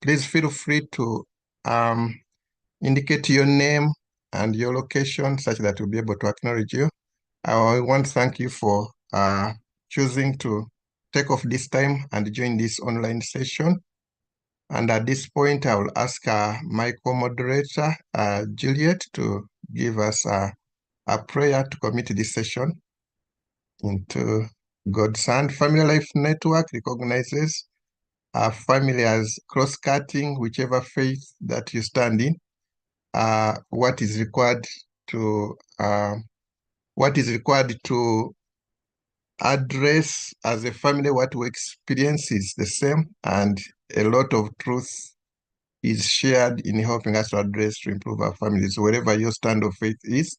please feel free to indicate your name and your location such that we'll be able to acknowledge you. I want to thank you for choosing to take off this time and join this online session. And at this point, I will ask my co-moderator, Juliet, to give us a prayer to commit this session into God's hand. Family Life Network recognizes family as cross-cutting, whichever faith that you stand in. What is required to address as a family what we experience is the same, and a lot of truth is shared in helping us to address to improve our families. So wherever your stand of faith is,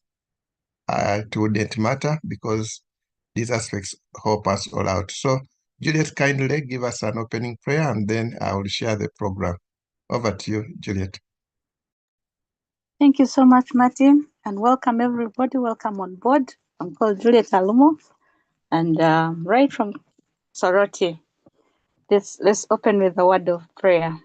it wouldn't matter because these aspects help us all out. So Juliet, kindly give us an opening prayer and then I will share the program. Over to you, Juliet. Thank you so much, Martin, and welcome everybody. Welcome on board. I'm called Juliet Alumo, and right from Soroti. Let's open with a word of prayer.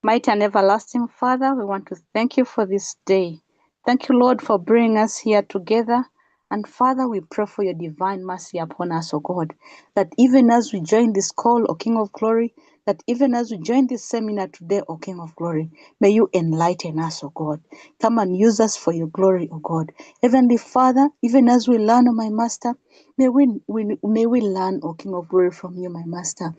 Mighty and everlasting Father, we want to thank you for this day. Thank you, Lord, for bringing us here together. And Father, we pray for your divine mercy upon us, O God, that even as we join this call, O King of Glory, that even as we join this seminar today, O King of Glory, may you enlighten us, O God. Come and use us for your glory, O God. Heavenly Father, even as we learn, O my Master, may we learn, O King of Glory, from you, my Master.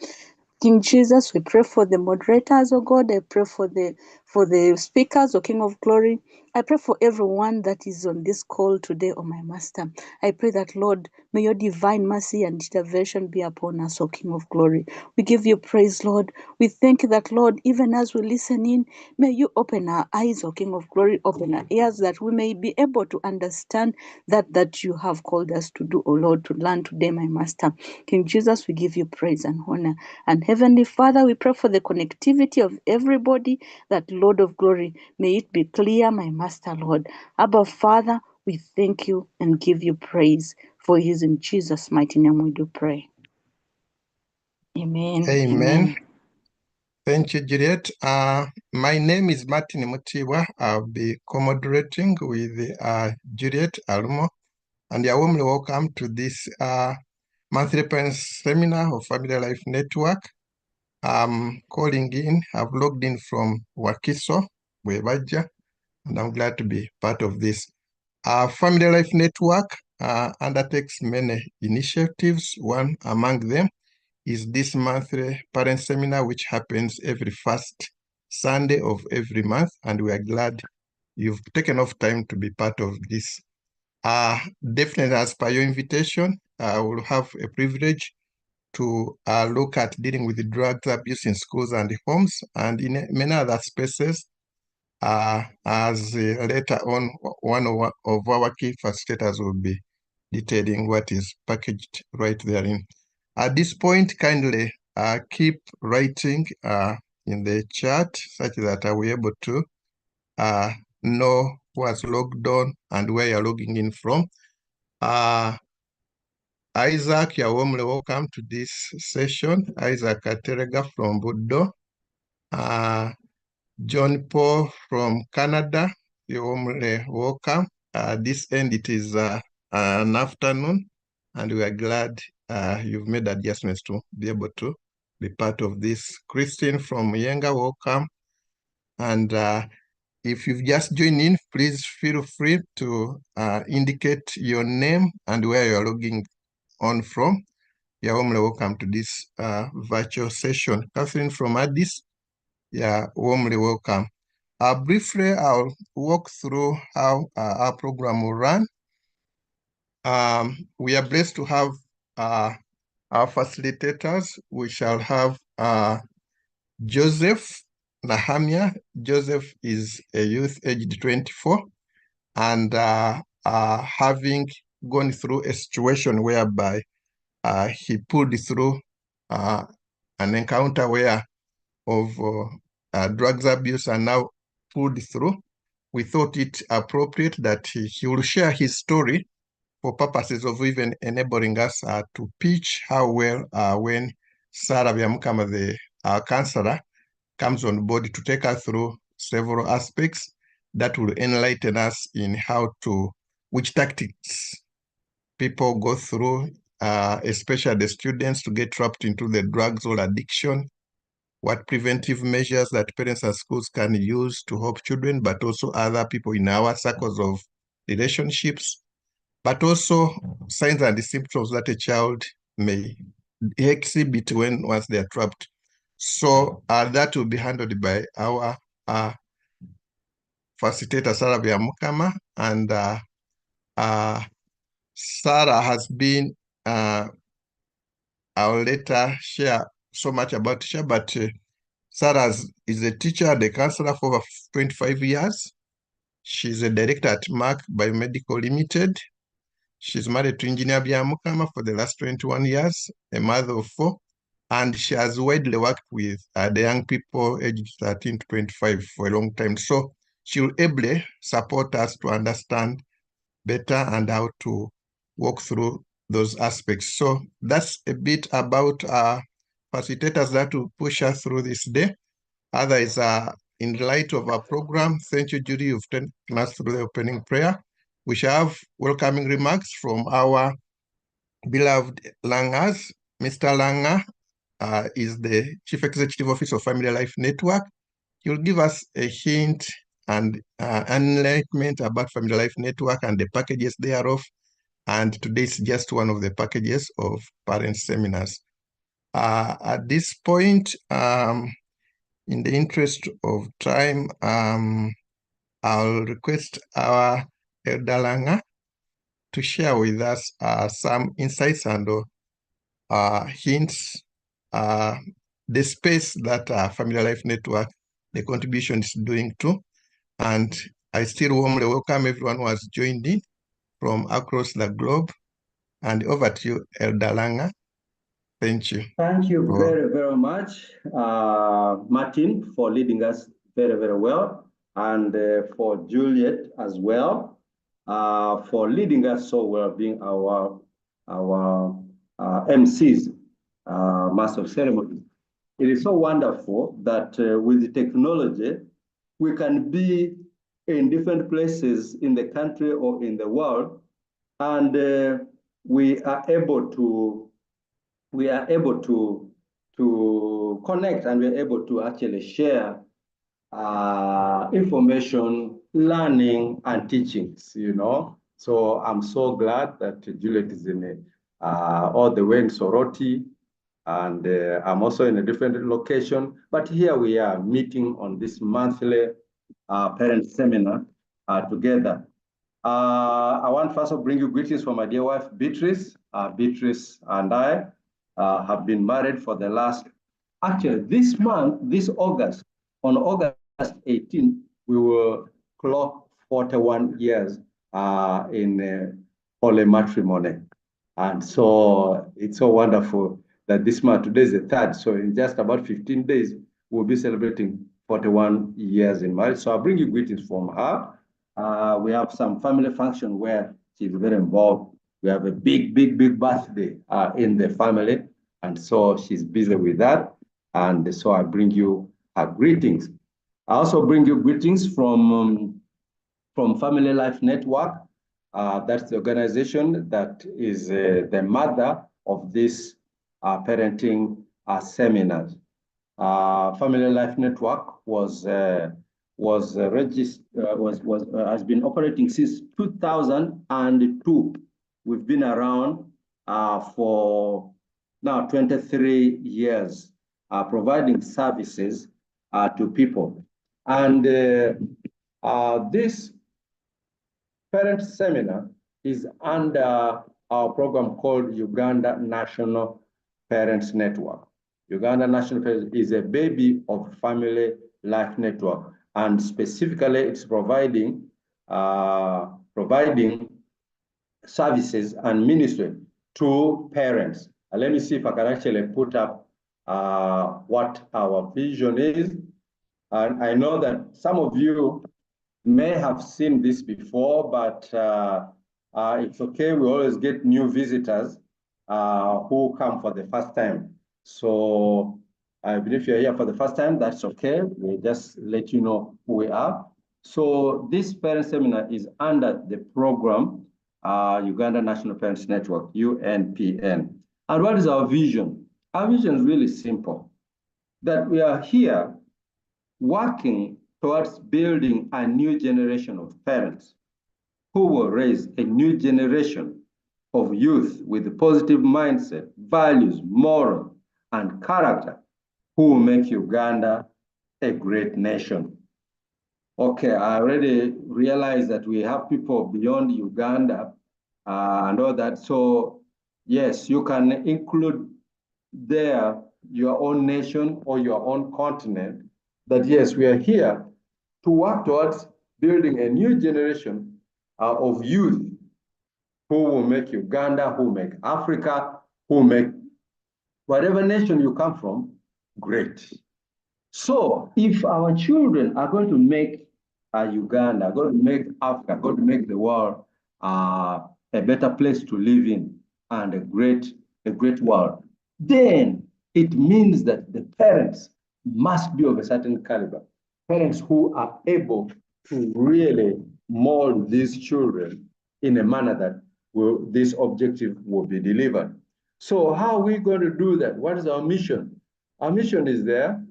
King Jesus, we pray for the moderators, oh God. I pray for the speakers, oh King of Glory. I pray for everyone that is on this call today, oh my Master. I pray that, Lord, may your divine mercy and intervention be upon us, oh King of Glory. We give you praise, Lord. We thank you that, Lord, even as we listen in, may you open our eyes, oh King of Glory, open our ears, that we may be able to understand that you have called us to do, oh Lord, to learn today, my Master. King Jesus, we give you praise and honor. And Heavenly Father, we pray for the connectivity of everybody, that Lord of Glory, may it be clear, my Master, Lord. Abba, Father, we thank you and give you praise, for it is in Jesus' mighty name we do pray. Amen. Amen. Thank you, Juliet. My name is Martin Mutiwa. I'll be co-moderating with Juliet Alumo, and you're warmly welcome to this monthly parents seminar of Family Life Network. I'm calling in. I've logged in from Wakiso, Webaja, and I'm glad to be part of this. Family Life Network undertakes many initiatives. One among them is this monthly parent seminar, which happens every first Sunday of every month, and we are glad you've taken off time to be part of this. Definitely, as per your invitation, I will have a privilege to look at dealing with the drugs abuse in schools and homes and in many other spaces. As later on, one of our key facilitators will be detailing what is packaged right therein. At this point, kindly keep writing in the chat such that I will be able to know who has logged on and where you're logging in from. Isaac, you're warmly welcome to this session. Isaac Aterega from Budo. John Paul from Canada, you're warmly welcome. This end, it is an afternoon, and we are glad you've made adjustments to be able to be part of this. Christine from Yenga, welcome. And if you've just joined in, please feel free to indicate your name and where you're logging on from. You're warmly welcome to this virtual session. Catherine from Addis, you're warmly welcome. Briefly, I'll walk through how our program will run. We are blessed to have our facilitators. We shall have Joseph Nahamya. Joseph is a youth aged 24 and having gone through a situation whereby he pulled through an encounter where of drugs abuse and now pulled through. We thought it appropriate that he will share his story for purposes of even enabling us to pitch how well when Sarah Byamukama, the our counselor comes on board to take us through several aspects that will enlighten us in which tactics people go through, especially the students, to get trapped into the drugs or addiction, what preventive measures that parents and schools can use to help children, but also other people in our circles of relationships, but also signs and symptoms that a child may exhibit once they are trapped. So that will be handled by our facilitator, Sarah Byamukama, and Sarah has been, I'll later share so much about her, but Sarah is a teacher and a counselor for over 25 years. She's a director at Mark Biomedical Limited. She's married to Engineer Byamukama for the last 21 years, a mother of 4, and she has widely worked with the young people aged 13 to 25 for a long time. So she will ably support us to understand better and how to walk through those aspects. So that's a bit about facilitators that will push us through this day. Others, in light of our program, thank you, Judy, you've taken us through the opening prayer. We shall have welcoming remarks from our beloved Langers. Mr. Langer is the Chief Executive Officer of Family Life Network. He'll give us a hint and enlightenment about Family Life Network and the packages thereof. And today is just one of the packages of parent seminars. At this point, in the interest of time, I'll request our Elder Langer to share with us some insights and hints, the space that Family Life Network, the contribution is doing too. And I still warmly welcome everyone who has joined in from across the globe. And over to you, Elder Langer. Thank you. Thank you very, very much, Martin, for leading us very, very well, and for Juliet as well, for leading us so well, being our MCs, Master of Ceremonies. It is so wonderful that with the technology, we can be in different places in the country or in the world, and we are able to connect, and we're able to actually share information, learning, and teachings, you know. So I'm so glad that Juliet is in all the way in Soroti, and I'm also in a different location, but here we are meeting on this monthly parent seminar together. I want first to bring you greetings from my dear wife, Beatrice. Beatrice and I have been married for the last, actually this month, this August, on August 18, we will clock 41 years in holy matrimony. And so it's so wonderful that this month, today is the 3rd, so in just about 15 days, we'll be celebrating 41 years in marriage. So I'll bring you greetings from her. We have some family function where she's very involved. We have a big birthday in the family, and so she's busy with that. And so I bring you her greetings. I also bring you greetings from Family Life Network. That's the organization that is the mother of this parenting seminars. Family Life Network has been operating since 2002. We've been around for now 23 years, providing services to people. And this parent seminar is under our program called Uganda National Parents Network. Uganda National Parents is a baby of Family Life Network, and specifically it's providing services and ministry to parents. Let me see if I can actually put up what our vision is. And I know that some of you may have seen this before, but it's okay. We always get new visitors who come for the first time. So Even if you're here for the first time, that's okay. We'll just let you know who we are. So this parent seminar is under the program, Uganda National Parents Network, UNPN. And what is our vision? Our vision is really simple, that we are here working towards building a new generation of parents who will raise a new generation of youth with a positive mindset, values, moral, and character, who will make Uganda a great nation. Okay, I already realized that we have people beyond Uganda and all that. So yes, you can include there your own nation or your own continent, that yes, we are here to work towards building a new generation of youth who will make Uganda, who will make Africa, who will make whatever nation you come from great. So if our children are going to make Uganda, going to make Africa, going to make the world a better place to live in and a great world, then it means that the parents must be of a certain caliber. Parents who are able to really mold these children in a manner that this objective will be delivered. So how are we going to do that? What is our mission? Our mission is there,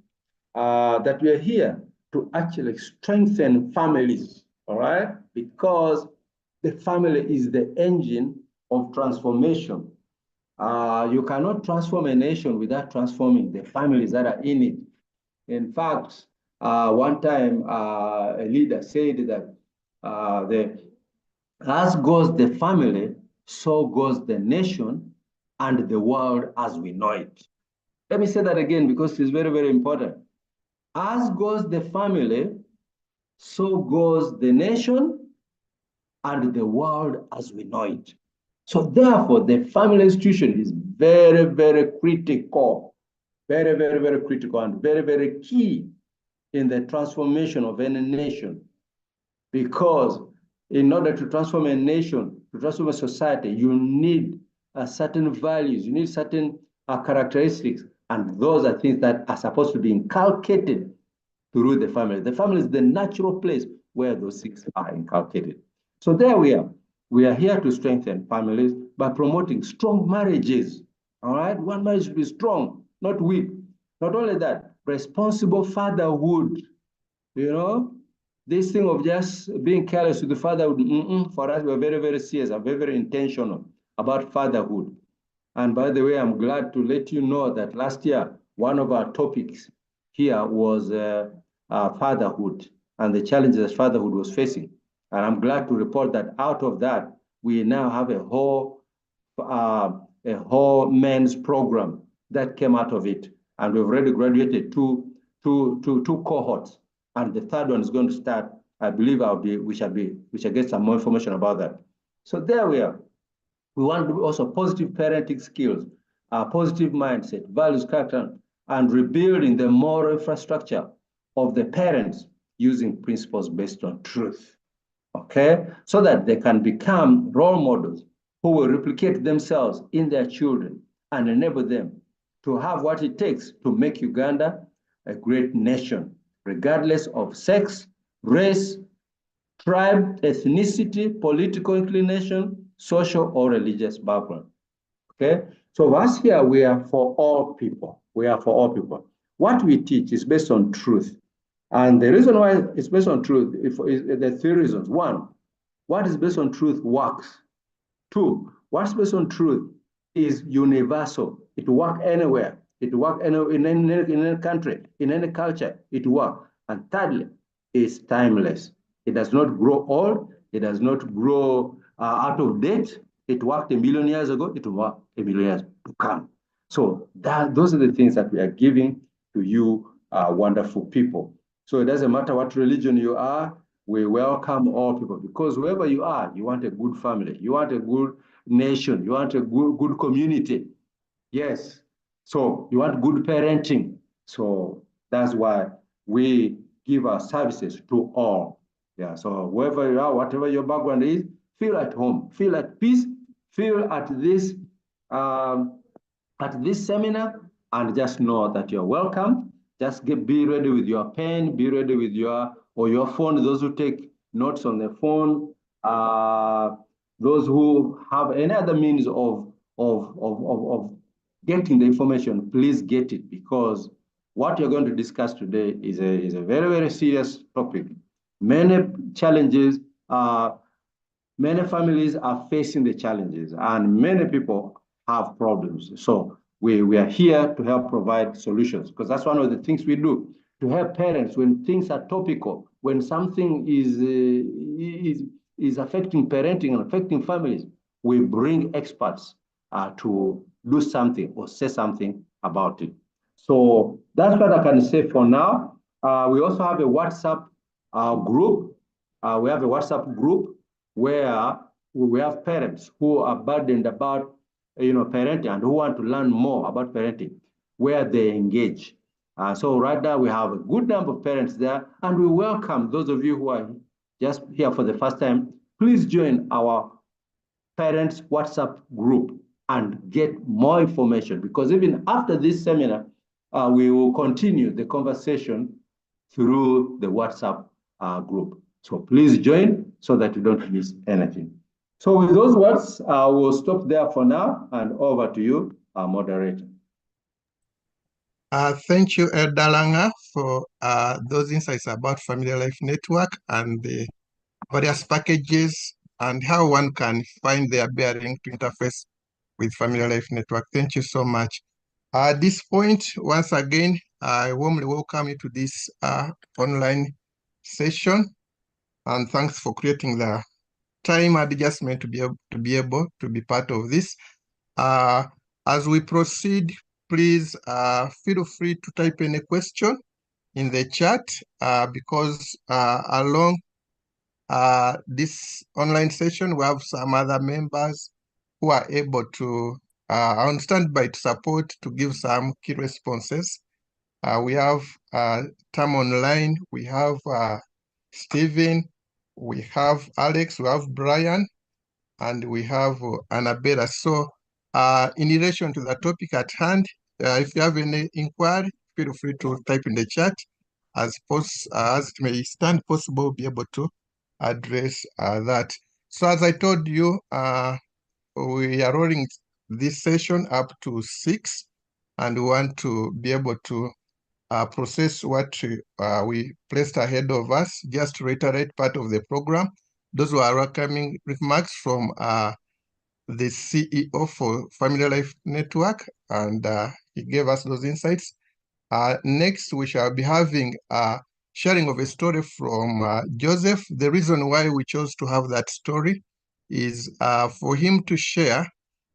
that we are here to actually strengthen families, all right? Because the family is the engine of transformation. You cannot transform a nation without transforming the families that are in it. In fact, one time a leader said that as goes the family, so goes the nation and the world as we know it. Let me say that again because it's very, very important. As goes the family, so goes the nation and the world as we know it. So therefore, the family institution is very, very critical, very, very, very critical and very, very key in the transformation of any nation. Because in order to transform a nation, to transform a society, you need certain values, you need certain characteristics, and those are things that are supposed to be inculcated through the family. The family is the natural place where those things are inculcated. So there we are. We are here to strengthen families by promoting strong marriages. All right, one marriage should be strong, not weak. Not only that, responsible fatherhood. You know, this thing of just being careless with the fatherhood, for us, we're very, very serious and very, very intentional about fatherhood. And by the way, I'm glad to let you know that last year, one of our topics here was fatherhood and the challenges that fatherhood was facing. And I'm glad to report that out of that, we now have a whole men's program that came out of it. And we've already graduated two cohorts. And the third one is going to start. I believe we shall get some more information about that. So there we are. We want also positive parenting skills, positive mindset, values, character, and rebuilding the moral infrastructure of the parents using principles based on truth, okay? So that they can become role models who will replicate themselves in their children and enable them to have what it takes to make Uganda a great nation, regardless of sex, race, tribe, ethnicity, political inclination, social or religious background. Okay, so us here, we are for all people. We are for all people. What we teach is based on truth. And the reason why it's based on truth, there are three reasons. One, what is based on truth works. Two, what's based on truth is universal. It works anywhere. It works in any country, in any culture, it works. And thirdly, it's timeless. It does not grow old. It does not grow out of date. It worked a million years ago. It will work a million years to come. So those are the things that we are giving to you, wonderful people. So it doesn't matter what religion you are. We welcome all people because wherever you are, you want a good family. You want a good nation. You want a good community. Yes. So you want good parenting. So that's why we give our services to all. Yeah. So wherever you are, whatever your background is, feel at home, feel at peace, feel at this seminar and just know that you're welcome. Just be ready with your pen, be ready with your phone. Those who take notes on their phone, those who have any other means of getting the information, please get it, because what you're going to discuss today is a very, very serious topic. Many challenges, many families are facing the challenges, and many people have problems. So we are here to help provide solutions, because that's one of the things we do, to help parents when things are topical, when something is affecting parenting and affecting families. We bring experts to do something or say something about it. So that's what I can say for now. We also have a WhatsApp group. We have a WhatsApp group where we have parents who are burdened about parenting and who want to learn more about parenting, where they engage. So right now we have a good number of parents there, and we welcome those of you who are just here for the first time. Please join our parents WhatsApp group and get more information, because even after this seminar, we will continue the conversation through the WhatsApp group. So please join so that you don't miss anything. So with those words, we'll stop there for now, and over to you, our moderator. Thank you, Elder Langa, for those insights about Family Life Network and the various packages and how one can find their bearing to interface with Family Life Network. Thank you so much. At this point, once again, I warmly welcome you to this online session, and thanks for creating the time adjustment to be able to be part of this. As we proceed, please feel free to type any question in the chat, because along this online session, we have some other members who are able to on standby to support, to give some key responses. We have Tam online, we have Stephen, we have Alex, we have Brian, and we have Annabella. So in relation to the topic at hand, if you have any inquiry, feel free to type in the chat. As it may stand possible, be able to address that. So as I told you, we are rolling this session up to 6, and we want to be able to process what we placed ahead of us. Just to reiterate part of the program, those who are welcoming remarks from the CEO for Family Life Network, and he gave us those insights. Next, we shall be having a sharing of a story from Joseph. The reason why we chose to have that story is for him to share,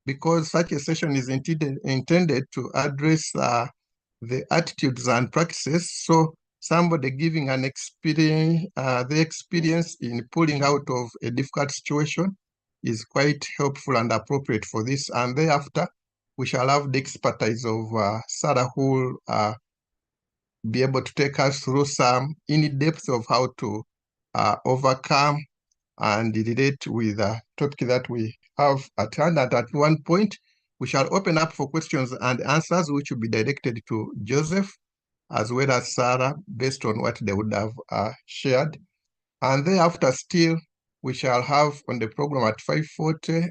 because such a session is intended to address the attitudes and practices. So somebody giving an experience, the experience in pulling out of a difficult situation is quite helpful and appropriate for this. And thereafter, we shall have the expertise of Sarah, who will be able to take us through some in-depth of how to overcome and relate with the topic that we have at hand. And at one point, we shall open up for questions and answers, which will be directed to Joseph as well as Sarah, based on what they would have shared. And thereafter, still, we shall have on the program at 5:40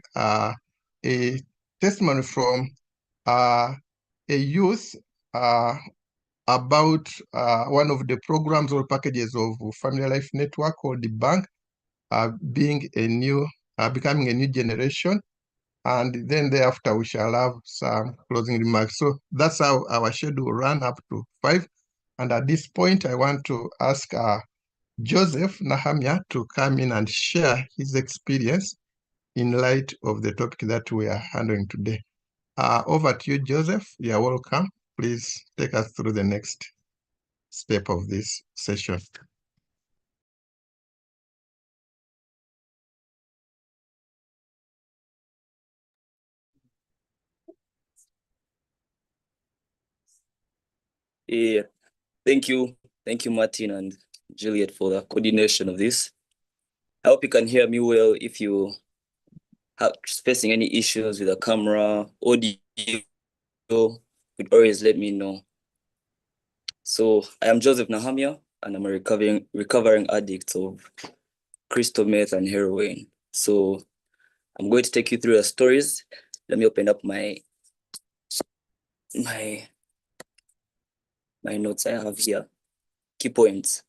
a testimony from a youth about one of the programs or packages of Family Life Network called the Bank, becoming a new generation. And then thereafter, we shall have some closing remarks. So that's how our schedule ran up to 5. And at this point, I want to ask Homes-Nahamya to come in and share his experience in light of the topic that we are handling today. Over to you, Joseph. You are welcome. Please take us through the next step of this session. Yeah, thank you, Martin and Juliet, for the coordination of this. I hope you can hear me well. If you are facing any issues with the camera, audio, could always let me know. So I am Homes-Nahamya, and I'm a recovering addict of crystal meth and heroin. So I'm going to take you through the stories. Let me open up my notes I have here. Key points.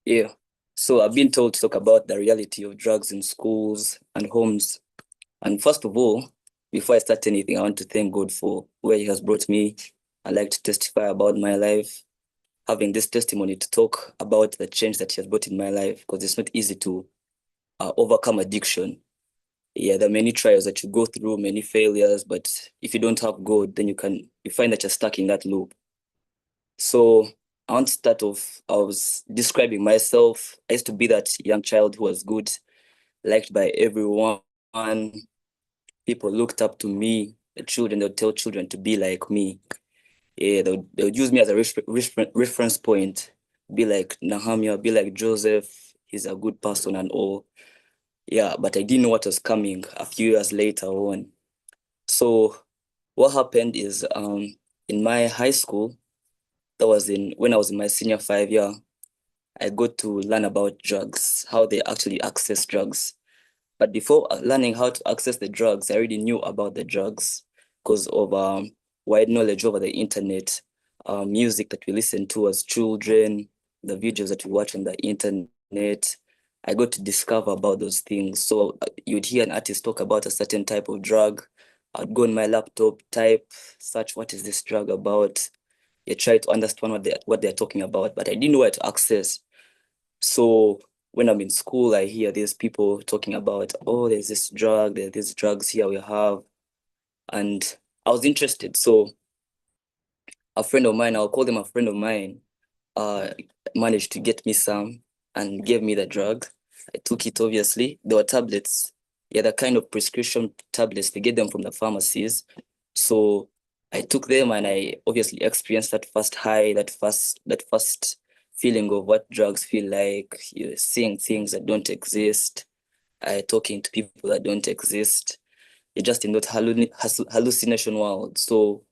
Yeah. So I've been told to talk about the reality of drugs in schools and homes. And first of all, before I start anything, I want to thank God for where He has brought me. I like to testify about my life, having this testimony to talk about the change that He has brought in my life, because it's not easy to overcome addiction. Yeah, there are many trials that you go through, many failures, but if you don't have God, then you find that you're stuck in that loop. So I want to start off, I was describing myself. I used to be that young child who was good, liked by everyone. People looked up to me. The children, they'll tell children to be like me. Yeah, they'll use me as a reference point. Be like Nahamya, be like Joseph. He's a good person and all. Yeah, but I didn't know what was coming a few years later on. So what happened is in my high school, when I was in my senior 5 year, I got to learn about drugs, how they actually access drugs. But before learning how to access the drugs, I already knew about the drugs because of wide knowledge over the internet, music that we listen to as children, the videos that we watch on the internet. I got to discover about those things. So you'd hear an artist talk about a certain type of drug. I'd go on my laptop, type, search, what is this drug about? You try to understand what they're talking about, but I didn't know where to access. So when I'm in school, I hear these people talking about, oh, there's this drug, there's these drugs here we have. And I was interested. So a friend of mine, I'll call them a friend of mine, managed to get me some and gave me the drug. I took it, obviously. There were tablets. Yeah, the kind of prescription tablets, they get them from the pharmacies. So I took them and I obviously experienced that first high, that first feeling of what drugs feel like. You're seeing things that don't exist, talking to people that don't exist. You're just in that hallucination world. So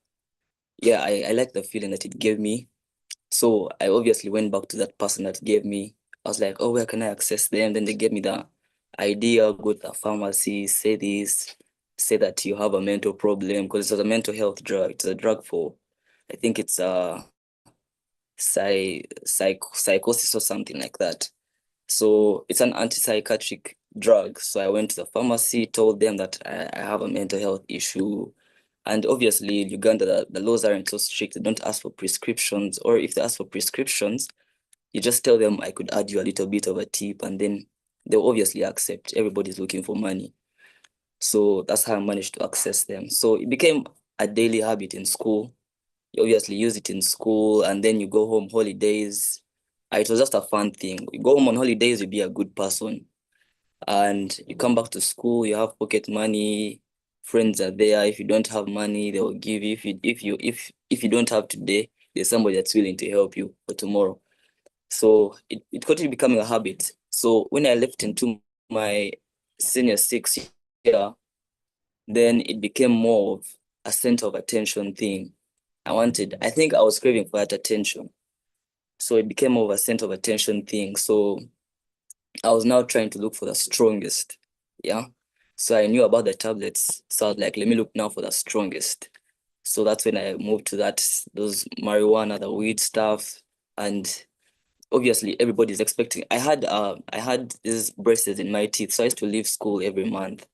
yeah, I like the feeling that it gave me. So I obviously went back to that person that gave me. I was like, oh, where can I access them? Then they gave me the idea, go to the pharmacy, say this, say that you have a mental problem, because it's a mental health drug. It's a drug for, I think it's psychosis or something like that. So it's an antipsychiatric drug. So I went to the pharmacy, told them that I have a mental health issue. And obviously in Uganda, the laws aren't so strict. They don't ask for prescriptions, or if they ask for prescriptions, you just tell them I could add you a little bit of a tip, and then they'll obviously accept. Everybody's looking for money. So that's how I managed to access them. So it became a daily habit in school. You obviously use it in school, and then you go home holidays. It was just a fun thing. You go home on holidays, you be a good person. And you come back to school, you have pocket money, friends are there. If you don't have money, they will give you. If you don't have today, there's somebody that's willing to help you for tomorrow. So it continued becoming a habit. So when I left into my senior 6 year, then it became more of a center of attention thing. I think I was craving for that attention. So it became more of a center of attention thing. So I was now trying to look for the strongest. Yeah. So I knew about the tablets. So I was like, let me look now for the strongest. So that's when I moved to those marijuana, the weed stuff. And obviously everybody's expecting. I had these braces in my teeth. So I used to leave school every month.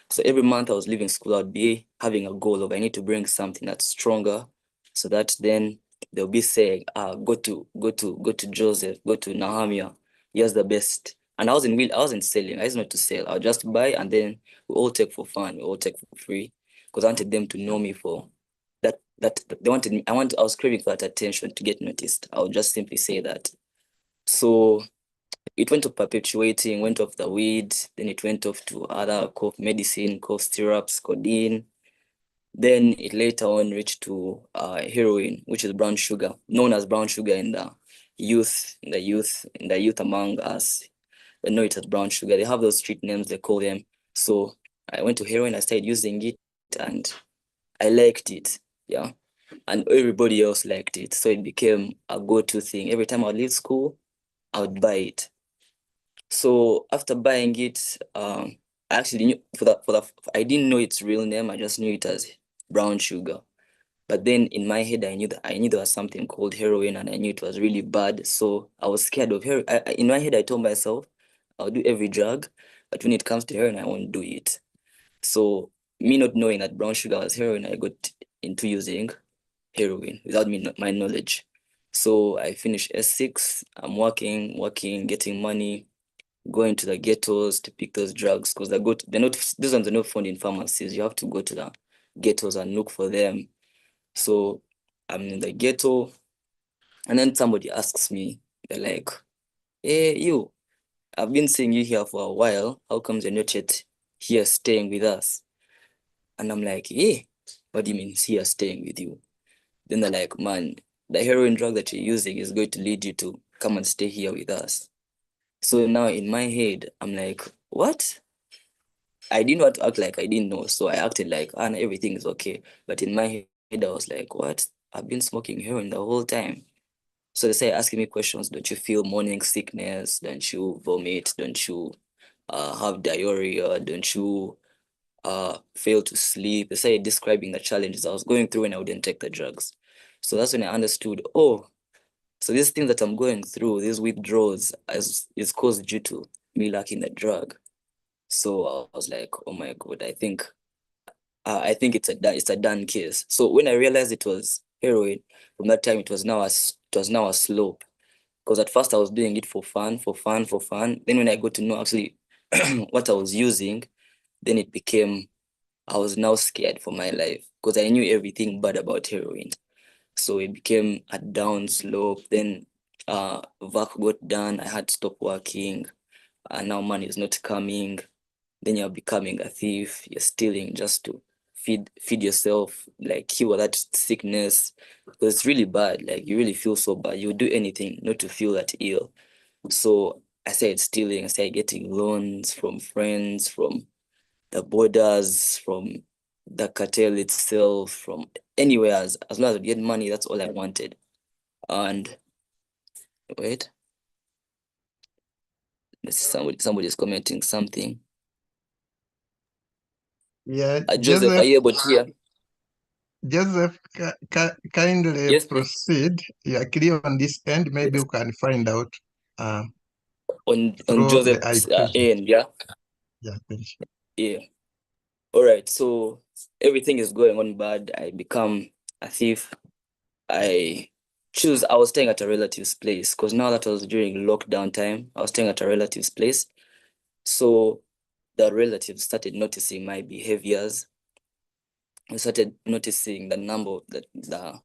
So every month I was leaving school, I'd be having a goal of I need to bring something that's stronger, so that then they'll be saying, go to Joseph, go to Nahamya. Here's the best. And I wasn't selling. I was not to sell. I'll just buy, and then we all take for fun. We all take for free, because I wanted them to know me for that. They wanted me. I was craving for that attention, to get noticed. I'll just simply say that. So it went to perpetuating, went off the weed, then it went off to other cough medicine, cough syrups, codeine. Then it later on reached to heroin, which is brown sugar, known as brown sugar in the the youth among us, they know it as brown sugar. They have those street names they call them. So I went to heroin, I started using it, and I liked it. Yeah. And everybody else liked it. So it became a go-to thing. Every time I would leave school, I would buy it. So after buying it, I actually knew I didn't know its real name. I just knew it as brown sugar. But then in my head, I knew there was something called heroin, and I knew it was really bad. So I was scared of heroin. In my head, I told myself, I'll do every drug, but when it comes to heroin, I won't do it. So me not knowing that brown sugar was heroin, I got into using heroin without my knowledge. So I finished S6. I'm working, getting money, going to the ghettos to pick those drugs, because these ones are not found in pharmacies. You have to go to the ghettos and look for them. So I'm in the ghetto, and then somebody asks me, they're like, "Hey, you, I've been seeing you here for a while. How comes you're not yet here staying with us?" And I'm like, "Hey, what do you mean here staying with you?" Then they're like, "Man, the heroin drug that you're using is going to lead you to come and stay here with us." So now in my head, I'm like, "What?" I didn't want to act like I didn't know. So I acted like, everything is okay. But in my head, I was like, "What? I've been smoking heroin the whole time." So they say asking me questions. Don't you feel morning sickness? Don't you vomit? Don't you have diarrhea? Don't you fail to sleep? They say describing the challenges I was going through when I wouldn't take the drugs. So that's when I understood, oh, so this thing that I'm going through, these withdrawals, is caused due to me lacking the drug. So I was like, oh my God, I think it's a done case. So when I realized it was heroin, from that time it was now a slope. Because at first I was doing it for fun. Then when I got to know actually what I was using, then it became, I was now scared for my life because I knew everything bad about heroin. So it became a down slope. Then work got done. I had to stop working. And now money is not coming. Then you're becoming a thief. You're stealing just to feed yourself, like cure that sickness. Because it's really bad. Like you really feel so bad. You would do anything not to feel that ill. So I started stealing. I started getting loans from friends, from the borders, from the cartel itself, from anywhere. As long as I get money, that's all I wanted. And wait, somebody's commenting something. Yeah, Joseph, are you able to hear? Joseph, kindly Yes, please. proceed. You are clear on this end. Maybe Yes. you can find out On through the Joseph's IP. end, yeah? Yeah, thank you. Yeah. All right. So everything is going on bad. I become a thief. I was staying at a relative's place because now that was during lockdown time, I was staying at a relative's place. So the relatives started noticing my behaviors. I started noticing the number, the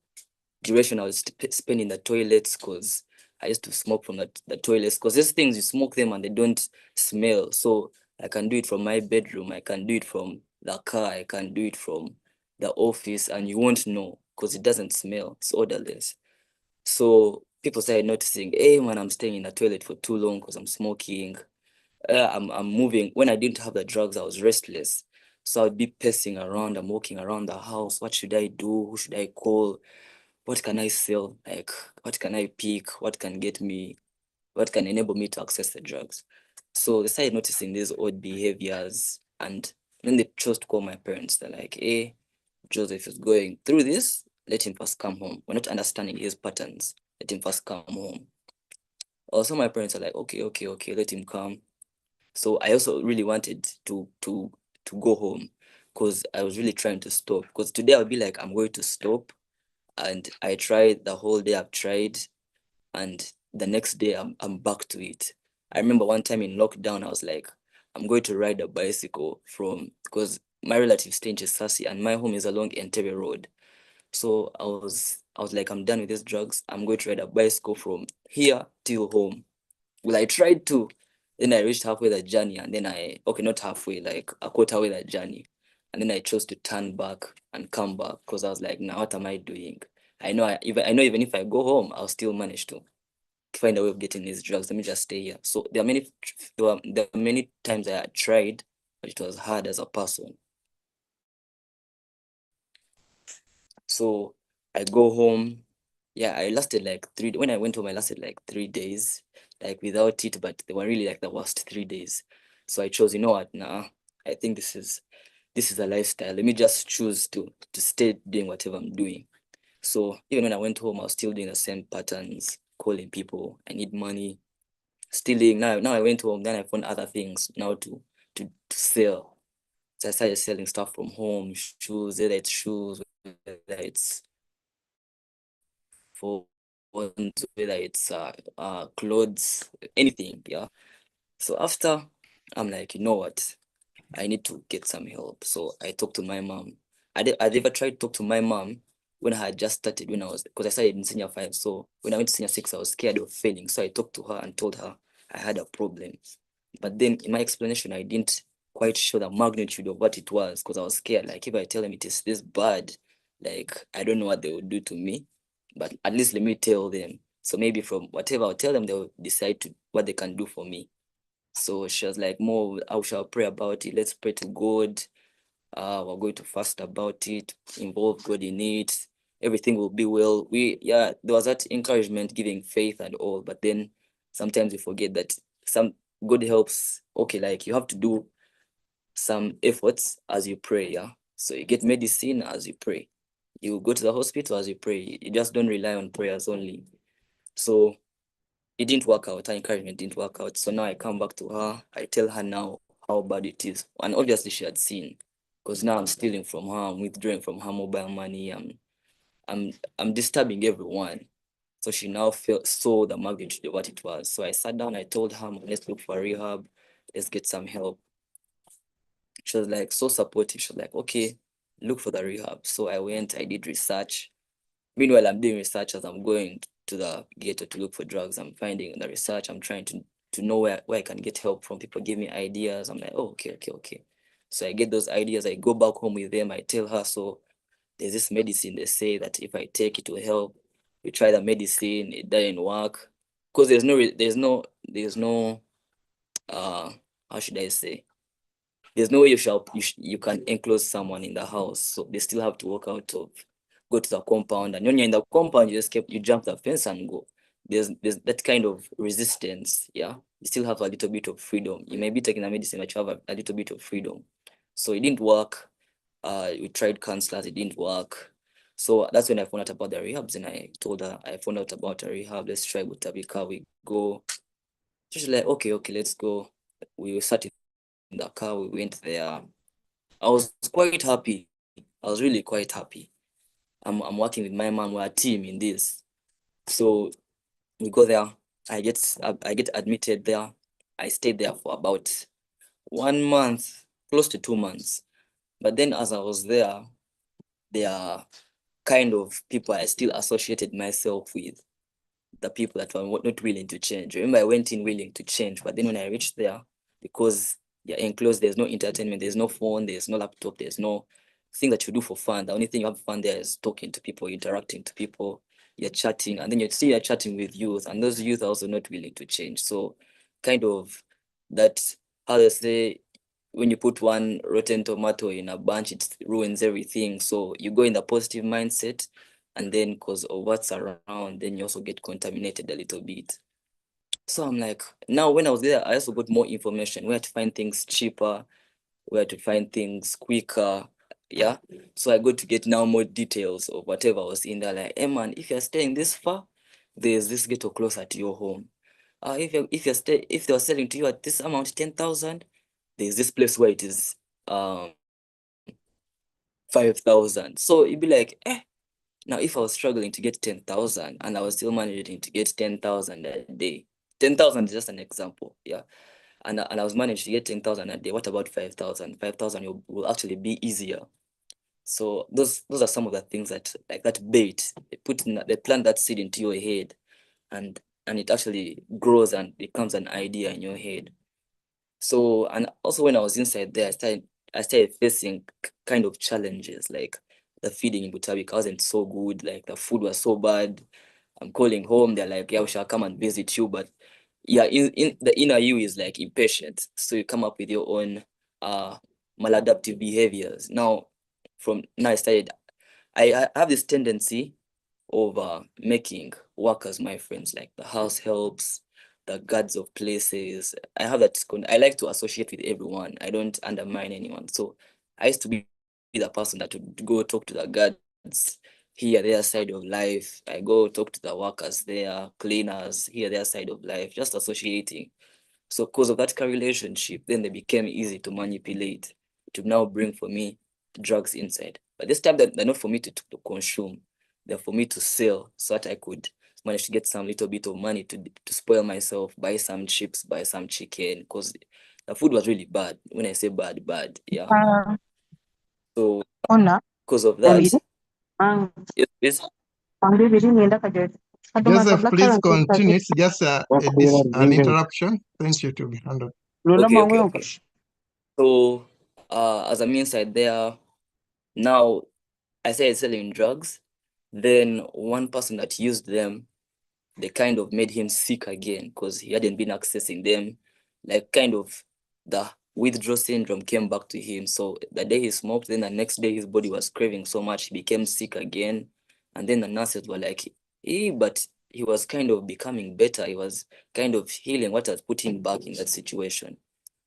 duration I was spending in the toilets, because I used to smoke from the toilets, because these things, you smoke them and they don't smell. So I can do it from my bedroom, I can do it from the car, I can do it from the office, and you won't know because it doesn't smell, it's odorless. So people started noticing, hey man, I'm staying in the toilet for too long because I'm smoking. I'm moving. When I didn't have the drugs, I was restless. So I'd be pacing around. I'm walking around the house. What should I do? Who should I call? What can I sell? Like, what can I pick? What can enable me to access the drugs? So they started noticing these odd behaviors, and then they chose to call my parents. They're like, hey, Joseph is going through this. Let him first come home. We're not understanding his patterns. Let him first come home. Also, my parents are like, okay, let him come. So I also really wanted to go home because I was really trying to stop. Because today I'll be like, I'm going to stop. And I tried the whole day, I've tried. And the next day I'm back to it. I remember one time in lockdown, I was like, I'm going to ride a bicycle because my relatives stay in Chisasi and my home is along Entebbe Road. So I was like, I'm done with these drugs. I'm going to ride a bicycle from here till home. Well, I tried to. Then I reached halfway the journey, and then not halfway, like a quarter way the journey. And then I chose to turn back and come back because I was like, now what am I doing? I know even if I go home, I'll still manage to find a way of getting these drugs. Let me just stay here. So there are many times I had tried, but it was hard as a person. So I go home. Yeah, I lasted like when I went home, I lasted like 3 days, like without it, but they were really like the worst 3 days. So I chose, you know what, nah, I think this is a lifestyle. Let me just choose to stay doing whatever I'm doing. So even when I went home, I was still doing the same patterns, calling people, I need money, stealing. Now I went home, then I found other things now to sell. So I started selling stuff from home, shoes, whether it's phones, whether it's clothes, anything, yeah. So after, I'm like, you know what? I need to get some help. So I talked to my mom. I ever tried to talk to my mom when I had just started, because I started in senior 5. So when I went to senior 6, I was scared of failing. So I talked to her and told her I had a problem. But then in my explanation, I didn't quite show the magnitude of what it was, because I was scared. Like, if I tell them it is this bad, like, I don't know what they will do to me, but at least let me tell them. So maybe from whatever I'll tell them, they'll decide what they can do for me. So she was like, more, I shall pray about it. Let's pray to God. We're going to fast about it, involve God in it. Everything will be well. There was that encouragement, giving faith and all, but then sometimes we forget that God helps. Okay, like you have to do some efforts as you pray, yeah. So you get medicine as you pray. You go to the hospital as you pray. You just don't rely on prayers only. So it didn't work out. Her encouragement didn't work out. So now I come back to her. I tell her now how bad it is. And obviously she had seen, because now I'm stealing from her. I'm withdrawing from her mobile money. I'm disturbing everyone. So she now saw the magnitude of what it was. So I sat down. I told her, let's look for rehab. Let's get some help. She was like so supportive. She was like, okay, look for the rehab. So I went. I did research. Meanwhile, I'm doing research as I'm going to the ghetto to look for drugs. I'm finding the research. I'm trying to know where I can get help from. People give me ideas. I'm like, oh, okay. So I get those ideas. I go back home with them. I tell her, so there's this medicine. They say that if I take it will help. We try the medicine. It doesn't work. Because there's no, how should I say? There's no way you can enclose someone in the house. So they still have to go to the compound. And when you're in the compound, you jump the fence and go. There's that kind of resistance. Yeah. You still have a little bit of freedom. You may be taking a medicine, but you have a little bit of freedom. So it didn't work. We tried counselors, it didn't work. So that's when I found out about the rehabs, and I told her I found out about a rehab. Let's try with topical. We go. She's like, okay, let's go. We sat in the car, we went there. I was quite happy. I was really quite happy. I'm working with my mom. We're a team in this. So we go there. I get admitted there. I stayed there for about 1 month, close to 2 months. But then as I was there are kind of people I still associated myself with, the people that were not willing to change. Remember, I went in willing to change, but then when I reached there, because you're enclosed, there's no entertainment, there's no phone, there's no laptop, there's no thing that you do for fun. The only thing you have fun there is talking to people, interacting to people, you're chatting, and then you're chatting with youth, and those youth are also not willing to change. So kind of that, how they say, when you put one rotten tomato in a bunch, it ruins everything. So you go in the positive mindset, and then because of what's around, then you also get contaminated a little bit. So I'm like, now when I was there, I also got more information where to find things cheaper, where to find things quicker. Yeah. So I got to get now more details of whatever was in there. Like, hey man, if you're staying this far, there's this ghetto closer to your home. If they're selling to you at this amount, 10,000, there's this place where it is 5,000. So it'd be like, now if I was struggling to get 10,000 and I was still managing to get 10,000 a day, 10,000 is just an example, yeah. And I was managed to get 10,000 a day. What about 5,000? 5,000 will actually be easier. So those are some of the things that, like that bait, they plant that seed into your head, and it actually grows and becomes an idea in your head. So, and also when I was inside there, I started facing kind of challenges, like the feeding in Butabika wasn't so good, like the food was so bad. I'm calling home. They're like, yeah, we shall come and visit you. But yeah, in the inner you is like impatient. So you come up with your own maladaptive behaviors. Now, from now I have this tendency of making workers my friends, like the house helps, the guards of places. I have that. I like to associate with everyone. I don't undermine anyone. So I used to be the person that would go talk to the guards, hear their side of life. I go talk to the workers there, cleaners, hear their side of life, just associating. So because of that relationship, then they became easy to manipulate, to now bring for me drugs inside. But this time they're not for me to consume, they're for me to sell so that I could manage to get some little bit of money to spoil myself, buy some chips, buy some chicken, because the food was really bad. When I say bad, bad, yeah. So because of that, it's Joseph, please continue. It's just an interruption. Thank you to be handled. okay. So as a means side there, now I started selling drugs. Then one person that used them, they kind of made him sick again because he hadn't been accessing them. Like kind of the withdrawal syndrome came back to him. So the day he smoked, then the next day his body was craving so much, he became sick again. And then the nurses were like, but he was kind of becoming better. He was kind of healing what had put him back in that situation.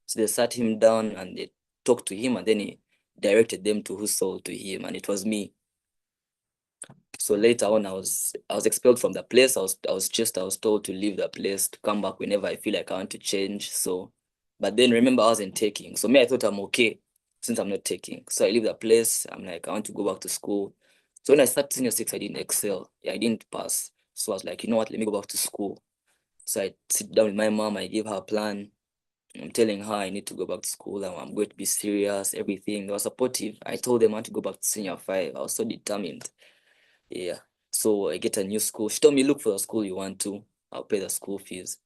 So they sat him down and they talked to him, and then he directed them to who sold to him, and it was me. So later on, I was expelled from the place. I was told to leave the place, to come back whenever I feel like I want to change. So, but then remember, I wasn't taking. So me, I thought I'm okay since I'm not taking. So I leave the place. I'm like, I want to go back to school. So when I started senior six, I didn't excel. Yeah, I didn't pass. So I was like, you know what? Let me go back to school. So I sit down with my mom. I give her a plan. I'm telling her I need to go back to school and I'm going to be serious, everything. They were supportive. I told them I want to go back to senior five. I was so determined. Yeah. So I get a new school. She told me, look for the school you want to. I'll pay the school fees.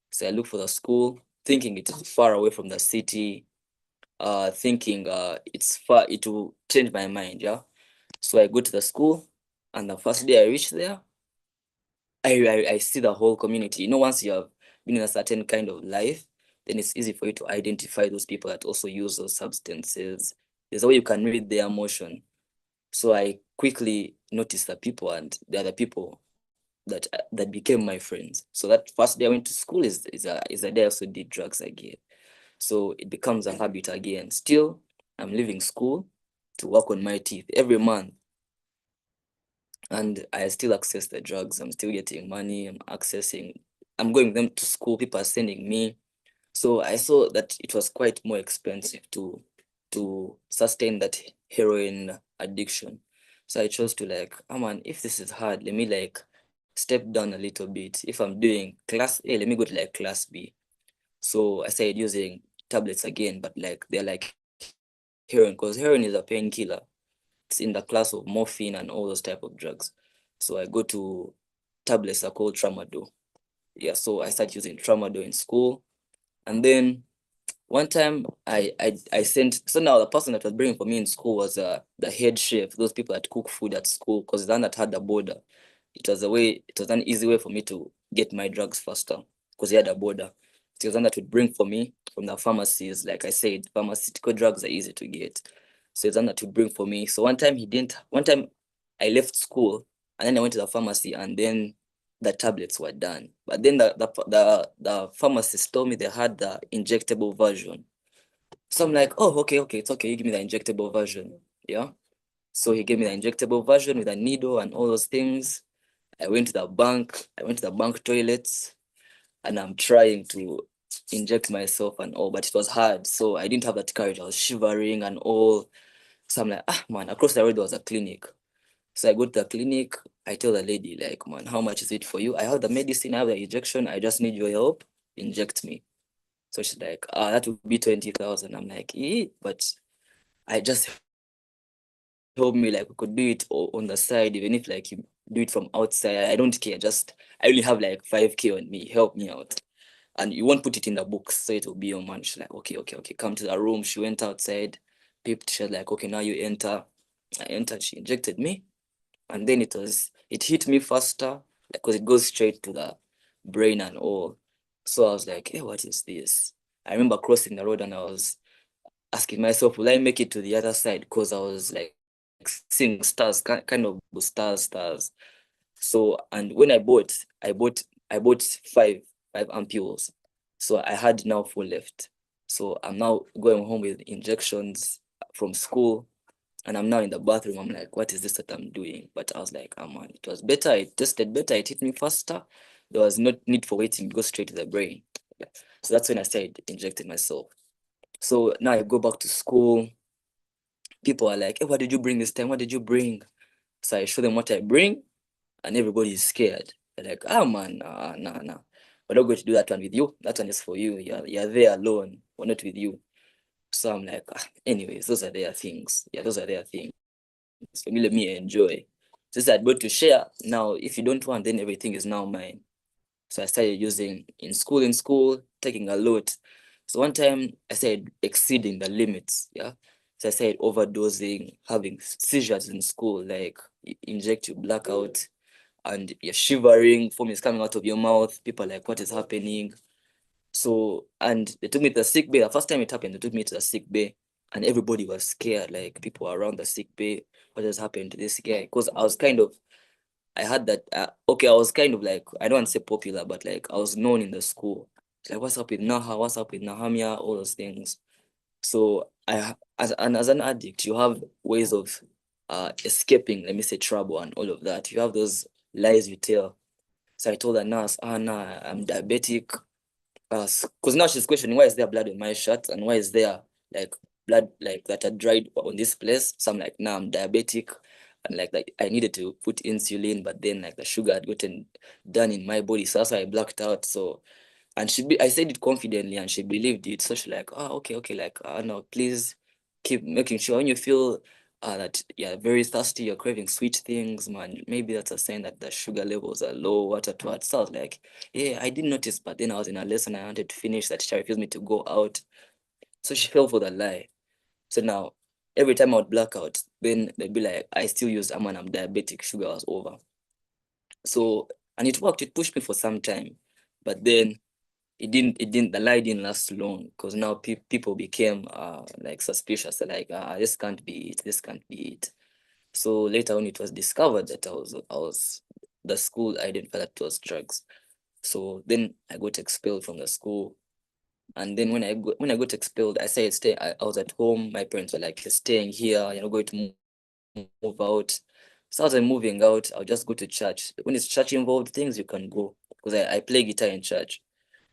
So I look for the school, thinking it's far away from the city, thinking it's far, it will change my mind, yeah. So I go to the school, and the first day I reach there, I see the whole community. You know, once you have been in a certain kind of life, then it's easy for you to identify those people that also use those substances. There's a way you can read their emotion. So I quickly noticed the people, and the other people that became my friends. So that first day I went to school is a day I also did drugs again. So it becomes a habit again. Still, I'm leaving school to work on my teeth every month. And I still access the drugs. I'm still getting money. I'm going with them to school. People are sending me. So I saw that it was quite more expensive to sustain that heroin addiction. So I chose to like, oh man, if this is hard, let me like step down a little bit. If I'm doing class A, let me go to like class B. So I started using tablets again, but like they're like heroin, because heroin is a painkiller. It's in the class of morphine and all those type of drugs. So I go to tablets that are called tramadol. Yeah, so I started using tramadol in school. And then one time I sent, so now the person that was bringing for me in school was the head chef, those people that cook food at school, because the one that had the border. It was an easy way for me to get my drugs faster because he had a border. It was one that would bring for me from the pharmacies. Like I said, pharmaceutical drugs are easy to get. So it's one that would bring for me. So one time I left school and then I went to the pharmacy and then the tablets were done. But then the pharmacist told me they had the injectable version. So I'm like, oh, okay, it's okay. You give me the injectable version. Yeah. So he gave me the injectable version with a needle and all those things. I went to the bank toilets, and I'm trying to inject myself and all, but it was hard. So I didn't have that courage. I was shivering and all. So I'm like, man, across the road there was a clinic. So I go to the clinic, I tell the lady, like, man, how much is it for you? I have the medicine, I have the injection, I just need your help. Inject me. So she's like, that would be 20,000. I'm like, but I just help me, like we could do it on the side, even if like you do it from outside. I don't care. I only have like 5K on me. Help me out. And you won't put it in the books, so it will be your money. She's like, okay, come to the room. She went outside, peeped. She's like, okay, now you enter. I entered. She injected me, and then it hit me faster. because it goes straight to the brain and all. So I was like, hey, what is this? I remember crossing the road and I was asking myself, will I make it to the other side? Because I was like seeing stars, kind of stars. So, and when I bought five ampules. So I had now 4 left. So I'm now going home with injections from school, and I'm now in the bathroom. I'm like, what is this that I'm doing? But I was like, oh man, it was better. It tasted better. It hit me faster. There was no need for waiting. It goes straight to the brain. Yeah. So that's when I started injecting myself. So now I go back to school. People are like, hey, what did you bring this time? What did you bring? So I show them what I bring, and everybody is scared. They're like, oh man, nah. We're not going to do that one with you. That one is for you. You're there alone. We're not with you. So I'm like, anyways, those are their things. Yeah, those are their things. For me, let me enjoy. Since I'd got to share, now if you don't want, then everything is now mine. So I started using in school, taking a lot. So one time I started exceeding the limits. Yeah. So I started overdosing, having seizures in school, like inject you blackout and you're shivering, foam is coming out of your mouth. People are like, what is happening? So, and they took me to the sick bay. The first time it happened, they took me to the sick bay and everybody was scared. Like people around the sick bay, what has happened to this guy? Because I had that, okay, I was kind of like, I don't want to say popular, but like I was known in the school. It's like, what's up with Naha? What's up with Nahamya? All those things. So as an addict, you have ways of escaping, let me say, trouble and all of that. You have those lies you tell. So I told the nurse, nah, I'm diabetic. Because now she's questioning, why is there blood on my shirt and why is there like blood like that had dried on this place? So I'm like, nah, I'm diabetic. And like I needed to put insulin, but then like the sugar had gotten done in my body. So that's why I blacked out. So, and I said it confidently and she believed it. So she's like, oh, okay, like, no, please keep making sure when you feel that you're very thirsty, you're craving sweet things, man, maybe that's a sign that the sugar levels are low, what. So I was like, yeah, I didn't notice, but then I was in a lesson I wanted to finish that she refused me to go out. So she fell for the lie. So now every time I would black out, then they'd be like, I still used I'm diabetic, sugar was over. So, and it worked, it pushed me for some time, but then the lie didn't last long because now people became like suspicious, like, this can't be it. So later on it was discovered that the school identified that it was drugs. So then I got expelled from the school. And then when I got expelled, I said I was at home. My parents were like, you're staying here, you're not going to move out. So as I'm moving out, I'll just go to church. When it's church involved things, you can go. Because I play guitar in church.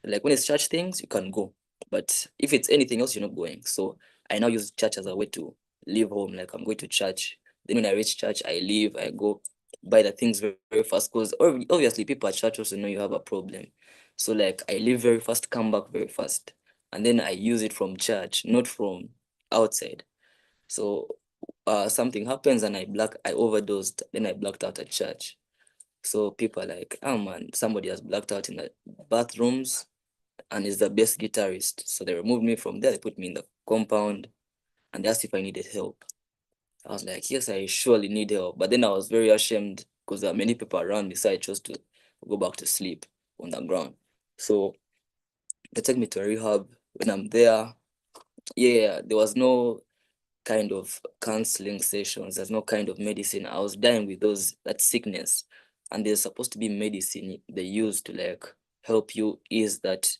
Like when it's church things, you can go. But if it's anything else, you're not going. So I now use church as a way to leave home. Like I'm going to church. Then when I reach church, I leave, I go buy the things very, very fast. Because obviously people at church also know you have a problem. So like I leave very fast, come back very fast. And then I use it from church, not from outside. So something happens and I overdosed, then I blacked out at church. So people are like, oh man, somebody has blacked out in the bathrooms and is the best guitarist. So they removed me from there, they put me in the compound and they asked if I needed help. I was like, yes, I surely need help. But then I was very ashamed because there are many people around me, so I chose to go back to sleep on the ground. So they take me to a rehab. When I'm there, yeah, there was no kind of counseling sessions. There's no kind of medicine. I was dying with that sickness. And there's supposed to be medicine they use to like help you ease that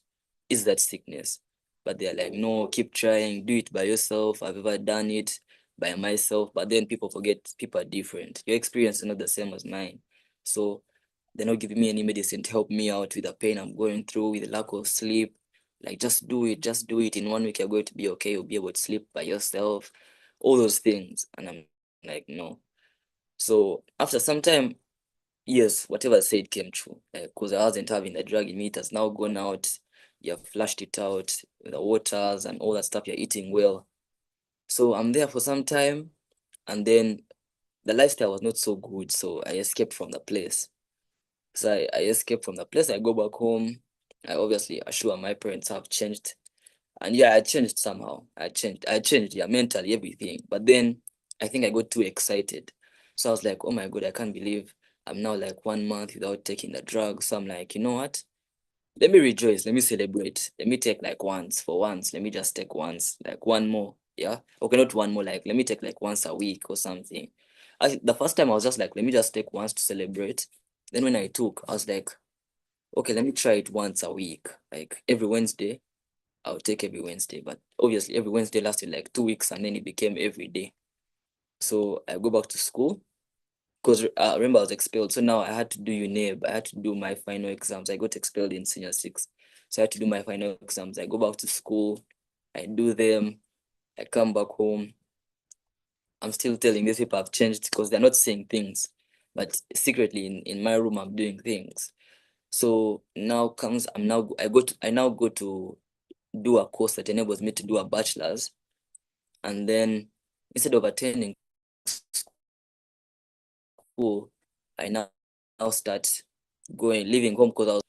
sickness. But they're like, no, keep trying, do it by yourself. I've ever done it by myself. But then people forget people are different. Your experience is not the same as mine. So they're not giving me any medicine to help me out with the pain I'm going through, with the lack of sleep. Like, just do it. In 1 week, you're going to be okay. You'll be able to sleep by yourself, all those things. And I'm like, no. So after some time, yes, whatever I said came true. Because I wasn't having the drug in me, it has now gone out. You have flushed it out with the waters and all that stuff. You're eating well. So I'm there for some time. And then the lifestyle was not so good. So I escaped from the place. So I escaped from the place. I go back home. I obviously assure my parents have changed. And yeah, I changed somehow. I changed, yeah, mentally, everything. But then I think I got too excited. So I was like, oh my God, I can't believe I'm now like 1 month without taking the drug. So I'm like, you know what? Let me rejoice. Let me celebrate. Let me take like once for once. Let me just take once, like one more. Yeah. Okay, not one more. Like, let me take like once a week or something. The first time I was just like, let me just take once to celebrate. Then when I took, I was like, okay, let me try it once a week. Like every Wednesday, I'll take every Wednesday. But obviously, every Wednesday lasted like 2 weeks and then it became every day. So I go back to school because remember I was expelled. So now I had to do UNEB. I had to do my final exams. I got expelled in senior six. So I had to do my final exams. I go back to school. I do them. I come back home. I'm still telling these people I've changed because they're not saying things. But secretly in my room, I'm doing things. So now comes, I now go to do a course that enables me to do a bachelor's. And then instead of attending school, I now start leaving home because I was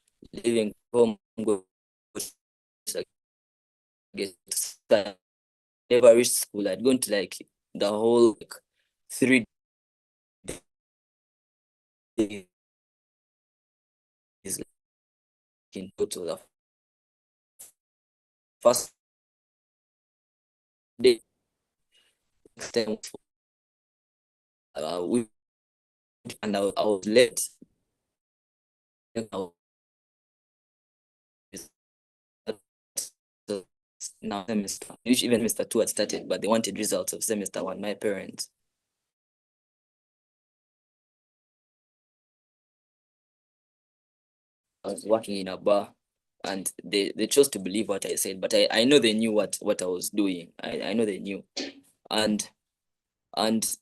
leaving home, go to get never reached school. I'd gone to like the whole like 3 days like, in total. The first day, time we and I was late. Now semester, even semester 2 had started, but they wanted results of semester 1. My parents. I was working in a bar and they chose to believe what I said, but I know they knew what I was doing. I know they knew. And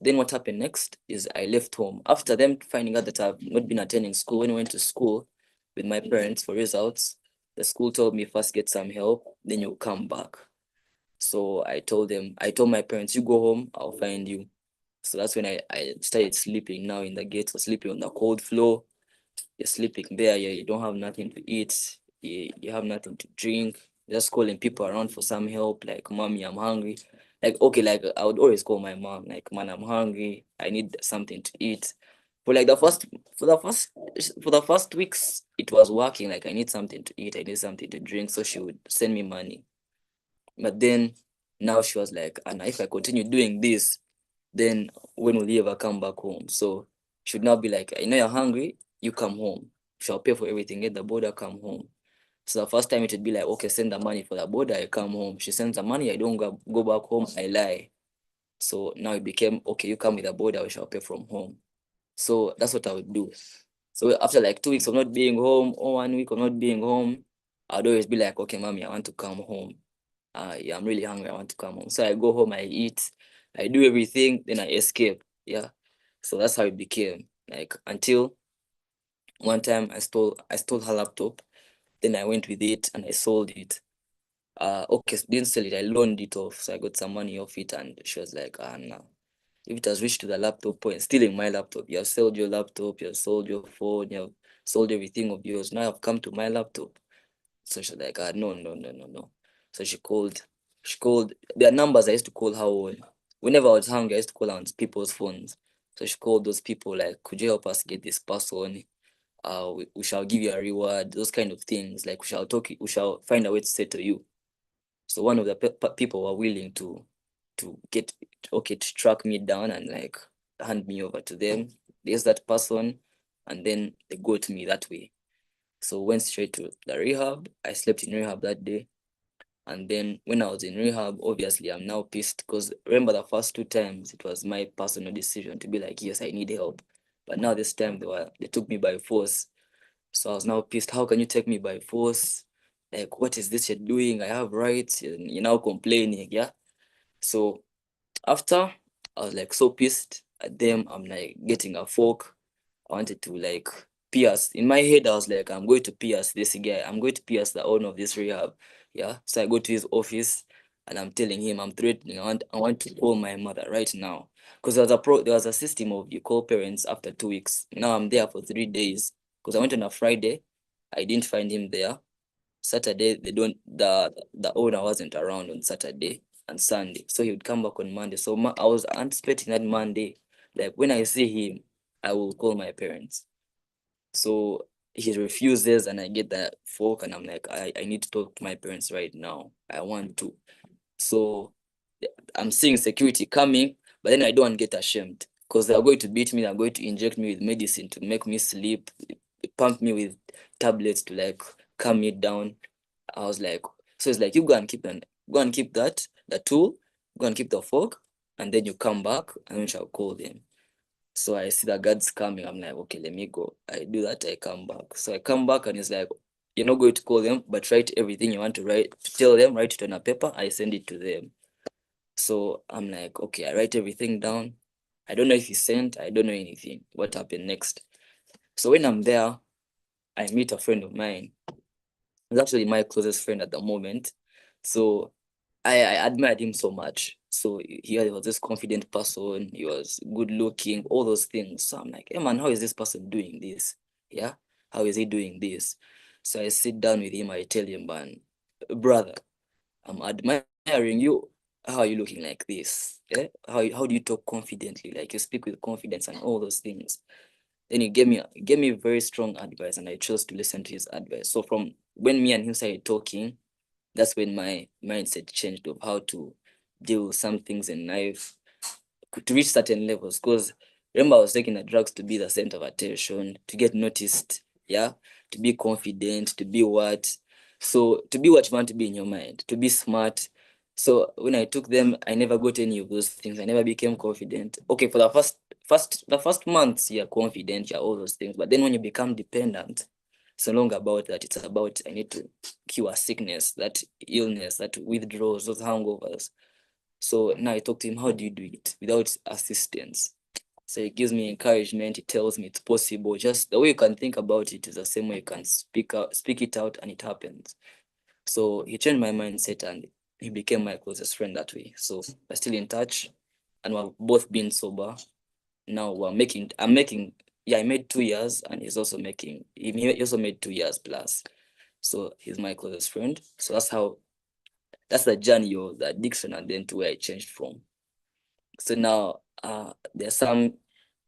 then what happened next is I left home. After them finding out that I've not been attending school, when I went to school with my parents for results, the school told me first get some help, then you'll come back. So I told my parents, you go home, I'll find you. So that's when I started sleeping now in the gate, or sleeping on the cold floor. You're sleeping there, you don't have nothing to eat, you have nothing to drink, just calling people around for some help, like, mommy, I'm hungry. Like, okay, like I would always call my mom, like, man, I'm hungry, I need something to eat. For like for the first weeks, it was working, like I need something to eat, I need something to drink, so she would send me money. But then now she was like, and if I continue doing this, then when will you ever come back home? So should now be like, I know you're hungry, you come home. Shall pay for everything, get the border, come home. So the first time it would be like, okay, send the money for the border, I come home. She sends the money, I don't go back home, I lie. So now it became, okay, you come with the border, we shall pay from home. So that's what I would do. So after like 2 weeks of not being home, or 1 week of not being home, I'd always be like, okay, mommy, I want to come home. Yeah, I'm really hungry, I want to come home. So I go home, I eat, I do everything, then I escape. Yeah. So that's how it became. Like until one time I stole her laptop, then I went with it and I sold it. Okay, didn't sell it, I loaned it off. So I got some money off it, and she was like, no. If it has reached to the laptop point, stealing my laptop, you have sold your laptop, you have sold your phone, you have sold everything of yours. Now I've come to my laptop. So she's like, no. So she called, there are numbers I used to call her on. Whenever I was hungry, I used to call on people's phones. So she called those people like, could you help us get this person? We shall give you a reward, those kind of things. Like we shall find a way to settle you. So one of the people were willing to track me down and like hand me over to them. There's that person, and then they got me that way. So went straight to the rehab. I slept in rehab that day. And then when I was in rehab, obviously I'm now pissed because remember the first 2 times it was my personal decision to be like, yes, I need help. But now this time they took me by force. So I was now pissed. How can you take me by force? Like, what is this you're doing? I have rights. You're now complaining, yeah? So after, I was like so pissed at them. I'm like getting a fork. I wanted to like pierce. In my head, I was like, I'm going to pierce this guy. I'm going to pierce the owner of this rehab. Yeah. So I go to his office and I'm telling him, I'm threatening. I want to call my mother right now. Because there was a system of you call parents after 2 weeks. Now I'm there for 3 days. Because I went on a Friday. I didn't find him there. Saturday, the owner wasn't around on Saturday and Sunday. So he would come back on Monday. So I was anticipating that Monday, like when I see him, I will call my parents. So he refuses, and I get that fork, and I'm like, I need to talk to my parents right now. I want to. So I'm seeing security coming, but then I don't get ashamed because they're going to beat me. They're going to inject me with medicine to make me sleep, pump me with tablets to like calm me down. I was like, so it's like, you go and keep the tool, go and keep the fork, and then you come back and we shall call them. So I see the guards coming. I'm like, okay, let me go. I do that. I come back. So I come back and it's like, you're not going to call them, but write everything you want to write. Tell them, write it on a paper. I send it to them. So I'm like, okay, I write everything down. I don't know if he sent. I don't know anything. What happened next? So when I'm there, I meet a friend of mine. He's actually my closest friend at the moment. So I admired him so much. So he was this confident person. He was good looking, all those things. So I'm like, hey man, how is this person doing this? Yeah, how is he doing this? So I sit down with him. I tell him, man, brother, I'm admiring you. How are you looking like this? Yeah, how do you talk confidently? Like you speak with confidence and all those things. Then he gave me very strong advice, and I chose to listen to his advice. So from when me and him started talking, that's when my mindset changed of how to deal with some things in life to reach certain levels. Because remember, I was taking the drugs to be the center of attention, to get noticed, yeah, to be confident, to be what. So to be what you want to be in your mind, to be smart. So when I took them, I never got any of those things. I never became confident. Okay, for the first months, you're confident, you're all those things. But then when you become dependent, it's no longer about that. It's about I need to cure sickness, that illness, that withdrawals, those hangovers. So now I talk to him, how do you do it without assistance? So it gives me encouragement. It tells me it's possible. Just the way you can think about it is the same way you can speak it out, and it happens. So he changed my mindset, and he became my closest friend that way. So we're still in touch, and we've both been sober. Now I made 2 years, and he also made 2 years plus. So he's my closest friend. So that's the journey of the addiction, and then to where I changed from. So now there's some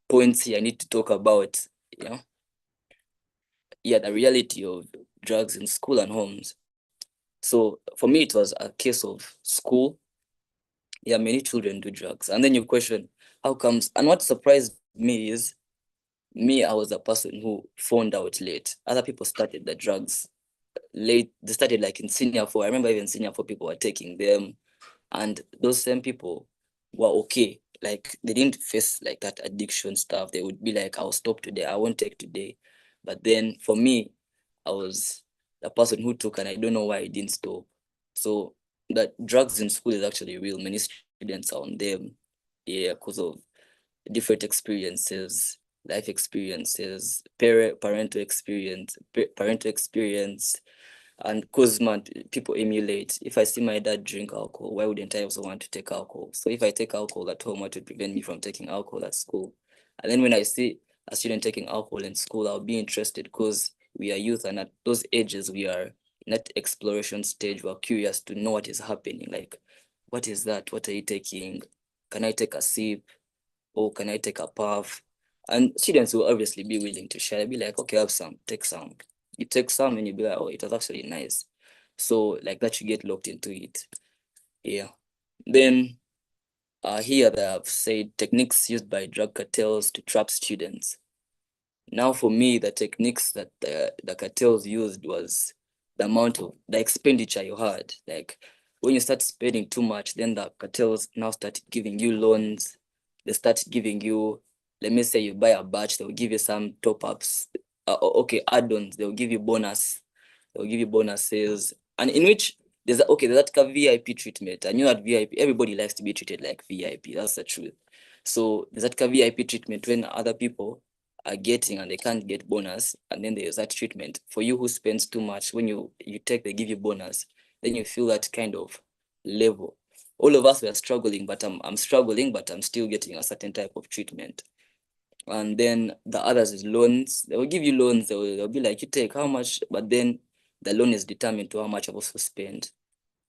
points here I need to talk about, the reality of drugs in school and homes. So for me, it was a case of school. Yeah, many children do drugs. And then you question, how comes? And what surprised me is, I was a person who found out late. Other people started the drugs late. They started like in senior 4. I remember even senior 4 people were taking them. And those same people were okay. Like they didn't face like that addiction stuff. They would be like, I'll stop today. I won't take today. But then for me, I was the person who took, and I don't know why I didn't stop. So that drugs in school is actually real. Many students are on them, yeah, because of different experiences, life experiences, parental experience, and because man, people emulate. If I see my dad drink alcohol, why wouldn't I also want to take alcohol? So if I take alcohol at home, what would prevent me from taking alcohol at school? And then when I see a student taking alcohol in school, I'll be interested because we are youth, and at those ages, we are in that exploration stage. We're curious to know what is happening. Like, what is that? What are you taking? Can I take a sip? Or can I take a puff? And students will obviously be willing to share. Be like, okay, have some, take some. You take some and you be like, oh, it was actually nice. So like that, you get locked into it. Yeah. Then here they have said techniques used by drug cartels to trap students. Now for me, the techniques that the cartels used was the expenditure you had. Like when you start spending too much, then the cartels now start giving you loans. They start giving you, let me say you buy a batch, they'll give you some top-ups. Add-ons, they'll give you bonus. They'll give you bonuses. And in which there's that VIP treatment. I knew that VIP, everybody likes to be treated like VIP. That's the truth. So there's that VIP treatment when other people are getting and they can't get bonus, and then there's that treatment for you who spends too much. When you take, they give you bonus, then you feel that kind of level. All of us were struggling, but I'm struggling, but I'm still getting a certain type of treatment. And then the others is loans. They will give you loans. They'll be like, you take how much, but then the loan is determined to how much I've also spent.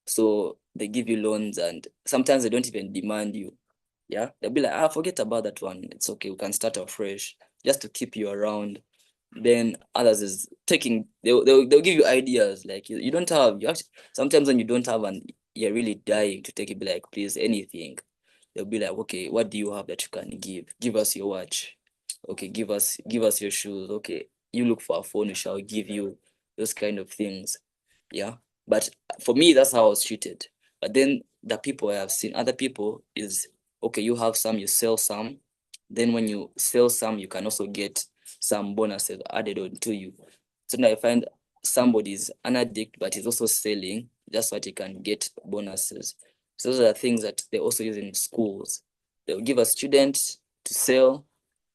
So they give you loans, and sometimes they don't even demand you. Yeah, they'll be like, forget about that one. It's okay. We can start afresh. just to keep you around. Then others is taking, they'll give you ideas, like you don't have, you actually, sometimes when you don't have and you're really dying to take it, be like, please, anything. They'll be like, okay, what do you have that you can give? Give us your watch. Okay, give us your shoes. Okay, you look for a phone, we shall give you, those kind of things. Yeah. But for me, that's how I was treated. But then the people I have seen, other people is, okay, you have some, you sell some. Then when you sell some, you can also get some bonuses added on to you. So now I find somebody's an addict, but he's also selling just so that he can get bonuses. So those are the things that they also use in schools. They'll give a student to sell.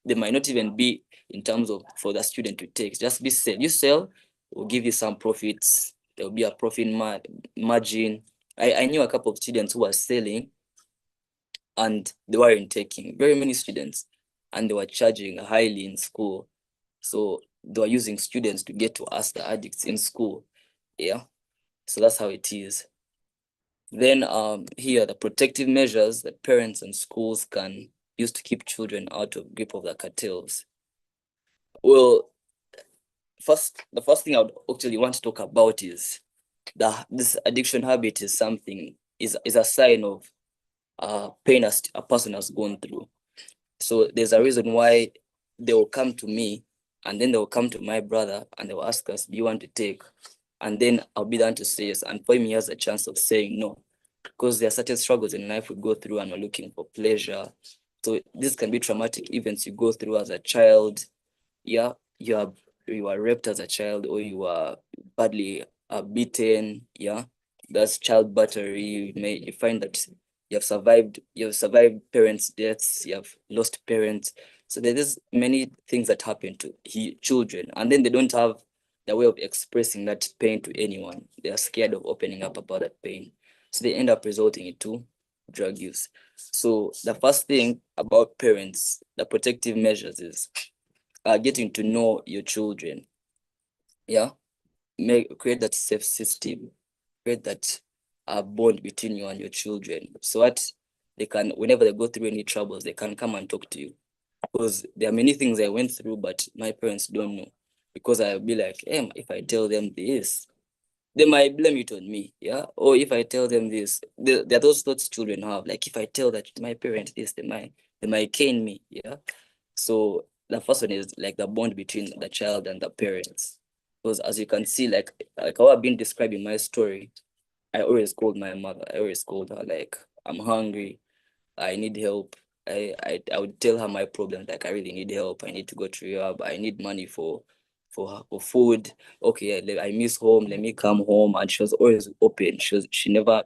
They might not even be in terms of for the student to take. Just be sell. You sell, we'll give you some profits. There'll be a profit margin. I knew a couple of students who were selling and they weren't taking, very many students, and they were charging highly in school. So they were using students to get to us, the addicts in school. Yeah. So that's how it is. Then here the protective measures that parents and schools can use to keep children out of grip of the cartels. Well, the first thing I would actually want to talk about is this addiction habit is something, is a sign of pain a person has gone through. So there's a reason why they will come to me, and then they will come to my brother and they will ask us, do you want to take? And then I'll be the one to say yes. And for him, he has a chance of saying no, because there are certain struggles in life we go through and we're looking for pleasure. So this can be traumatic events you go through as a child. Yeah, you are raped as a child, or you are badly beaten. Yeah, that's child battery. You find that you have survived parents' deaths, you have lost parents. So there's many things that happen to children, and then they don't have the way of expressing that pain to anyone. They are scared of opening up about that pain. So they end up resulting into drug use. So the first thing about parents, the protective measures is getting to know your children. Yeah, create that safe system, create that bond between you and your children, so that they can, whenever they go through any troubles, they can come and talk to you. Because there are many things I went through, but my parents don't know, because I'll be like, hey, if I tell them this, they might blame it on me. Yeah, or if I tell them this, there are those thoughts children have, like, if I tell that my parents this, they might cane me. Yeah. So the first one is like the bond between the child and the parents. Because as you can see, like how I've been describing my story, I always called my mother. I always called her, like, I'm hungry, I need help. I would tell her my problems, like, I really need help. I need to go to rehab. I need money for food. Okay, I miss home. Let me come home. And she was always open. She never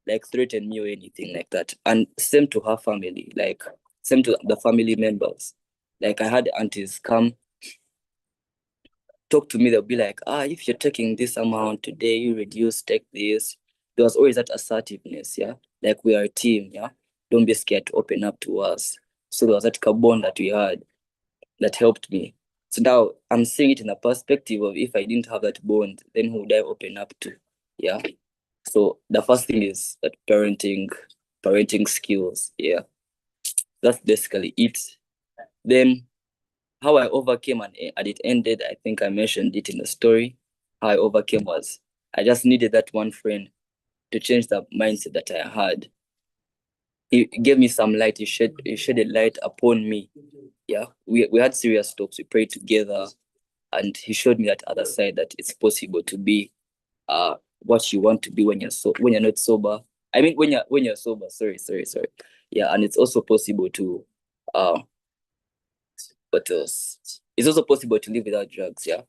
like threatened me or anything like that. And same to her family, like same to the family members. Like I had aunties come talk to me, they'll be like, if you're taking this amount today, you reduce, take this. There was always that assertiveness, yeah? Like, we are a team, yeah? Don't be scared to open up to us. So there was that bond that we had that helped me. So now I'm seeing it in the perspective of, if I didn't have that bond, then who would I open up to? Yeah. So the first thing is that parenting skills, yeah. That's basically it. Then how I overcame, and it ended, I think I mentioned it in the story. How I overcame was, I just needed that one friend to change the mindset that I had. He gave me some light. He shed a light upon me. Yeah, we had serious talks. We prayed together, and he showed me that other side, that it's possible to be what you want to be when you're not sober. I mean, when you're sober. Sorry. Yeah, and it's also possible to what else? It's also possible to live without drugs. Yeah.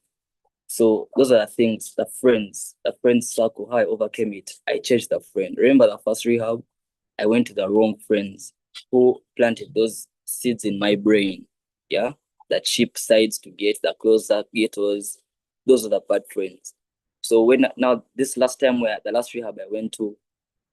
So those are the things, the friends circle, how I overcame it. I changed the friend. Remember the first rehab? I went to the wrong friends who planted those seeds in my brain. Yeah. The cheap sides to get, the closer gators, those are the bad friends. So now this last time, where the last rehab I went to,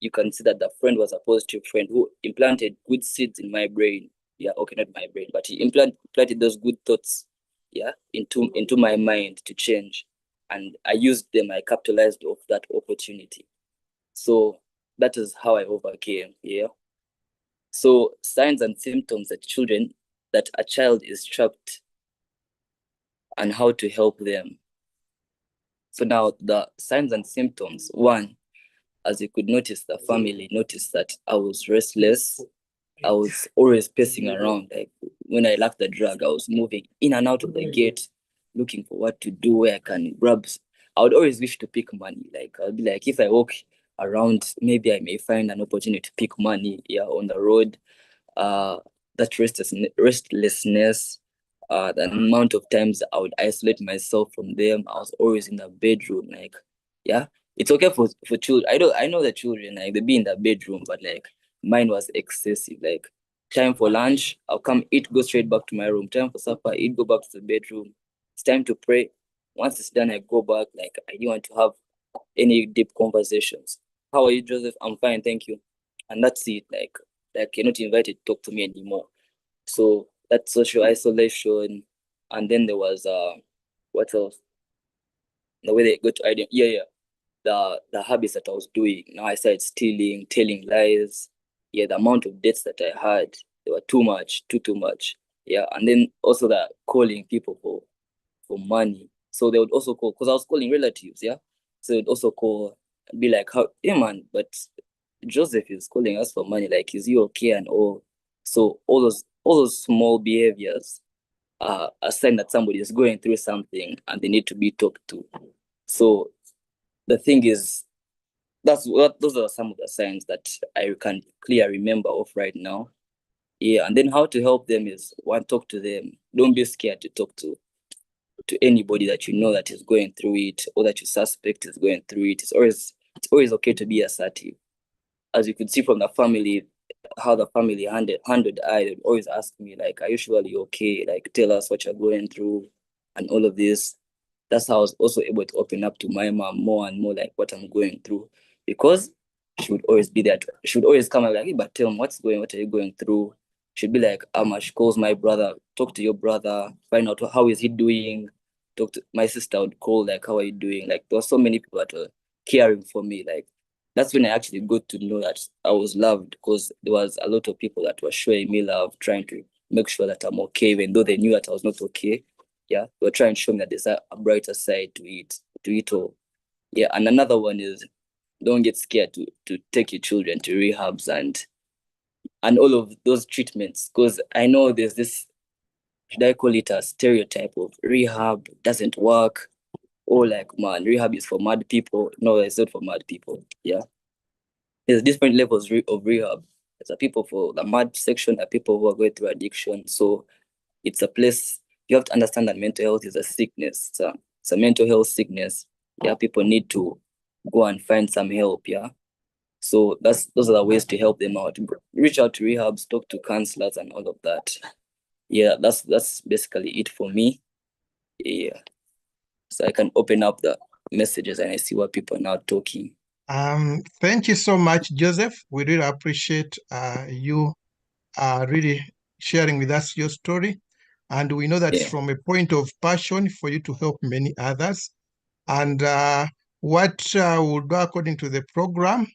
you can see that the friend was a positive friend who implanted good seeds in my brain. Yeah, okay, not my brain, but he implanted those good thoughts, yeah, into my mind to change. And I used them, I capitalized off that opportunity. So that is how I overcame, yeah. So signs and symptoms that children that a child is trapped and how to help them. So now the signs and symptoms, one, as you could notice, the family noticed that I was restless. I was always pacing around. Like when I lacked the drug, I was moving in and out of the gate, looking for what to do, where I can grab. I would always wish to pick money. Like I'd be like, if I walk around, maybe I may find an opportunity to pick money, yeah, on the road. That restlessness, the amount of times I would isolate myself from them. I was always in the bedroom, like, yeah. It's okay for children. I know the children, like they be in the bedroom, but like mine was excessive. Like time for lunch, I'll come eat, go straight back to my room. Time for supper, eat, go back to the bedroom. It's time to pray. Once it's done, I go back. Like I didn't want to have any deep conversations. How are you, Joseph? I'm fine, thank you. And that's it. Like you're not invited to talk to me anymore. So that social isolation. And then there was what else? The way they got to idea. Yeah. The habits that I was doing. Now I started stealing, telling lies. Yeah, the amount of debts that I had, they were too much, too much. Yeah. And then also the calling people for money. So they would also call, because I was calling relatives, yeah. So they would also call, be like, how, hey man, but Joseph is calling us for money, like, is he okay and all? So all those small behaviors are a sign that somebody is going through something and they need to be talked to. So the thing is, those are some of the signs that I can clearly remember of right now. Yeah, and then how to help them is, one, talk to them. Don't be scared to talk to anybody that you know that is going through it or that you suspect is going through it. It's always okay to be assertive. As you could see from the family, how the family handled I, they always ask me, like, are you surely okay? Like, tell us what you're going through and all of this. That's how I was also able to open up to my mom more and more, like what I'm going through. Because she would always be there. She would always come and like, hey, but tell me what are you going through? She'd be like, she calls my brother, talk to your brother, find out how is he doing. Talk to my sister would call, like, how are you doing? Like there were so many people that were caring for me. Like that's when I actually got to know that I was loved, because there was a lot of people that were showing me love, trying to make sure that I'm okay, even though they knew that I was not okay. Yeah, they were trying to show me that there's a brighter side to it all. Yeah, and another one is, don't get scared to take your children to rehabs and all of those treatments, because I know there's this, should I call it a stereotype of rehab doesn't work, or like, man, rehab is for mad people. No, it's not for mad people. Yeah, there's different levels of rehab. There's a people for the mad section, there are people who are going through addiction. So it's a place, you have to understand that mental health is a sickness. It's a mental health sickness. Yeah, people need to go and find some help. Yeah. So those are the ways to help them out. Reach out to rehabs, talk to counselors and all of that. Yeah, that's basically it for me. Yeah. So I can open up the messages and I see what people are now talking. Thank you so much, Joseph. We really appreciate you really sharing with us your story. And we know that's from a point of passion for you to help many others. And what we'll do according to the program,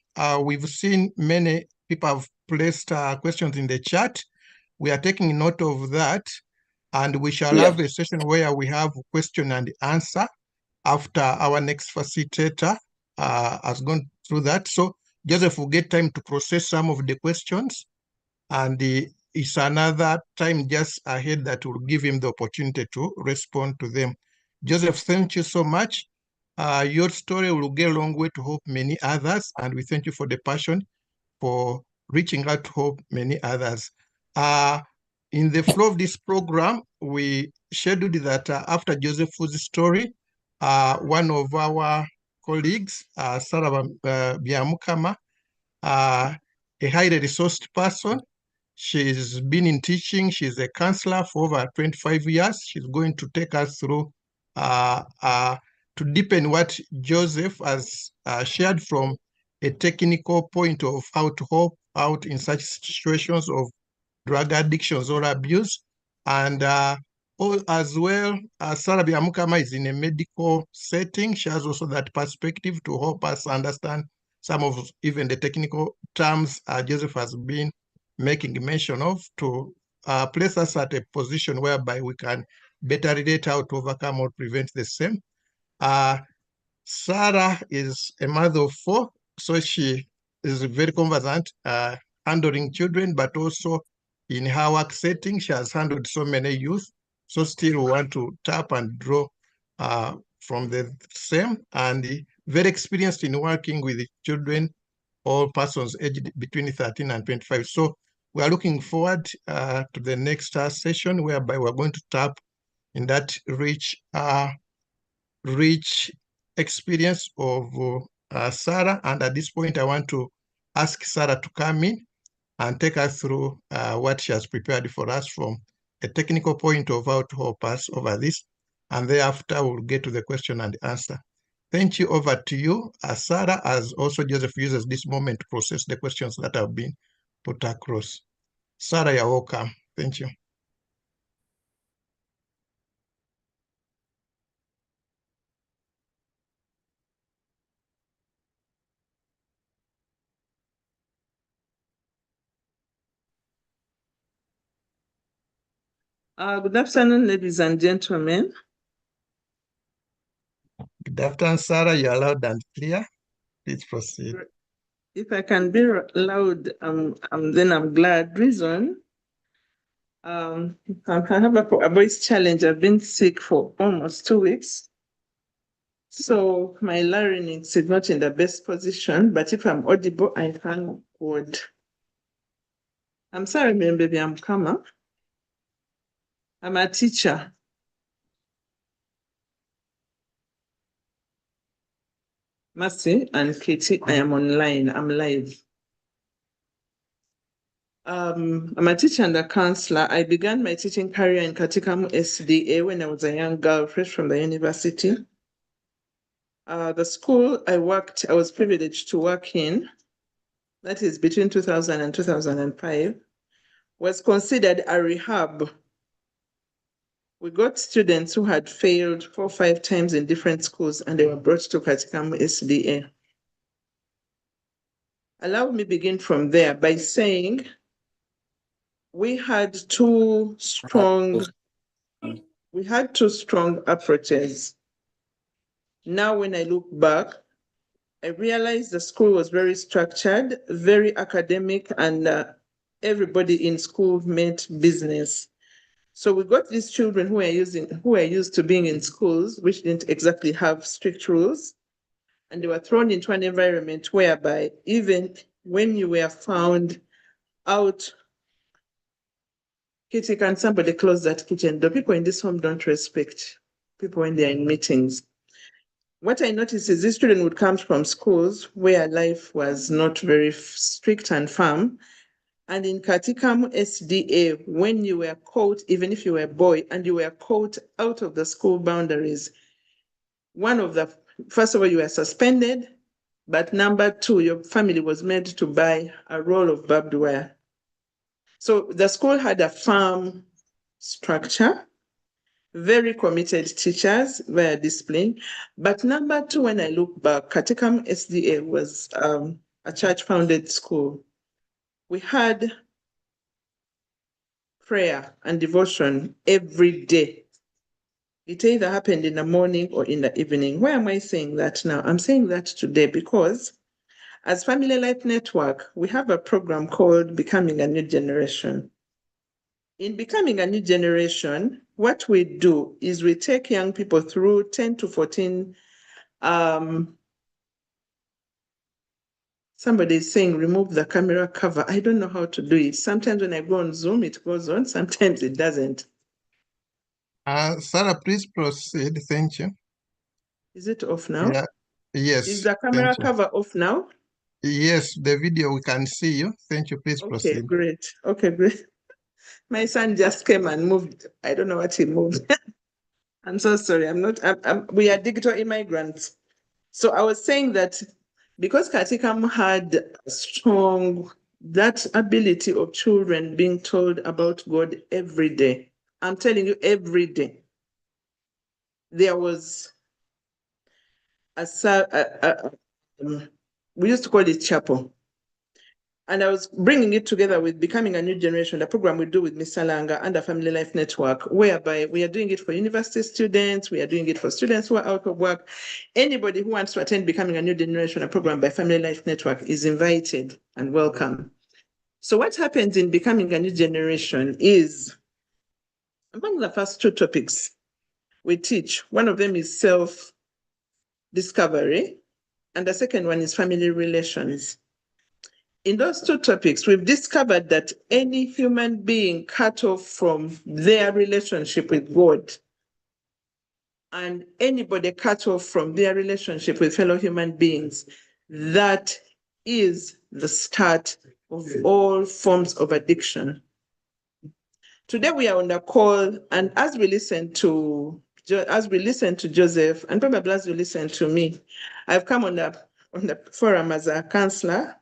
we've seen many people have placed questions in the chat. We are taking note of that, and we shall have a session where we have question and answer after our next facilitator has gone through that. So Joseph will get time to process some of the questions, and it's another time just ahead that will give him the opportunity to respond to them. Joseph, thank you so much. Your story will go a long way to help many others, and we thank you for the passion for reaching out to help many others. In the flow of this program, we scheduled that after Joseph's story, one of our colleagues, Sarah Biamukama, a highly resourced person. She's been in teaching. She's a counselor for over 25 years. She's going to take us through to deepen what Joseph has shared from a technical point of how to help out in such situations of drug addictions or abuse. And as well, Sarah Biamukama is in a medical setting. She has also that perspective to help us understand some of even the technical terms Joseph has been making mention of to place us at a position whereby we can better relate how to overcome or prevent the same. Sarah is a mother of 4, so she is very conversant handling children, but also in her work setting, she has handled so many youth. So still we want to tap and draw from the same, and very experienced in working with children or persons aged between 13 and 25. So we are looking forward to the next session, whereby we're going to tap in that rich experience of Sarah. And at this point, I want to ask Sarah to come in and take us through what she has prepared for us from a technical point of how to help us over this. And thereafter, we'll get to the question and answer. Thank you. Over to you, Sarah, as also Joseph uses this moment to process the questions that have been put across. Sarah, you're welcome. Thank you. Good afternoon, ladies and gentlemen. Good afternoon, Sarah. You're loud and clear. Please proceed. If I can be loud, then I'm glad. Reason, I have a voice challenge. I've been sick for almost 2 weeks. So my larynx is not in the best position, but if I'm audible, I thank God. I'm sorry, baby, I'm Kama. I'm a teacher. Mercy and Katie, I am online. I'm live. I'm a teacher and a counselor. I began my teaching career in Katikamu SDA when I was a young girl, fresh from the university. The school I was privileged to work in, that is between 2000 and 2005, was considered a rehab. We got students who had failed 4 or 5 times in different schools, and they were brought to Katikamu SDA. Allow me begin from there by saying we had two strong approaches. Now, when I look back, I realized the school was very structured, very academic, and everybody in school meant business. So we got these children who are used to being in schools, which didn't exactly have strict rules, and they were thrown into an environment whereby even when you were found out, Kitty, can somebody close that kitchen door? People in this home don't respect people when they're in meetings. What I noticed is these children would come from schools where life was not very strict and firm. And in Katikamu SDA, when you were caught, even if you were a boy, and you were caught out of the school boundaries, first of all, you were suspended, but number 2, your family was made to buy a roll of barbed wire. So the school had a firm structure, very committed teachers, very disciplined. But number 2, when I look back, Katikamu SDA was a church-founded school. We had prayer and devotion every day. It either happened in the morning or in the evening. Why am I saying that now? I'm saying that today because as Family Life Network, we have a program called Becoming a New Generation. In Becoming a New Generation, what we do is we take young people through 10 to 14. Somebody is saying remove the camera cover. I don't know how to do it. Sometimes when I go on Zoom, it goes on. Sometimes it doesn't. Sarah, please proceed. Thank you. Is it off now? Yeah. Yes. Is the camera cover off now? Yes, the video, we can see you. Thank you. Please proceed. Okay, great. Okay, great. My son just came and moved. I don't know what he moved. I'm so sorry. We are digital immigrants. So I was saying that because Katikam had that ability of children being told about God every day. I'm telling you, every day. There was we used to call it chapel. And I was bringing it together with Becoming a New Generation, the program we do with Mr. Langa and the Family Life Network, whereby we are doing it for university students, we are doing it for students who are out of work. Anybody who wants to attend Becoming a New Generation, a program by Family Life Network, is invited and welcome. So what happens in Becoming a New Generation is, among the first two topics we teach, one of them is self-discovery, and the second one is family relations. In those two topics, we've discovered that any human being cut off from their relationship with God and anybody cut off from their relationship with fellow human beings, that is the start of all forms of addiction. Today we are on the call, and as we listen to Joseph, and probably as you listen to me, I've come on the forum as a counselor,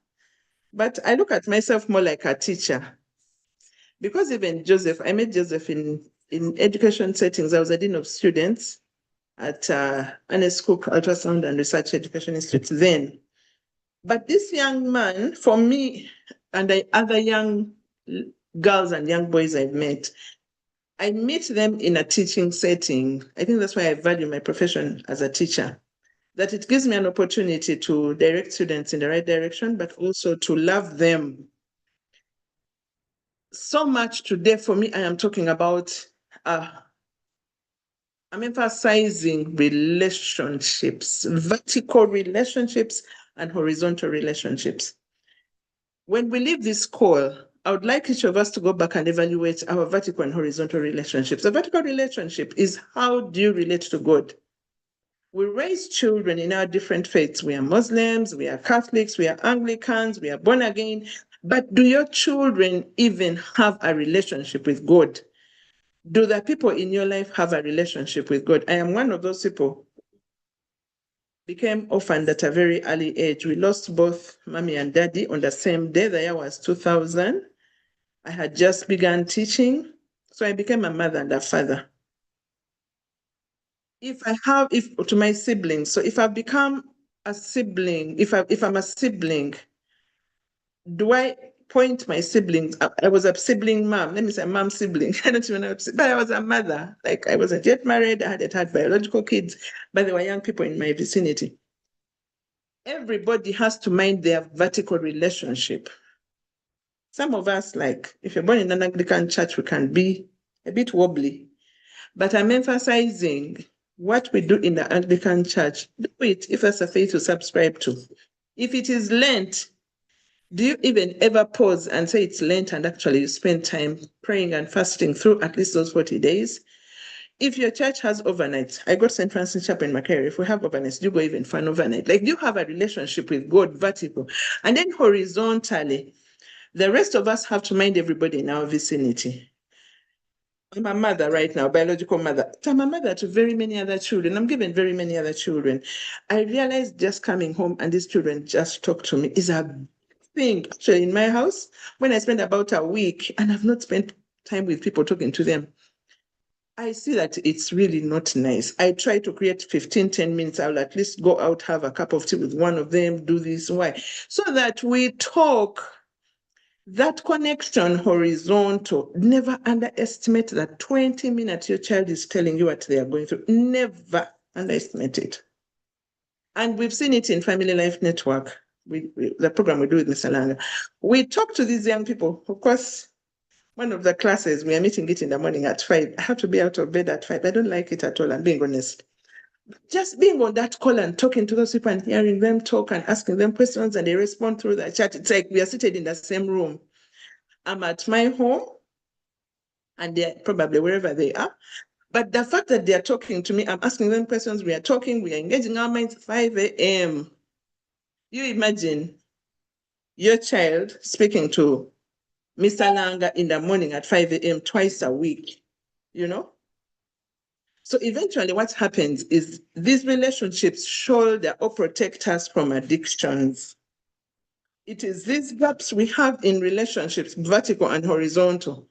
but I look at myself more like a teacher. Because even Joseph, I met Joseph in education settings. I was a dean of students at Ernest Cook Ultrasound and Research Education Institute then. But this young man, for me, and the other young girls and young boys I've met, I meet them in a teaching setting. I think that's why I value my profession as a teacher, that it gives me an opportunity to direct students in the right direction, but also to love them. So much today for me, I am talking about, I'm emphasizing relationships, vertical relationships and horizontal relationships. When we leave this call, I would like each of us to go back and evaluate our vertical and horizontal relationships. A vertical relationship is, how do you relate to God? We raise children in our different faiths. We are Muslims, we are Catholics, we are Anglicans, we are born again. But do your children even have a relationship with God? Do the people in your life have a relationship with God? I am one of those people. Became orphaned at a very early age. We lost both mommy and daddy on the same day. The year was 2000. I had just begun teaching, so I became a mother and a father. To my siblings, so if I've become a sibling, if I'm a sibling, do I point my siblings? I was a sibling mom. Let me say mom sibling. I don't even know, but I was a mother. Like, I wasn't yet married. I hadn't had biological kids, but there were young people in my vicinity. Everybody has to mind their vertical relationship. Some of us, like, if you're born in an Anglican church, we can be a bit wobbly. But I'm emphasizing what we do in the Anglican church. Do it if that's a faith you subscribe to. If it is Lent, do you even ever pause and say it's Lent and actually you spend time praying and fasting through at least those 40 days? If your church has overnights, I go to St. Francis Chapel in Macquarie. If we have overnights, do you go even for an overnight? Like, do you have a relationship with God, vertical? And then horizontally, the rest of us have to mind everybody in our vicinity. I'm a mother right now, biological mother. I'm a mother to very many other children. I'm given very many other children. I realized just coming home and these children just talk to me is a thing. Actually, in my house, when I spend about a week and I've not spent time with people talking to them, I see that it's really not nice. I try to create 10 minutes. I'll at least go out, have a cup of tea with one of them, do this. Why? So that we talk. That connection, horizontal, never underestimate that 20 minutes your child is telling you what they are going through. Never underestimate it. And we've seen it in Family Life Network, the program we do with Mr. Langa. We talk to these young people. Of course, one of the classes, we are meeting it in the morning at 5. I have to be out of bed at 5. I don't like it at all, I'm being honest. Just being on that call and talking to those people and hearing them talk and asking them questions and they respond through the chat. It's like we are seated in the same room. I'm at my home and they're probably wherever they are. But the fact that they're talking to me, I'm asking them questions, we are talking, we are engaging our minds 5 a.m. You imagine your child speaking to Mr. Langa in the morning at 5 a.m. twice a week, you know? So eventually what happens is these relationships shoulder or protect us from addictions. It is these gaps we have in relationships, vertical and horizontal,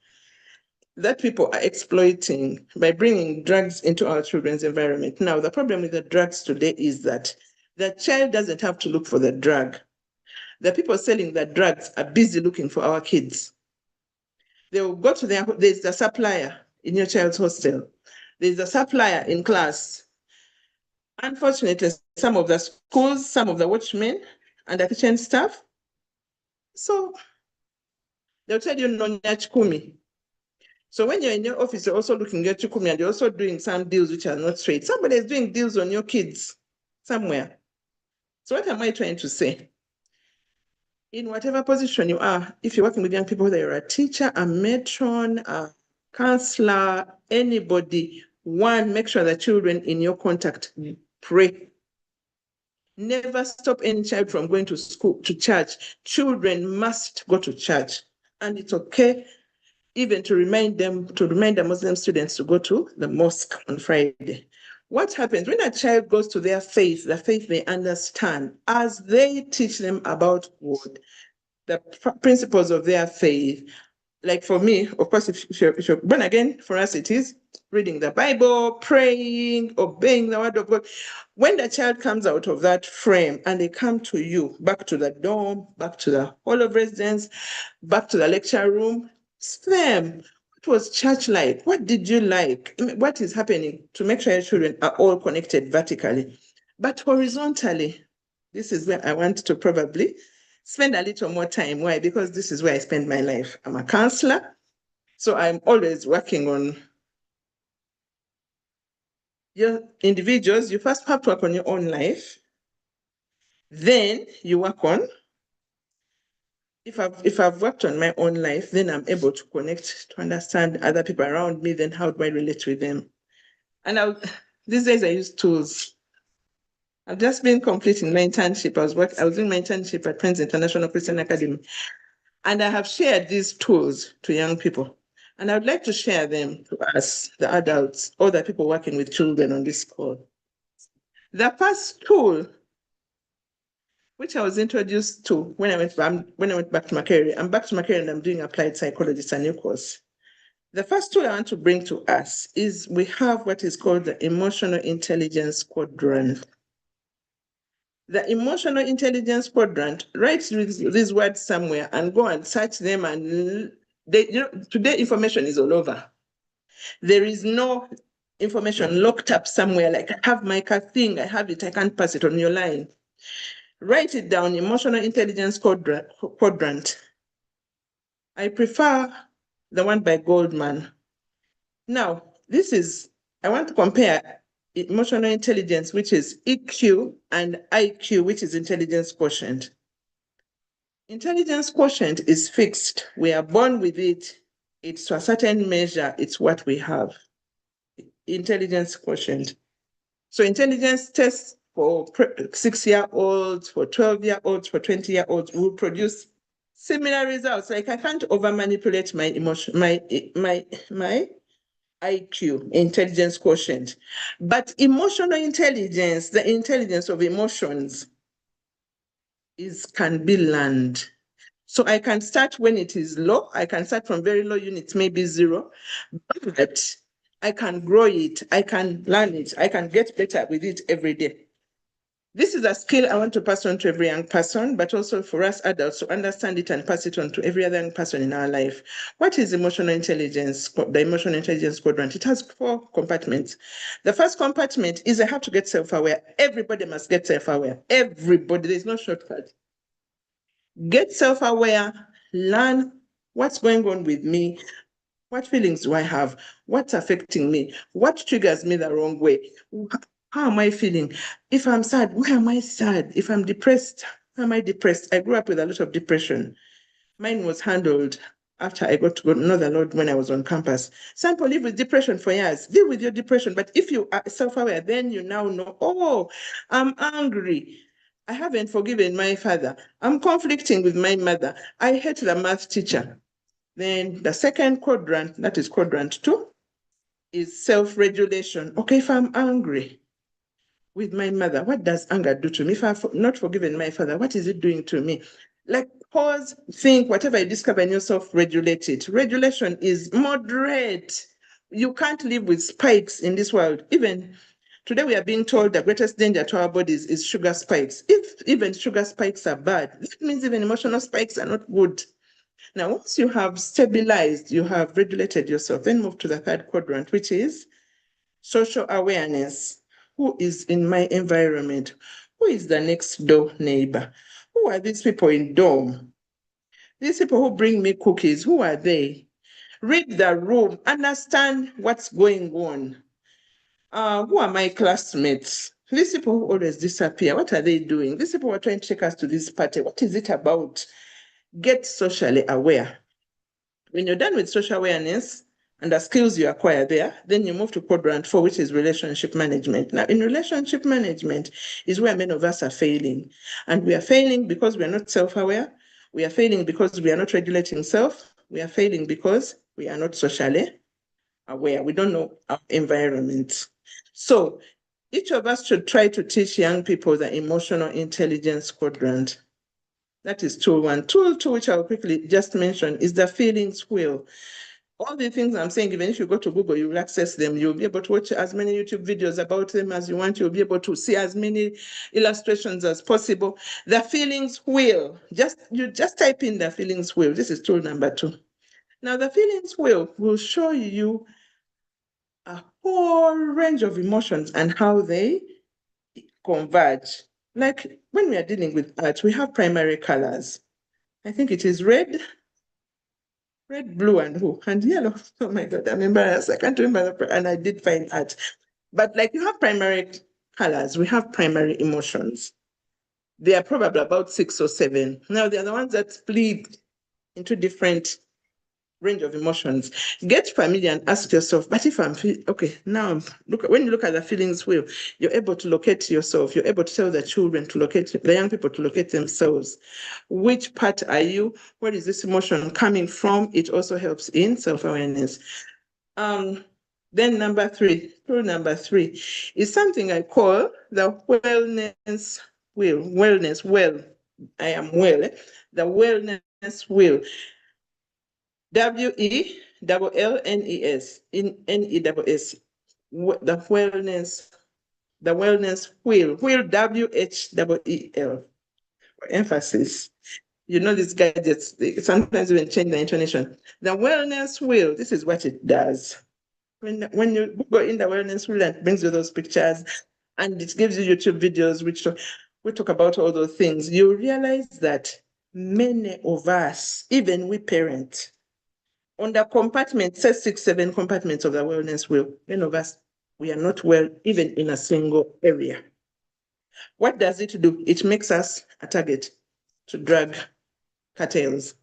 that people are exploiting by bringing drugs into our children's environment. Now, the problem with the drugs today is that the child doesn't have to look for the drug. the people selling the drugs are busy looking for our kids. They will go to there's a supplier in your child's hostel. There's a supplier in class. Unfortunately, some of the schools, some of the watchmen and the kitchen staff, so they'll tell you no chikumi. So when you're in your office, you're also looking at chikumi and you're also doing some deals which are not straight. Somebody is doing deals on your kids somewhere. So what am I trying to say? In whatever position you are, if you're working with young people, whether you're a teacher, a matron, a counselor, anybody, one, make sure that children in your contact pray. Never stop any child from going to school, to church. Children must go to church. And it's okay even to remind the Muslim students to go to the mosque on Friday. What happens when a child goes to their faith, the faith they understand, as they teach them about God, the principles of their faith. Like for me, of course, if you're born again, for us it is reading the Bible, praying, obeying the word of God. When the child comes out of that frame and they come to you, back to the dorm, back to the hall of residence, back to the lecture room, them. What was church like? What did you like? What is happening to make sure your children are all connected vertically? But horizontally, this is where I want to probably spend a little more time. Why? Because this is where I spend my life. I'm a counselor, so I'm always working on your individuals. You first have to work on your own life. Then you work on, if I've worked on my own life, then I'm able to connect, to understand other people around me, then how do I relate with them? And these days I use tools. I've just been completing my internship. I was doing my internship at Friends International Christian Academy. And I have shared these tools to young people. And I would like to share them to us, the adults, or the people working with children on this call. The first tool, which I was introduced to when I went back to Makerere. I'm back to Makerere and I'm doing applied psychology, it's a new course. The first tool I want to bring to us is we have what is called the emotional intelligence quadrant. The emotional intelligence quadrant, write these words somewhere and go and search them. And today information is all over. There is no information locked up somewhere like I have my thing, I have it, I can't pass it on your line. Write it down, emotional intelligence quadrant. I prefer the one by Goldman. Now, I want to compare emotional intelligence, which is EQ, and IQ, which is intelligence quotient. Intelligence quotient is fixed. We are born with it. It's to a certain measure. It's what we have. Intelligence quotient. So intelligence tests for 6-year-olds, for 12-year-olds, for 20-year-olds will produce similar results. Like I can't over manipulate my emotion, my IQ, intelligence quotient. But emotional intelligence, the intelligence of emotions, can be learned. So I can start when it is low. I can start from very low units, maybe 0, but I can grow it. I can learn it. I can get better with it every day. This is a skill I want to pass on to every young person, but also for us adults to understand it and pass it on to every other young person in our life. What is emotional intelligence? The emotional intelligence quadrant. It has 4 compartments. The first compartment is I have to get self-aware. Everybody must get self-aware. Everybody. There's no shortcut. Get self-aware. Learn what's going on with me. What feelings do I have? What's affecting me? What triggers me the wrong way? How am I feeling? If I'm sad, why am I sad? If I'm depressed, why am I depressed? I grew up with a lot of depression. Mine was handled after I got to know the Lord when I was on campus. Some people live with depression for years. Deal with your depression. But if you are self-aware, then you now know, oh, I'm angry. I haven't forgiven my father. I'm conflicting with my mother. I hate the math teacher. Then the second quadrant, that is quadrant 2, is self-regulation. Okay, if I'm angry with my mother, what does anger do to me? If I've not forgiven my father, what is it doing to me? Like pause, think, whatever you discover in yourself, regulate it. Regulation is moderate. You can't live with spikes in this world. Even Today we are being told the greatest danger to our bodies is sugar spikes. If even sugar spikes are bad, that means even emotional spikes are not good. Now, once you have stabilized, you have regulated yourself, then move to the third quadrant, which is social awareness. Who is in my environment? Who is the next door neighbor? Who are these people in dorm? These people who bring me cookies, who are they? Read the room, understand what's going on. Who are my classmates? These people who always disappear, what are they doing? These people who are trying to take us to this party, what is it about? Get socially aware. When you're done with social awareness and the skills you acquire there, then you move to quadrant 4, which is relationship management. Now, in relationship management is where many of us are failing. And we are failing because we are not self-aware. We are failing because we are not regulating self. We are failing because we are not socially aware. We don't know our environment. So each of us should try to teach young people the emotional intelligence quadrant. That is tool 1. Tool 2, which I'll quickly just mention, is the feelings wheel. All the things I'm saying, even if you go to Google, you will access them. You'll be able to watch as many YouTube videos about them as you want. You'll be able to see as many illustrations as possible. The feelings wheel, you just type in the feelings wheel. This is tool number 2. Now, the feelings wheel will show you a whole range of emotions and how they converge. Like when we are dealing with art, we have primary colors. I think it is red, blue, and yellow. Oh my God, I'm embarrassed. I can't remember, and I did find art. But like you have primary colors, we have primary emotions. They are probably about 6 or 7. Now, they are the ones that split into different range of emotions. Get familiar and ask yourself, but if I'm okay, now when you look at the feelings wheel, you're able to locate yourself. You're able to tell the children to locate, the young people to locate themselves. Which part are you? Where is this emotion coming from? It also helps in self-awareness. Then number 3, rule number 3 is something I call the wellness wheel. Wellness, well, I am well. The wellness wheel. WELLNES, in NESS, the wellness wheel, WHEEL, for emphasis. You know, these gadgets, they sometimes even change the intonation. The wellness wheel, this is what it does. When you go in the wellness wheel, it brings you those pictures and it gives you YouTube videos which we talk about all those things. You realize that many of us, even we parents, on the compartment, say 6, 7 compartments of the wellness wheel, many of us, we are not well even in a single area. What does it do? It makes us a target to drug cartels.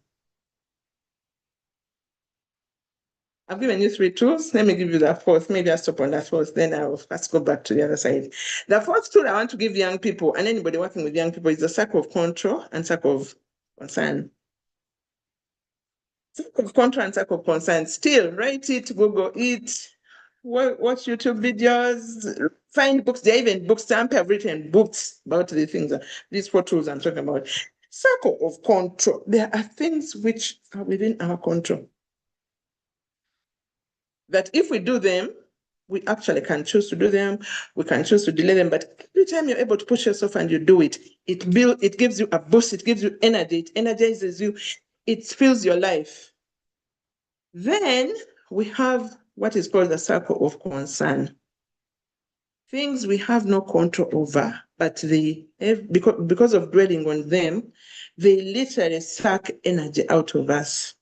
I've given you 3 tools. Let me give you the 4th. Maybe I'll stop on that 4th, then I'll first go back to the other side. The 4th tool I want to give young people and anybody working with young people is the circle of control and circle of concern. Circle of control and circle of concern. Still, write it, Google it, watch YouTube videos, find books. There are even books. Some have written books about the things, these 4 tools I'm talking about. Circle of control. There are things which are within our control that if we do them, we actually can choose to do them. We can choose to delay them. But every time you're able to push yourself and you do it, it gives you a boost. It gives you energy. It energizes you. It fills your life. Then we have what is called the circle of concern. Things we have no control over, but because of dwelling on them, they literally suck energy out of us.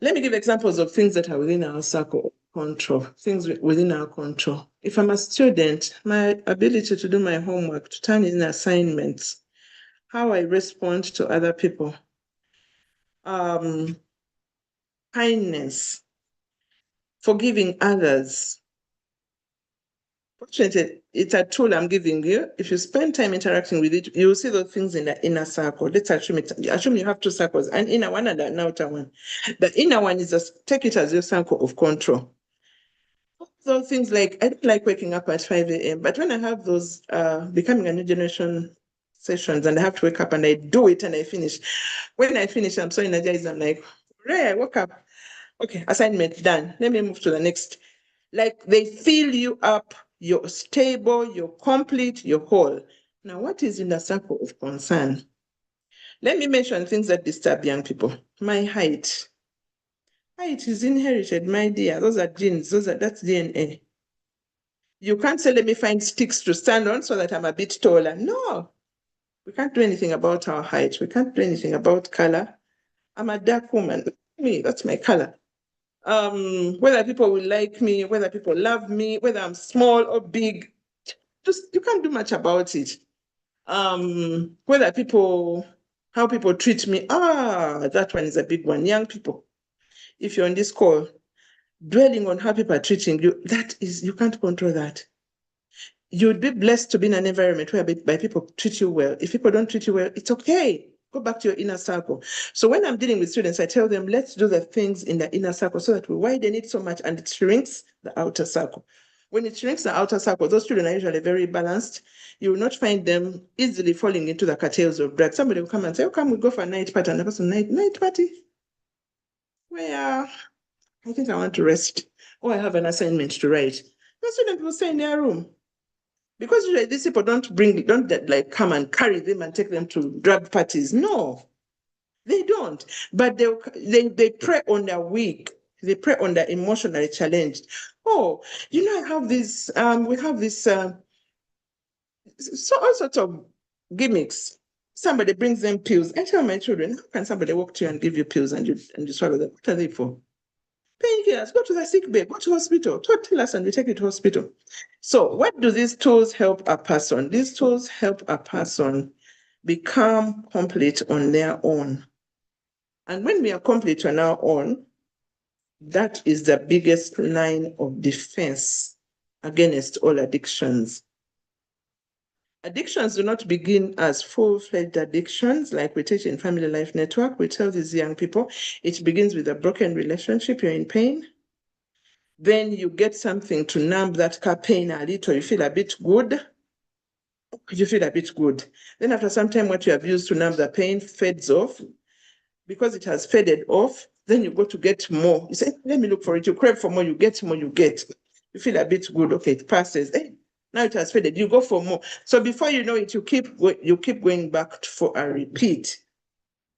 Let me give examples of things that are within our circle of control, things within our control. If I'm a student, my ability to do my homework, to turn in assignments, how I respond to other people, kindness, forgiving others. Fortunately, it's a tool I'm giving you. If you spend time interacting with it, you'll see those things in the inner circle. Let's assume you have 2 circles, an inner one and an outer one. The inner one is just take it as your circle of control. So things like, I don't like waking up at 5 a.m., but when I have those becoming a new generation sessions and I have to wake up and I do it and I finish. When I finish, I'm so energized. I'm like, hooray, I woke up. Okay, assignment done. Let me move to the next Like they fill you up, you're stable, you're complete, you're whole. Now, what is in the circle of concern? Let me mention things that disturb young people. My height. Height is inherited, my dear. Those are genes, that's DNA. You can't say, let me find sticks to stand on so that I'm a bit taller. No, we can't do anything about our height. We can't do anything about color. I'm a dark woman. That's my color. Whether people will like me, whether people love me, whether I'm small or big, just you can't do much about it. Whether how people treat me, that one is a big one. Young people, if you're on this call, dwelling on how people are treating you, you can't control that. You'd be blessed to be in an environment whereby people treat you well. If people don't treat you well, it's okay. Go back to your inner circle. So when I'm dealing with students, I tell them, let's do the things in the inner circle so that we widen it so much and it shrinks the outer circle. When it shrinks the outer circle, those children are usually very balanced. You will not find them easily falling into the cartels of drugs. Somebody will come and say, oh, come we go for a night party. And the person, night party? Where? I think I want to rest. Or I have an assignment to write. The student will stay in their room. Because usually these people don't like come and carry them and take them to drug parties. No, they don't. But they prey on their weak. They prey on their emotionally challenged. Oh, I have this. We have this. So all sorts of gimmicks. Somebody brings them pills. I tell my children, how can somebody walk to you and give you pills and you swallow them? What are they for? Painkillers. Go to the sick bay. Go to hospital. Tell us and we take you to hospital. So what do these tools help a person? These tools help a person become complete on their own. And when we are complete on our own, that is the biggest line of defense against all addictions. Addictions do not begin as full-fledged addictions like we teach in Family Life Network. We tell these young people, it begins with a broken relationship, you're in pain. Then you get something to numb that pain a little, you feel a bit good. You feel a bit good. Then after some time, what you have used to numb the pain fades off. Because it has faded off, then you go to get more. You say, let me look for it. You crave for more, you get more, you get. You feel a bit good. Okay, it passes. Hey, now it has faded. You go for more. So before you know it, you keep going back for a repeat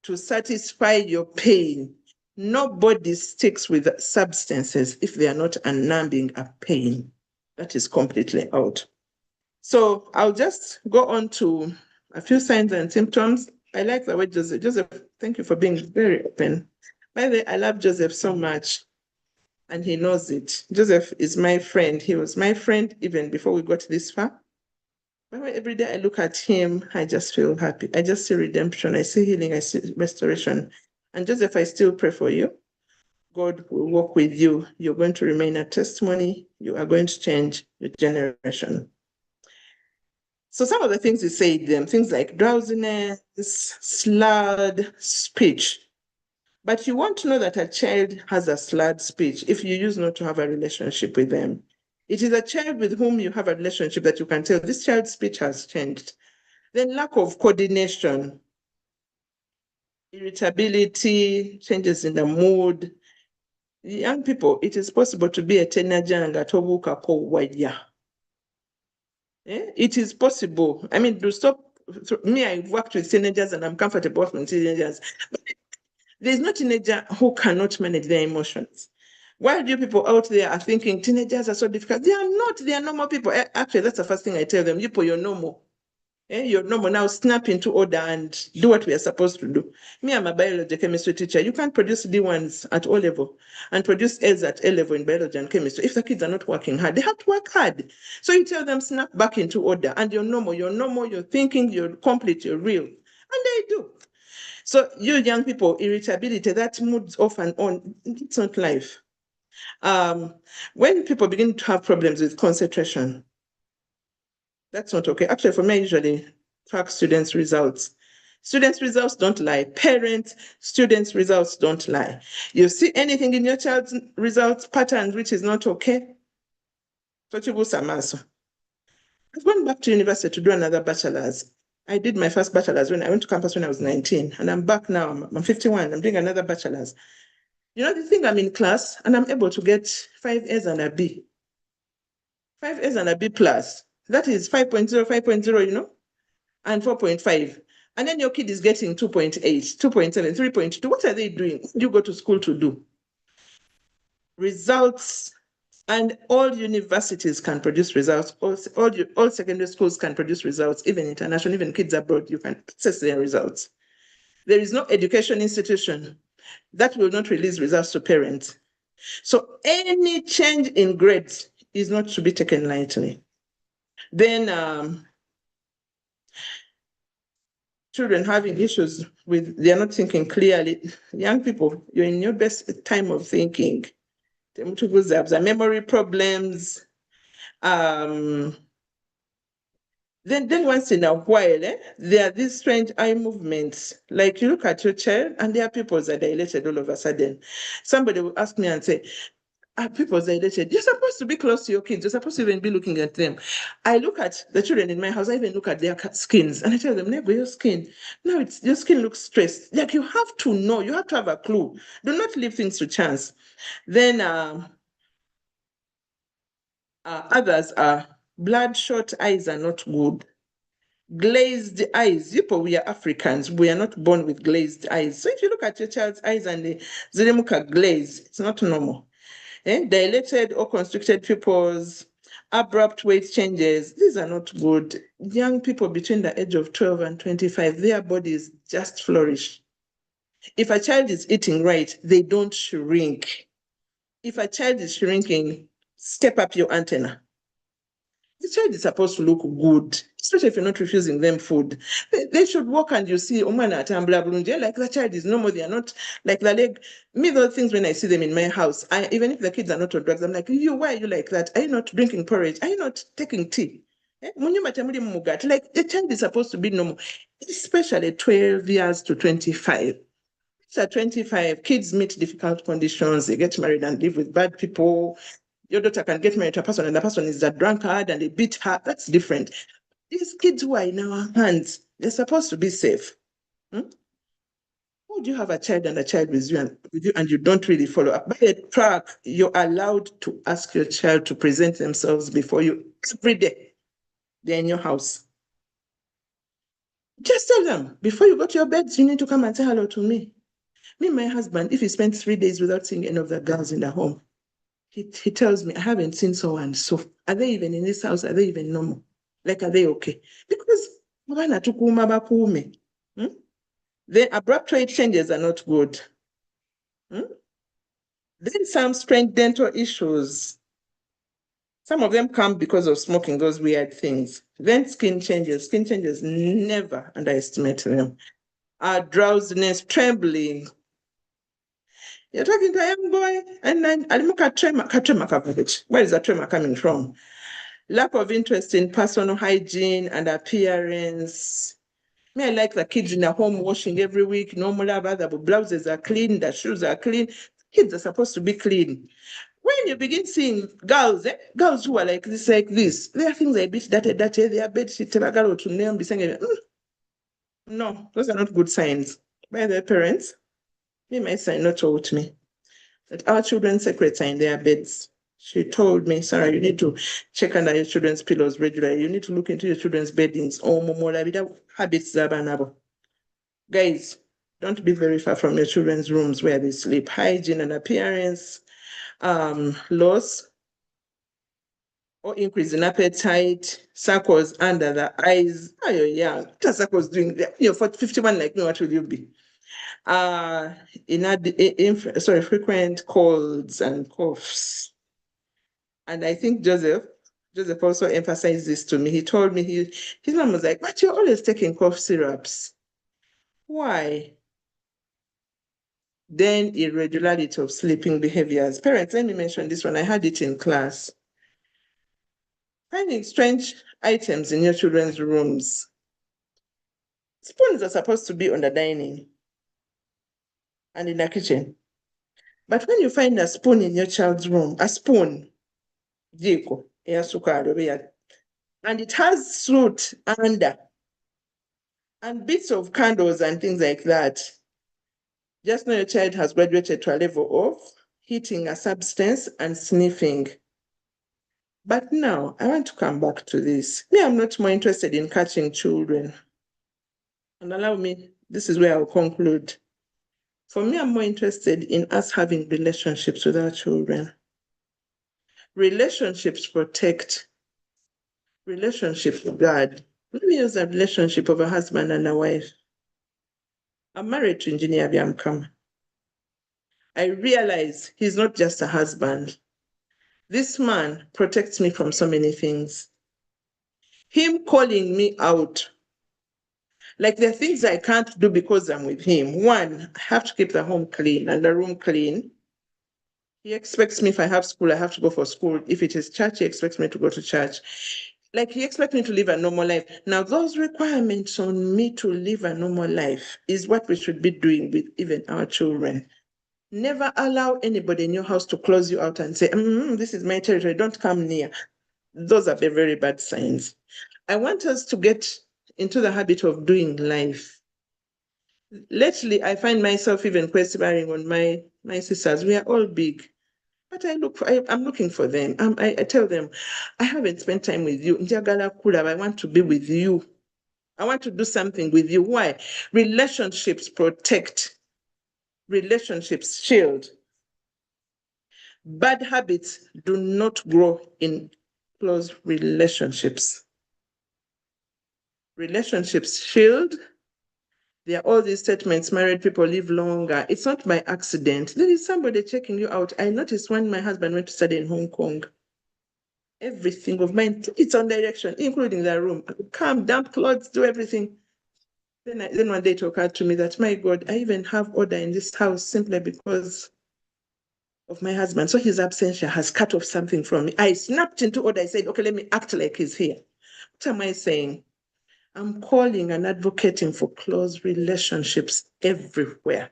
to satisfy your pain. Nobody sticks with substances if they are not numbing a pain. That is completely out. So I'll just go on to a few signs and symptoms. I like the way Joseph. Joseph, thank you for being very open. By the way, I love Joseph so much, and he knows it. Joseph is my friend. He was my friend even before we got this far. By the way, every day I look at him, I just feel happy. I just see redemption. I see healing. I see restoration. And Joseph, I still pray for you. God will walk with you. You're going to remain a testimony. You are going to change your generation. So some of the things he said, things like drowsiness, slurred speech. But you want to know that a child has a slurred speech if you use not to have a relationship with them. It is a child with whom you have a relationship that you can tell this child's speech has changed. Then lack of coordination, irritability, changes in the mood. Young people, it is possible to be a teenager and a tobuka ko waya. It is possible. I mean, to stop me, I've worked with teenagers and I'm comfortable with teenagers. But there's no teenager who cannot manage their emotions. Why do people out there are thinking teenagers are so difficult? They are not. They are normal people. Actually, that's the first thing I tell them. You're normal. You're normal. Now snap into order and do what we are supposed to do. Me, I'm a biology chemistry teacher. You can't produce D1s at O level and produce A's at A level in biology and chemistry. If the kids are not working hard, they have to work hard. So you tell them snap back into order and you're normal, you're thinking, you're complete, you're real. And they do. So you young people, irritability, that mood's off and on, it's not life. When people begin to have problems with concentration, that's not okay. Actually, for me, I usually track students' results. Students' results don't lie. Parents, students' results don't lie. You see anything in your child's results pattern which is not okay? I've gone back to university to do another bachelor's. I did my first bachelor's when I went to campus when I was 19, and I'm back now. I'm 51. I'm doing another bachelor's. You know, the thing, I'm in class and I'm able to get 5 A's and a B. 5 A's and a B plus. That is 5.0, 5.0, you know, and 4.5. And then your kid is getting 2.8, 2.7, 3.2. What are they doing? What do you go to school to do? Results. And all universities can produce results. All secondary schools can produce results, even international, even kids abroad, you can access their results. There is no education institution that will not release results to parents. So any change in grades is not to be taken lightly. Then children having issues with, they're not thinking clearly. Young people, you're in your best time of thinking. Memory problems. Then once in a while, there are these strange eye movements. Like you look at your child and their pupils are dilated all of a sudden. Somebody will ask me and say, are pupils dilated? You're supposed to be close to your kids. You're supposed to even be looking at them. I look at the children in my house. I even look at their skins and I tell them, Nego, your skin. No, your skin looks stressed. Like you have to know, you have to have a clue. Do not leave things to chance. Then others are bloodshot eyes are not good. Glazed eyes. We are Africans. We are not born with glazed eyes. So if you look at your child's eyes and the ziremuka glaze, it's not normal. Dilated or constricted pupils, abrupt weight changes, these are not good. Young people between the age of 12 and 25, their bodies just flourish. If a child is eating right, they don't shrink. If a child is shrinking, step up your antenna. The child is supposed to look good, especially if you're not refusing them food. They should walk and you see, like the child is normal, they are not like the leg. Me, those things when I see them in my house, even if the kids are not on drugs, I'm like, why are you like that? Are you not drinking porridge? Are you not taking tea? Like the child is supposed to be normal, especially 12 years to 25. At 25, kids meet difficult conditions, they get married and live with bad people. Your daughter can get married to a person and the person is a drunkard and they beat her. That's different. These kids who are in our hands, they're supposed to be safe. How do you have a child and a child with you and you don't really follow up? By a track, you're allowed to ask your child to present themselves before you every day. They're in your house. Just tell them, before you go to your beds, you need to come and say hello to me. Me and my husband, if he spends 3 days without seeing any of the girls in the home, he tells me, I haven't seen so and so. Are they even in this house? Are they even normal? Like, are they okay? Because the abrupt weight changes are not good. Then some strange dental issues. Some of them come because of smoking, those weird things. Then skin changes. Skin changes, never underestimate them. Drowsiness, trembling. You're talking to a young boy, and then I look at tremor. Where is that tremor coming from? Lack of interest in personal hygiene and appearance. Me, I like the kids in the home washing every week. Normal, the blouses are clean, the shoes are clean. Kids are supposed to be clean. When you begin seeing girls, girls who are like this, there are things like bit dirty, they are bed sheet, to name, be saying, no, those are not good signs. By their parents, me, my son, not told me that our children's secrets are in their beds. She told me, Sarah, you need to check under your children's pillows regularly. You need to look into your children's beddings. Habits. Guys, don't be very far from your children's rooms where they sleep. Hygiene and appearance, loss or increase in appetite, circles under the eyes. Oh, you're young. What are circles doing there? You're 51 like me, what will you be? Frequent colds and coughs. And I think Joseph also emphasized this to me. He told me his mom was like, but you're always taking cough syrups. Why? Then irregularity of sleeping behaviors. Parents, let me mention this one. I had it in class. Finding strange items in your children's rooms. Spoons are supposed to be on the dining and in the kitchen. But when you find a spoon in your child's room, a spoon, and it has soot under and bits of candles and things like that, just know your child has graduated to a level of heating a substance and sniffing. But now I want to come back to this. Me, I'm not more interested in catching children. And allow me, this is where I'll conclude. For me, I'm more interested in us having relationships with our children. Relationships protect. Relationships guard. Let me use a relationship of a husband and a wife. I'm married to Engineer Biamkam. I realize he's not just a husband. This man protects me from so many things. Him calling me out, like there are things I can't do because I'm with him. One, I have to keep the home clean and the room clean. He expects me, if I have school, I have to go for school. If it is church, he expects me to go to church. Like he expects me to live a normal life. Now, those requirements on me to live a normal life is what we should be doing with even our children. Never allow anybody in your house to close you out and say, this is my territory, don't come near. Those are very bad signs. I want us to get into the habit of doing life. Lately, I find myself even questioning on my sisters. We are all big. But I'm looking for them. I tell them, I haven't spent time with you. I want to be with you. I want to do something with you. Why? Relationships protect. Relationships shield. Bad habits do not grow in close relationships. Relationships shield. There are all these statements, married people live longer. It's not by accident. There is somebody checking you out. I noticed when my husband went to study in Hong Kong, everything of mine, it's on direction, including the room. Come, dump clothes, do everything. Then one day it occurred to me that, my God, I even have order in this house simply because of my husband. So his absentia has cut off something from me. I snapped into order. I said, okay, let me act like he's here. What am I saying? I'm calling and advocating for close relationships everywhere.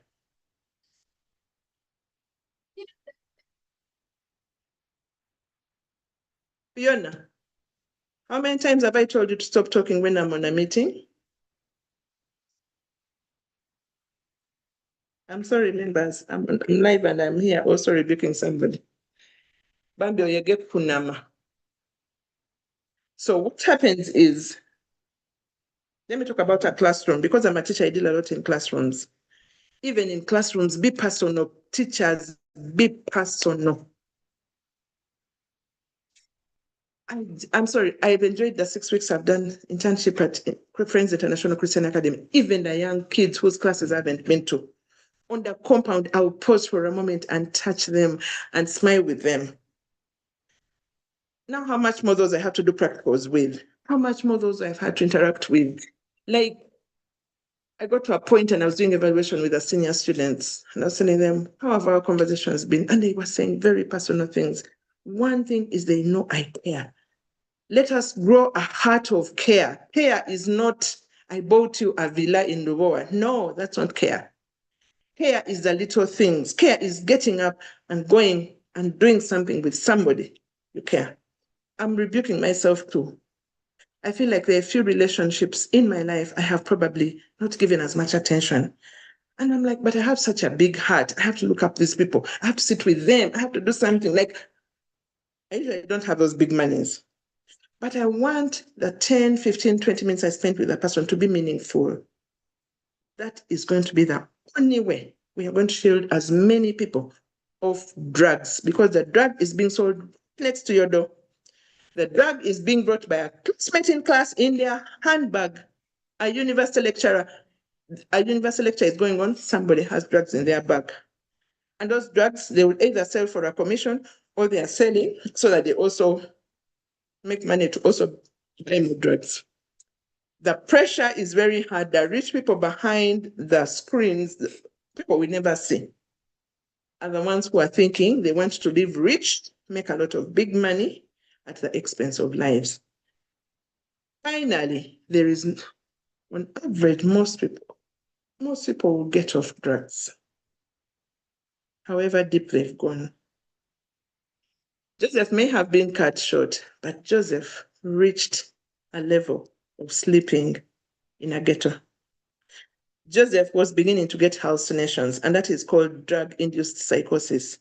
Fiona, how many times have I told you to stop talking when I'm on a meeting? I'm sorry, members. I'm live and I'm here also rebuking somebody. Bambi oyege kunama. So what happens is, let me talk about a classroom. Because I'm a teacher, I deal a lot in classrooms. Even in classrooms, be personal. Teachers, be personal. I'm sorry, I've enjoyed the 6 weeks I've done internship at Friends International Christian Academy. Even the young kids whose classes I haven't been to. On the compound, I'll pause for a moment and touch them and smile with them. Now, how much more those I have to do practicals with? How much more those I've had to interact with? Like, I got to a point and I was doing evaluation with the senior students and I was telling them, how have our conversations been? And they were saying very personal things. One thing is they know I care. Let us grow a heart of care. Care is not, I bought you a villa in Lubowa. No, that's not care. Care is the little things. Care is getting up and going and doing something with somebody you care. I'm rebuking myself too. I feel like there are a few relationships in my life I have probably not given as much attention. And I'm like, but I have such a big heart. I have to look up these people. I have to sit with them. I have to do something. Like, I usually don't have those big monies. But I want the 10, 15, 20 minutes I spent with that person to be meaningful. That is going to be the only way we are going to shield as many people of drugs, because the drug is being sold next to your door. The drug is being brought by a classmate in class in their handbag. A university lecturer is going on, somebody has drugs in their bag. And those drugs, they will either sell for a commission or they are selling so that they also make money to also buy more drugs. The pressure is very hard. The rich people behind the screens, the people we never see, are the ones who are thinking they want to live rich, make a lot of big money at the expense of lives. Finally, there is, on average, most people will get off drugs, however deep they've gone. Joseph may have been cut short, but Joseph reached a level of sleeping in a ghetto. Joseph was beginning to get hallucinations, and that is called drug-induced psychosis.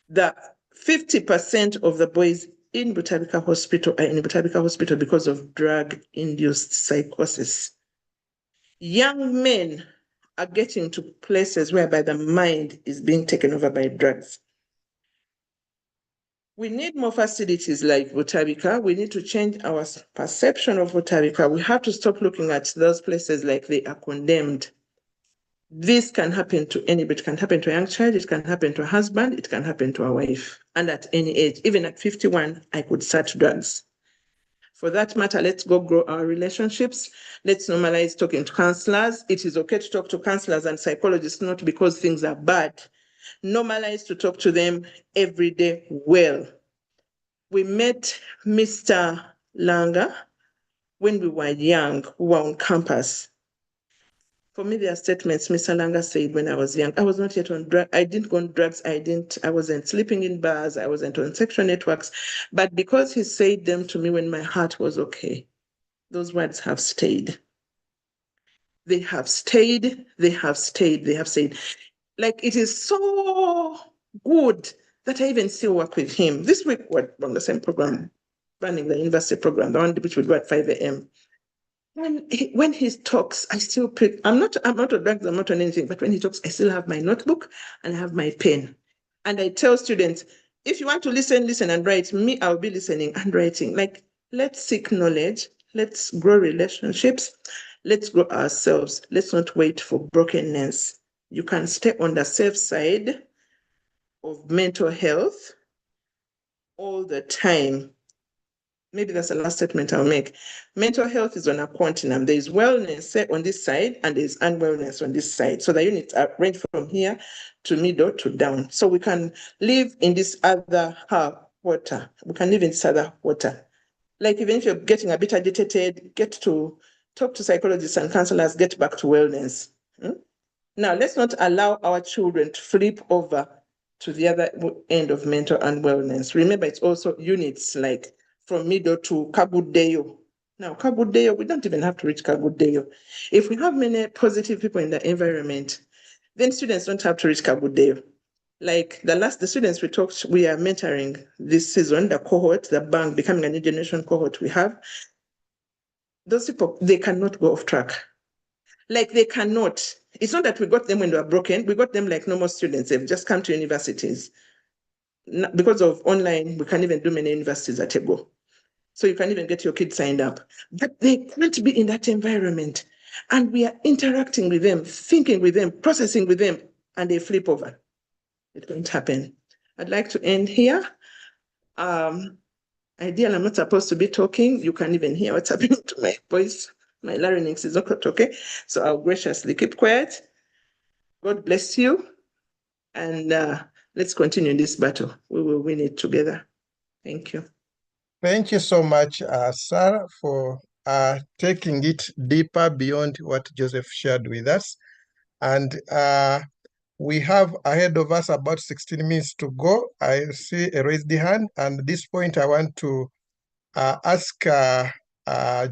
The 50% of the boys in Butabika Hospital are in Butabika Hospital because of drug-induced psychosis. Young men are getting to places whereby the mind is being taken over by drugs. We need more facilities like Butabika. We need to change our perception of Butabika. We have to stop looking at those places like they are condemned. This can happen to anybody. It can happen to a young child. It can happen to a husband. It can happen to a wife. And at any age, even at 51, I could start drugs. For that matter, let's go grow our relationships. Let's normalize talking to counselors. It is okay to talk to counselors and psychologists, not because things are bad. Normalize to talk to them every day well. We met Mr. Langa when we were young, we were on campus. For me, there are statements Mr. Langa said when I was young. I was not yet on drugs. I didn't go on drugs. I wasn't sleeping in bars. I wasn't on sexual networks. But because he said them to me when my heart was okay, those words have stayed. They have stayed. They have stayed. They have stayed. Like, it is so good that I even still work with him. This week, we're on the same program, running the university program, the one which we do at 5 a.m. When he talks, I still pick. I'm not on drugs, I'm not on anything, but when he talks, I still have my notebook and I have my pen. And I tell students, if you want to listen, listen and write. Me, I'll be listening and writing. Like, let's seek knowledge. Let's grow relationships. Let's grow ourselves. Let's not wait for brokenness. You can stay on the safe side of mental health all the time. Maybe that's the last statement I'll make. Mental health is on a continuum. There is wellness on this side and there's unwellness on this side. So the units are range from here to middle to down. So we can live in this other water. We can live in this other water. Like, even if you're getting a bit agitated, get to talk to psychologists and counselors, get back to wellness. Now, let's not allow our children to flip over to the other end of mental unwellness. Remember, it's also units like from middle to Kabudeyo. Now, Kabudeyo, we don't even have to reach Kabudeyo. If we have many positive people in the environment, then students don't have to reach Kabudeyo. Like the students we are mentoring this season, the cohort, the bank, becoming a new generation cohort we have, those people, they cannot go off track. Like, they cannot. It's not that we got them when they were broken. We got them like normal students. They've just come to universities. Because of online, we can't even do many universities at a go. So you can't even get your kids signed up. But they can't be in that environment. And we are interacting with them, thinking with them, processing with them, and they flip over. It won't happen. I'd like to end here. Ideally, I'm not supposed to be talking. You can't even hear what's happening to my voice. My larynx is not okay. So I'll graciously keep quiet. God bless you. And let's continue this battle. We will win it together. Thank you. Thank you so much, Sarah, for taking it deeper beyond what Joseph shared with us. And we have ahead of us about 16 minutes to go. I see a raised hand. And at this point, I want to ask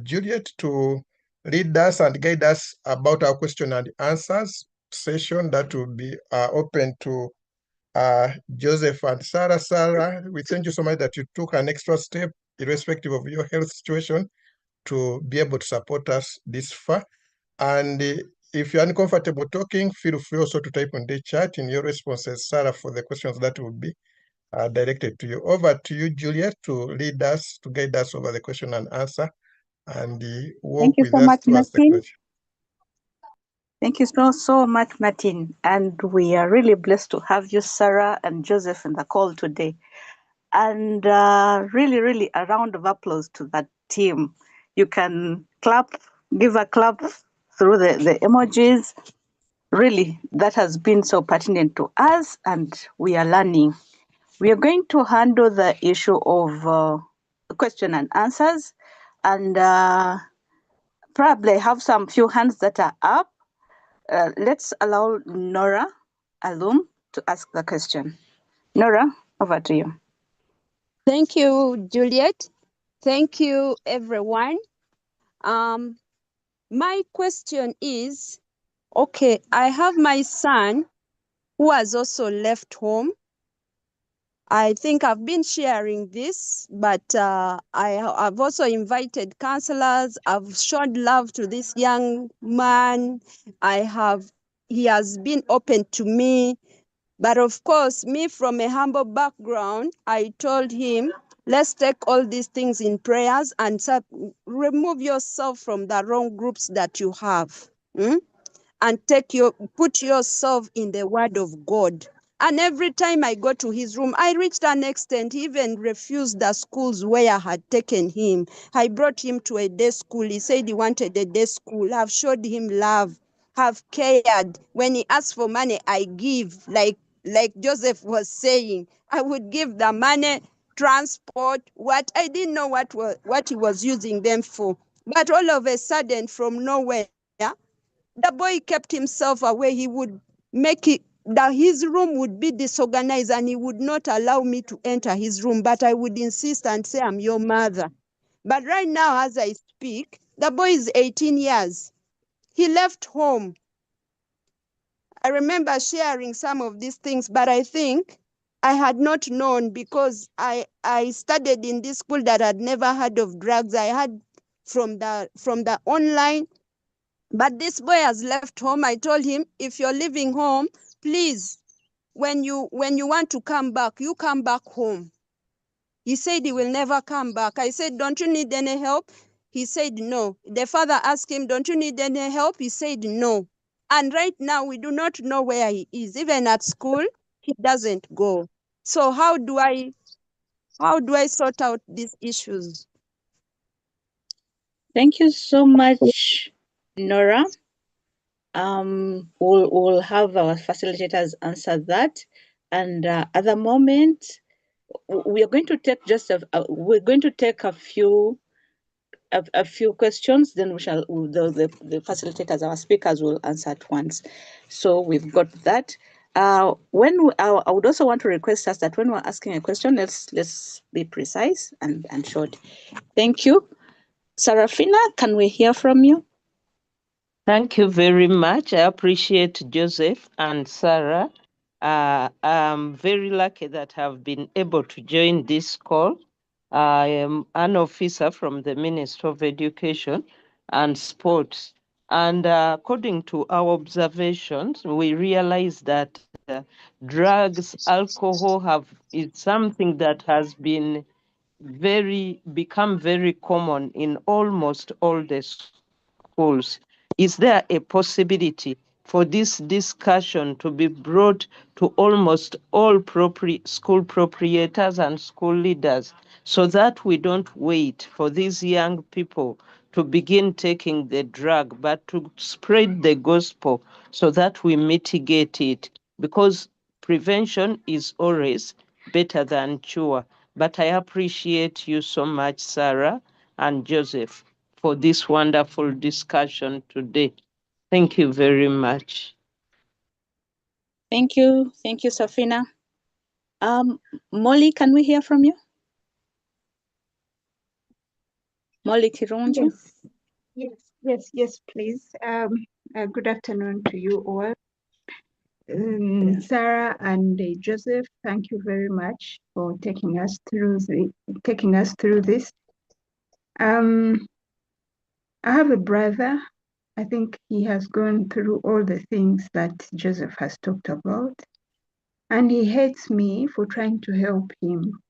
Juliet to lead us and guide us about our question and answers session that will be open to Joseph and Sarah. Sarah, we thank you so much that you took an extra step, irrespective of your health situation, to be able to support us this far. And if you're uncomfortable talking, feel free also to type on the chat in your responses, Sarah, for the questions that will be directed to you. Over to you, Juliet, to lead us, to guide us over the question and answer, and walk with us towards the question. Thank you so much, Martin. And we are really blessed to have you, Sarah and Joseph, in the call today. And really a round of applause to that team. You can clap, give a clap through the emojis. Really, that has been so pertinent to us, and we are learning. We are going to handle the issue of question and answers, and probably have some few hands that are up. Let's allow Nora Alum to ask the question. Nora, over to you. Thank you, Juliet. Thank you, everyone. My question is, okay, I have my son who has also left home. I think I've been sharing this, but I've also invited counselors. I've shown love to this young man. He has been open to me. But of course, me from a humble background, I told him, let's take all these things in prayers and remove yourself from the wrong groups that you have. And put yourself in the word of God. And every time I go to his room, I reached an extent, he even refused the schools where I had taken him. I brought him to a day school. He said he wanted a day school. I've showed him love, have cared. When he asks for money, I give. Like Joseph was saying, I would give the money, transport, what I didn't know what he was using them for. But all of a sudden, from nowhere, the boy kept himself away. He would make it that his room would be disorganized and he would not allow me to enter his room. But I would insist and say, I'm your mother. But right now, as I speak, the boy is 18 years. He left home. I remember sharing some of these things, but I think I had not known because I studied in this school that had never heard of drugs. I had from the online. But this boy has left home. I told him, if you're leaving home, please, when you want to come back, you come back home. He said he will never come back. I said, don't you need any help? He said no. The father asked him, don't you need any help? He said no. And right now, we do not know where he is. Even at school, he doesn't go. So how do I sort out these issues? Thank you so much, Nora. We'll have our facilitators answer that. And at the moment, we are going to take a few questions. Then the facilitators, our speakers, will answer at once. So we've got that. I would also want to request us that when we're asking a question, let's be precise and short. Thank you. Sarafina, can we hear from you? Thank you very much. I appreciate Joseph and Sarah. I'm very lucky that I've been able to join this call. I am an officer from the Ministry of Education and Sports. And according to our observations, we realize that drugs, alcohol is something that has become very common in almost all the schools. Is there a possibility for this discussion to be brought to almost all school proprietors and school leaders so that we don't wait for these young people to begin taking the drug, but to spread the gospel so that we mitigate it? Because prevention is always better than cure. But I appreciate you so much, Sarah and Joseph, for this wonderful discussion today. Thank you very much. Thank you, Safina. Molly, can we hear from you? Molly Kirunju. Yes, please. Good afternoon to you all. Sarah and Joseph, thank you very much for taking us through this. I have a brother. I think he has gone through all the things that Joseph has talked about, and he hates me for trying to help him.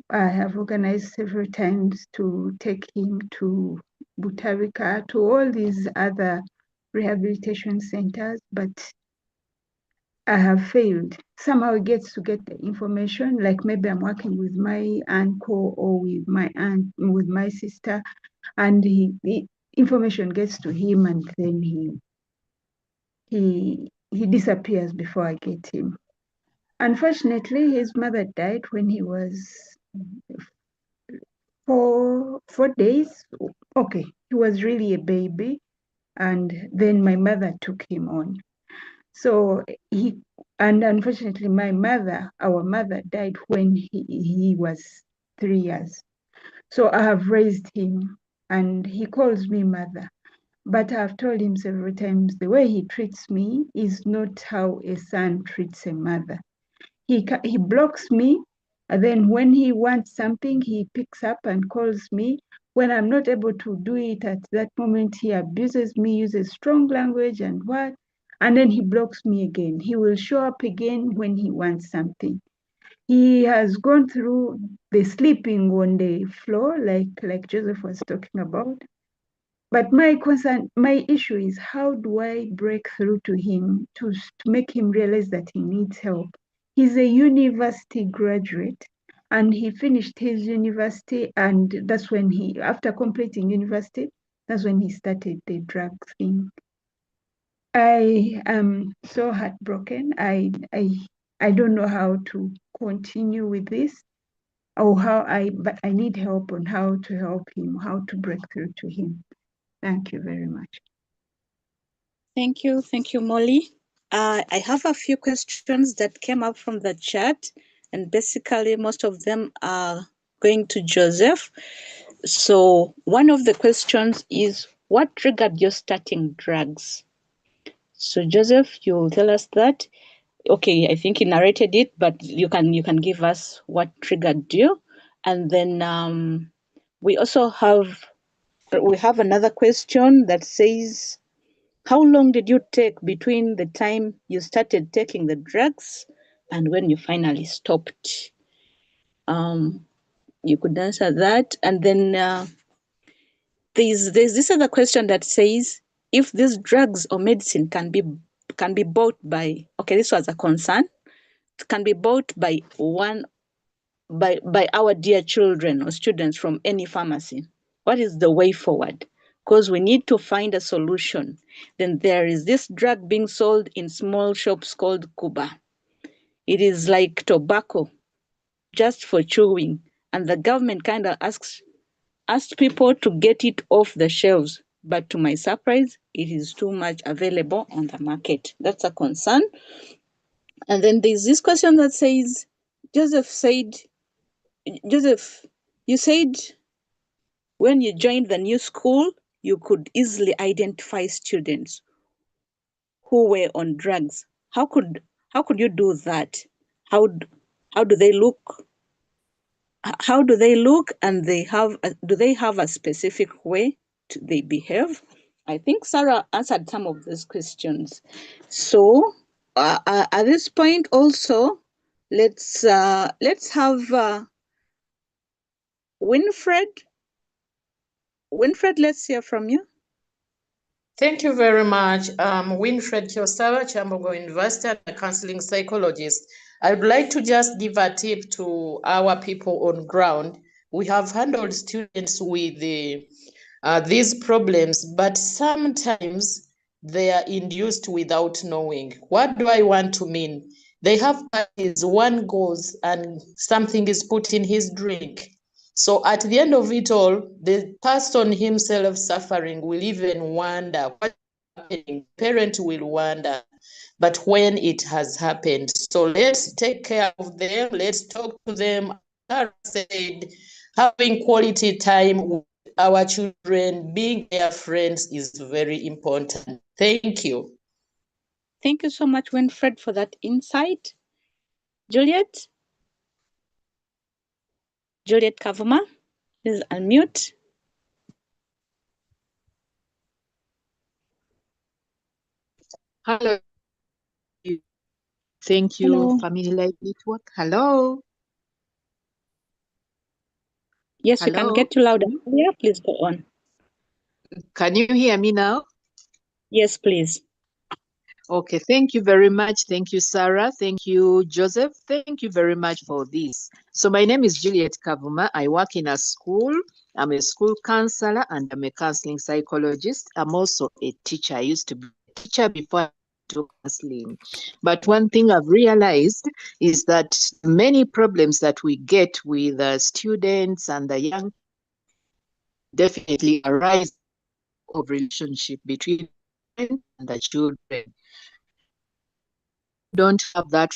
I have organized several times to take him to Butarika, to all these other rehabilitation centers, but I have failed. Somehow he gets to get the information, like maybe I'm working with my uncle or with my aunt, with my sister, and the information gets to him, and then he disappears before I get him. Unfortunately, his mother died when he was 4 days. Okay, he was really a baby, and then my mother took him on. So and unfortunately, our mother died when he was 3 years. So I have raised him, and he calls me mother. But I've told him several times, the way he treats me is not how a son treats a mother. He blocks me And then when he wants something, he picks up and calls me. When I'm not able to do it at that moment, he abuses me, uses strong language and what, and then he blocks me again. He will show up again when he wants something. He has gone through the sleeping on the floor, like Joseph was talking about. But my issue is, how do I break through to him to make him realize that he needs help? He's a university graduate and he finished his university, and that's when after completing university, that's when he started the drug thing. I am so heartbroken. I don't know how to continue with this, or but I need help on how to help him, how to break through to him. Thank you very much. Thank you, Molly. I have a few questions that came up from the chat, and basically most of them are going to Joseph. So one of the questions is, what triggered your starting drugs? So Joseph, you'll tell us that. Okay, I think he narrated it, but you can give us what triggered you. And then we have another question that says, how long did you take between the time you started taking the drugs and when you finally stopped? You could answer that. And then there's this other question that says, if these drugs or medicine can be bought by, okay, this was a concern, it can be bought by our dear children or students from any pharmacy. What is the way forward? Because we need to find a solution. Then there is this drug being sold in small shops called Kuba. It is like tobacco, just for chewing. And the government kind of asked people to get it off the shelves. But to my surprise, it is too much available on the market. That's a concern. And then there's this question that says, Joseph, you said when you joined the new school, you could easily identify students who were on drugs. How could you do that? How do they look? How do they look? And do they have a specific way they behave? I think Sarah answered some of these questions. So at this point, also, let's have Winfred. Winfred, let's hear from you. Thank you very much. Winfred Kyosawa, Chambogo University, and a counseling psychologist. I would like to just give a tip to our people on ground. We have handled students with these problems, but sometimes they are induced without knowing. What do I want to mean? They have parties, one goes and something is put in his drink. So at the end of it all, the person himself suffering will even wonder what's happening. Parent will wonder, but when it has happened. So let's take care of them. Let's talk to them. As said, having quality time with our children, being their friends is very important. Thank you. Thank you so much, Winfred, for that insight. Juliet Kavuma, please unmute. Hello. Thank you, Hello. Family Life Network. Hello. Yes, Hello. we can get you louder. Yeah, please go on. Can you hear me now? Yes, please. Okay, thank you very much. Thank you, Sarah. Thank you, Joseph. Thank you very much for this. So my name is Juliet Kavuma. I work in a school. I'm a school counselor and I'm a counseling psychologist. I'm also a teacher. I used to be a teacher before I do counseling. But one thing I've realized is that many problems that we get with students and the young definitely arise of relationship between parents and the children. Don't have that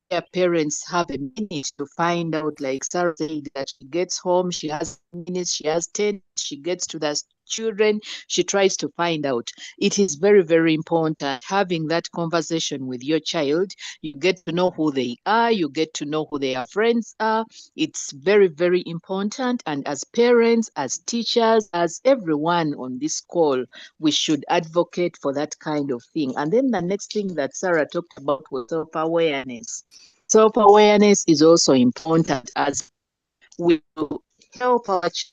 their parents have a minute to find out, like Sarah said, that she gets home, she has minutes, she has 10, she gets to the children. She tries to find out. It is very, very important having that conversation with your child. You get to know who they are, you get to know who their friends are. It's very, very important. And as parents, as teachers, as everyone on this call, we should advocate for that kind of thing. And then the next thing that Sarah talked about was self-awareness. Self-awareness is also important as we help our children.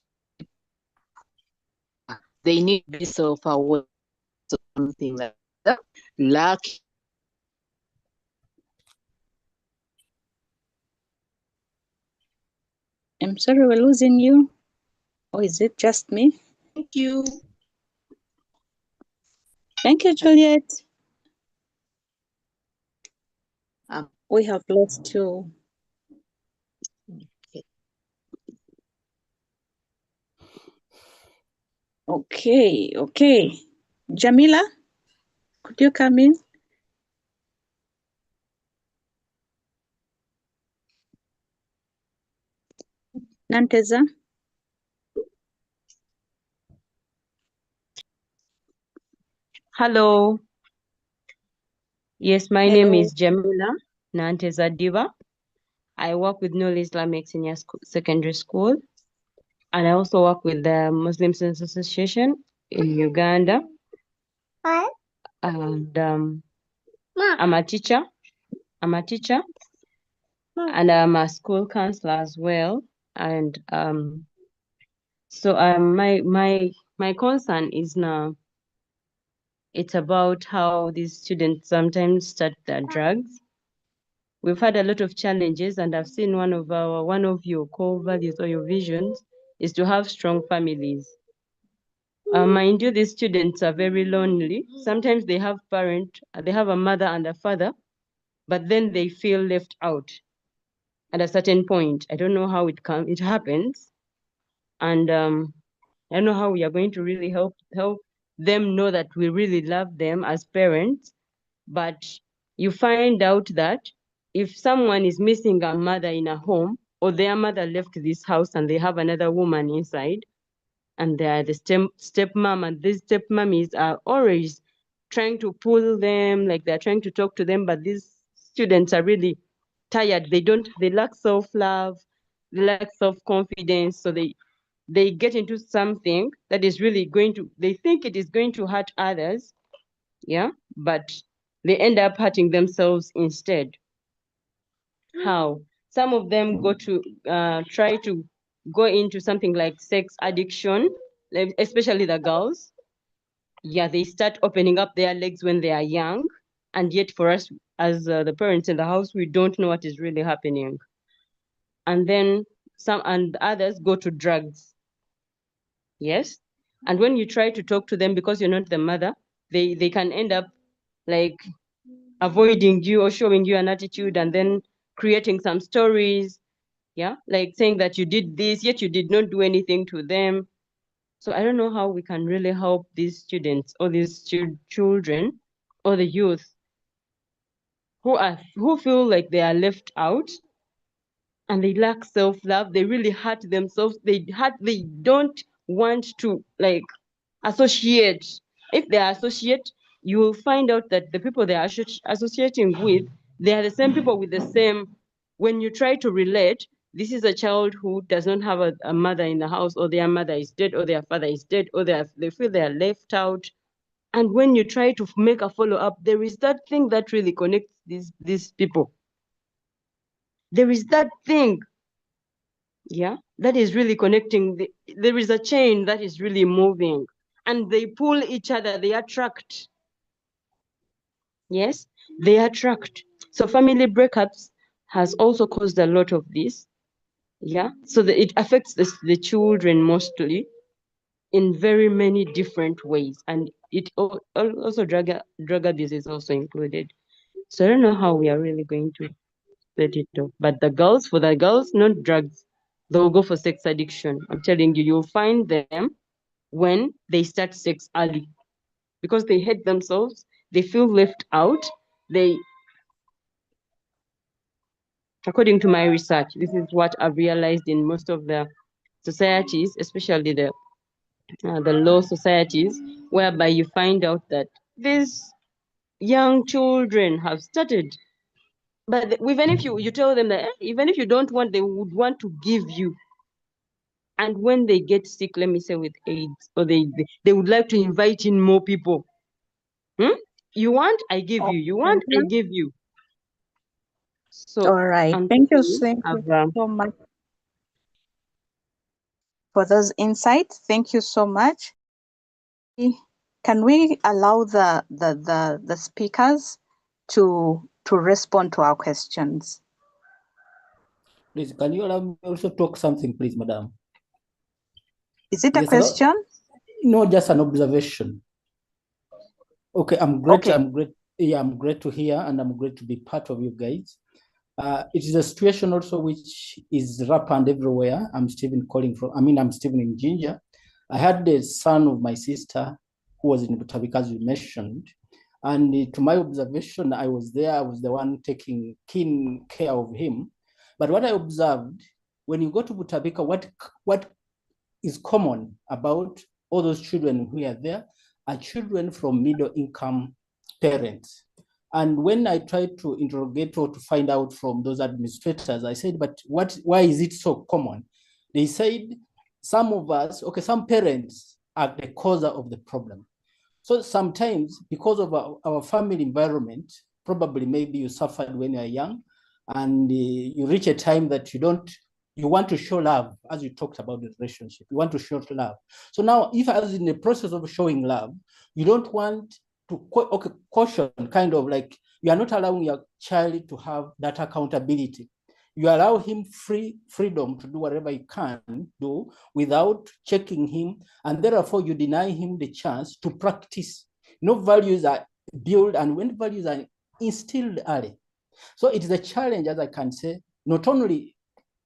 They need to be self-aware of something like that. Lack. I'm sorry, we're losing you. Or is it just me? Thank you. Thank you, Juliet. Um, We have lost you. Okay. Jamila, could you come in? Nanteza? Hello. Yes, my name Hello. is Jamila Nanteza Diva. I work with Newell Islamic Senior Secondary School, and I also work with the Muslim Students Association in Uganda. And I'm a teacher. And I'm a school counselor as well. And so my concern is now it's about how these students sometimes start their drugs. We've had a lot of challenges, and I've seen one of your core values or your visions is to have strong families. Mind you, these students are very lonely. Sometimes they have a mother and a father, but then they feel left out at a certain point. I don't know how it happens, and I don't know how we are going to really help them know that we really love them as parents. But you find out that if someone is missing a mother in a home, or their mother left this house and they have another woman inside, and they are the stepmom, and these stepmommies are always trying to pull them, like they're trying to talk to them, but these students are really tired. They lack self-love, they lack self-confidence, so they get into something that is really they think it is going to hurt others, yeah, but they end up hurting themselves instead. How? Some of them go to try to go into something like sex addiction, especially the girls. Yeah, they start opening up their legs when they are young, and yet for us as the parents in the house, we don't know what is really happening. And then some and others go to drugs. Yes. And when you try to talk to them because you're not the mother, they can end up like avoiding you or showing you an attitude, and then creating some stories, yeah, like saying that you did this, yet you did not do anything to them. So I don't know how we can really help these students or these children or the youth who feel like they are left out and they lack self-love. They really hurt themselves. They don't want to like associate. If they associate, you will find out that the people they are associating with, they are the same people with the same. When you try to relate, this is a child who does not have a mother in the house, or their mother is dead, or their father is dead, or they feel they are left out. And when you try to make a follow-up, there is that thing that really connects these people. There is that thing, yeah, that is really connecting. There is a chain that is really moving, and they pull each other, they attract. Yes, they attract. So family breakups has also caused a lot of this. Yeah, so it affects the children mostly in very many different ways, and it also drug abuse is also included. So I don't know how we are really going to let it off. But for the girls, not drugs, they'll go for sex addiction. I'm telling you, you'll find them when they start sex early because they hate themselves, they feel left out. According to my research, this is what I've realized in most of the societies, especially the the law societies, whereby you find out that these young children have started, but even if you tell them that even if you don't want, they would want to give you. And when they get sick, let me say with AIDS, or they would like to invite in more people. You want, I give you. You want, I give you. So, All right. Thank you so much for those insights. Thank you so much. Can we allow the speakers to respond to our questions? Please, can you allow me also talk something, please, madam? Is it a question? No, just an observation. Okay, I'm great. Okay. I'm great. Yeah, I'm great to hear, and I'm great to be part of you guys. It is a situation also which is rampant everywhere. I'm Stephen in Ginger. I had the son of my sister who was in Butabika, as you mentioned. And to my observation, I was there. I was the one taking keen care of him. But what I observed, when you go to Butabika, what is common about all those children who are there are children from middle-income parents. And when I tried to interrogate or to find out from those administrators, I said, but why is it so common? They said, some parents are the cause of the problem. So sometimes, because of our family environment, probably maybe you suffered when you are young, and you reach a time that you want to show love, as you talked about the relationship. You want to show love. So now, if as in the process of showing love, you don't want to caution, kind of like you are not allowing your child to have that accountability. You allow him freedom to do whatever he can do without checking him, and therefore you deny him the chance to practice. Values are built, and when values are instilled early. So it is a challenge, as I can say, not only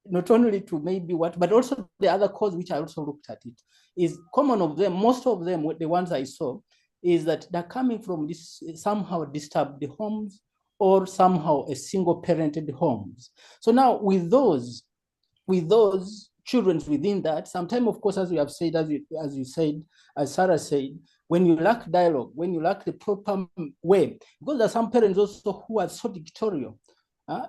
to maybe but also the other cause which I also looked at it is common of them. Most of them, the ones I saw, is that they're coming from this somehow disturbed homes or somehow a single parented homes. So now with those children within that, sometimes, of course, as we have said, as Sarah said, when you lack dialogue, when you lack the proper way, because there are some parents also who are so dictatorial.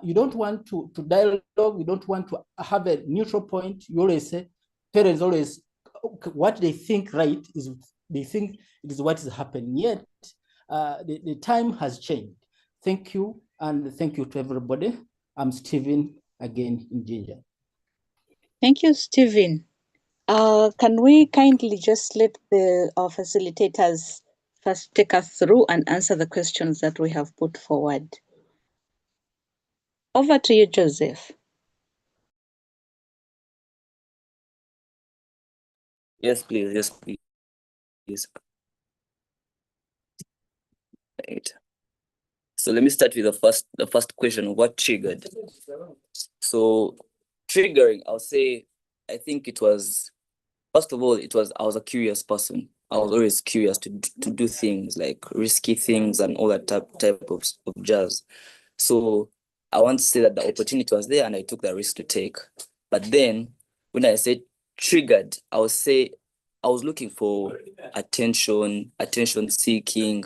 You don't want to dialogue, you don't want to have a neutral point. You always say, parents always, what they think right is, they think it is what is happening. Yet, the time has changed. Thank you, and thank you to everybody. I'm Stephen, again, in Ginger. Thank you, Stephen. Can we kindly just let our facilitators first take us through and answer the questions that we have put forward? Over to you, Joseph. Yes, please. Yes, please. Right. So let me start with the first question. What triggered? So triggering, I'll say, I think it was, first of all, I was a curious person. I was always curious to do things like risky things and all that type of jazz. So I want to say that the opportunity was there and I took the risk to take. But then when I said triggered, I would say I was looking for attention seeking.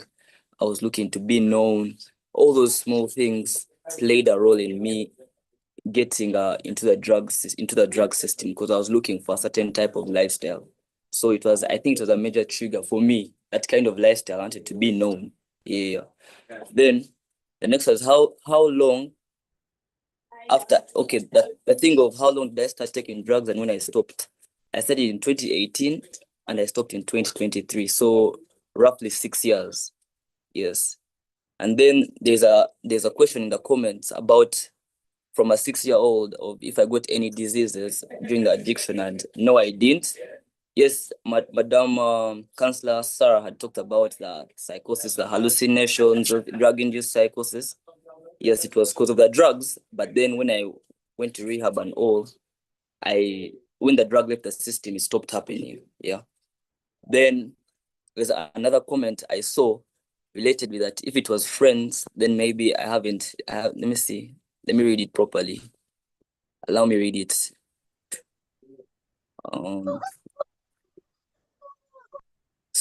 I was looking to be known. All those small things played a role in me getting into the drug system, because I was looking for a certain type of lifestyle. So I think it was a major trigger for me, that kind of lifestyle. I wanted to be known. Yeah. Then the next was how long after, okay, the thing of how long did I start taking drugs and when I stopped. I started in 2018 and I stopped in 2023. So roughly 6 years. Yes. And then there's a question in the comments about, from a 6-year-old, of if I got any diseases during the addiction, and no, I didn't. Yes, Madam Councillor Sarah had talked about the psychosis, the hallucinations, drug-induced psychosis. Yes, it was because of the drugs, but then when I went to rehab and all, when the drug left the system, it stopped happening. Yeah. Then there's another comment I saw related with that. If it was friends, then maybe let me see. Let me read it properly. Allow me read it.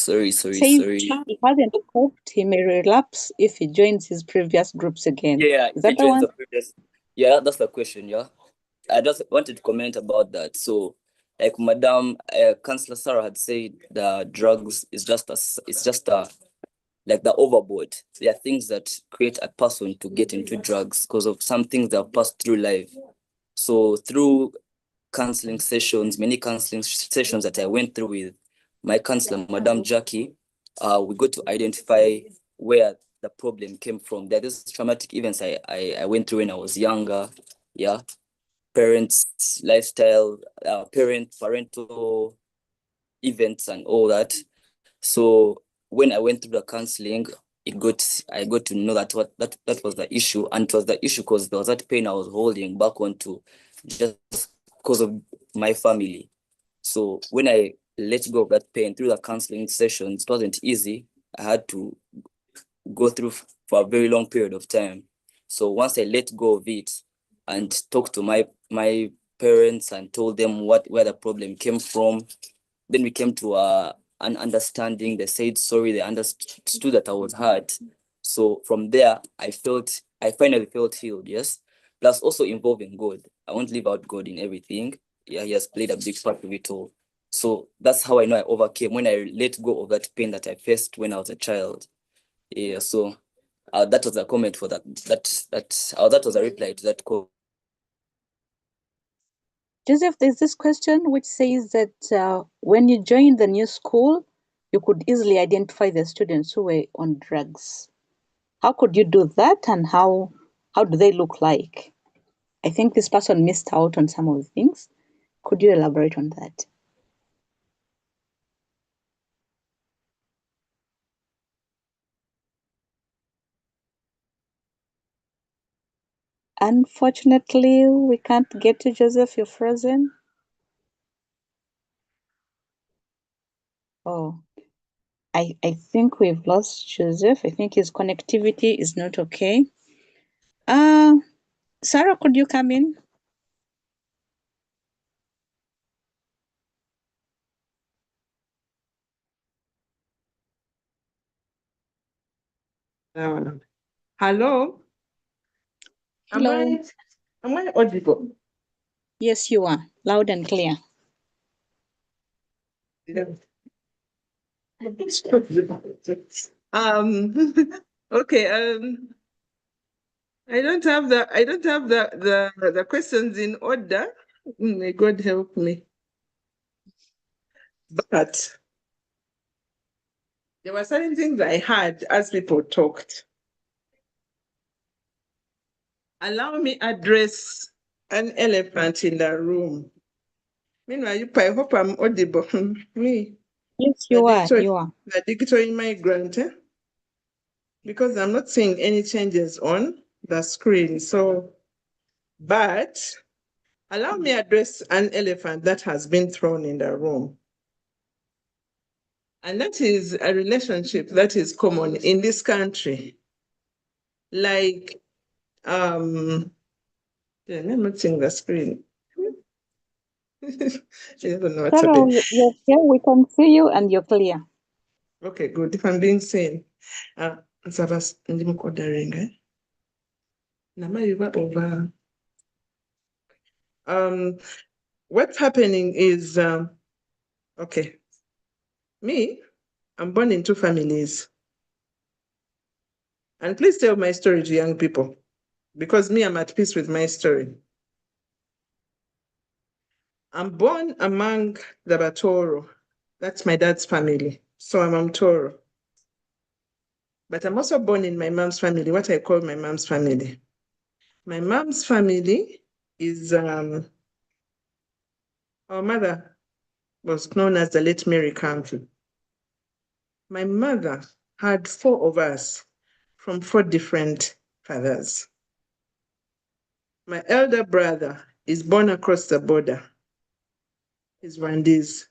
Says he hasn't coped, he may relapse if he joins his previous groups again. Yeah, Is that the one? Yeah, that's the question, yeah. I just wanted to comment about that. So, like Madam Councillor Sarah had said, the drugs is just like the overboard. There are things that create a person to get into drugs because of some things that have passed through life. So through counseling sessions, many counseling sessions that I went through with my counselor, Madam Jackie, we got to identify where the problem came from. There are these traumatic events I went through when I was younger. Yeah. Parents' lifestyle, parental events and all that. So when I went through the counseling, I got to know that that was the issue. And it was the issue because there was that pain I was holding back onto just because of my family. So when I let go of that pain through the counseling sessions, it wasn't easy. I had to go through for a very long period of time. So once I let go of it and talked to my parents and told them where the problem came from, then we came to an understanding. They said sorry, they understood that I was hurt. So from there, I finally felt healed, yes. Plus also involving God. I won't leave out God in everything. Yeah, he has played a big part of it all. So that's how I know I overcame, when I let go of that pain that I faced when I was a child. Yeah, so that was a comment for that. That was a reply to that call. Joseph, there's this question which says that when you joined the new school, you could easily identify the students who were on drugs. How could you do that, and how do they look like? I think this person missed out on some of the things. Could you elaborate on that? Unfortunately, we can't get to Joseph. You're frozen. Oh, I think we've lost Joseph. I think his connectivity is not okay. Sarah, could you come in? Hello? Hello. Am I audible? Yes, you are. Loud and clear. Okay. I don't have the questions in order. May God help me. But there were certain things I heard as people talked. Allow me address an elephant in the room. Meanwhile, I hope I'm audible. Me. Yes, you are. The digital immigrant. Because I'm not seeing any changes on the screen. So, but allow me address an elephant that has been thrown in the room. And that is a relationship that is common in this country. Like, I'm not seeing the screen. I don't know what to do. You're here, we can see you and you're clear. Okay, good. If I'm being seen. What's happening is, okay, me, I'm born in two families. And please tell my story to young people, because me, I'm at peace with my story. I'm born among the Batoro. That's my dad's family. So I'm Mtoro. But I'm also born in my mom's family, what I call my mom's family. My mom's family is, our mother was known as the late Mary County. My mother had 4 of us from 4 different fathers. My elder brother is born across the border. He's Rwandese.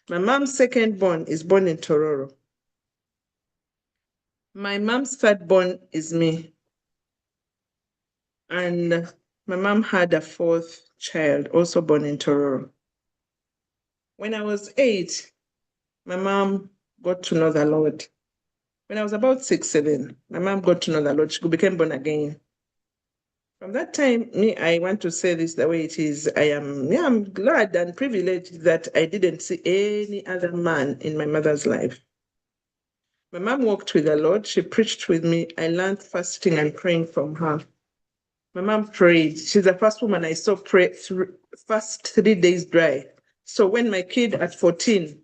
My mom's second born is born in Tororo. My mom's third born is me. And my mom had a 4th child, also born in Tororo. When I was 8, my mom got to know the Lord. When I was about 6, 7, my mom got to know the Lord. She became born again. From that time, I want to say this the way it is. I'm glad and privileged that I didn't see any other man in my mother's life. My mom walked with the Lord. She preached with me. I learned fasting and praying from her. My mom prayed. She's the first woman I saw pray fast 3 days dry. So when my kid at 14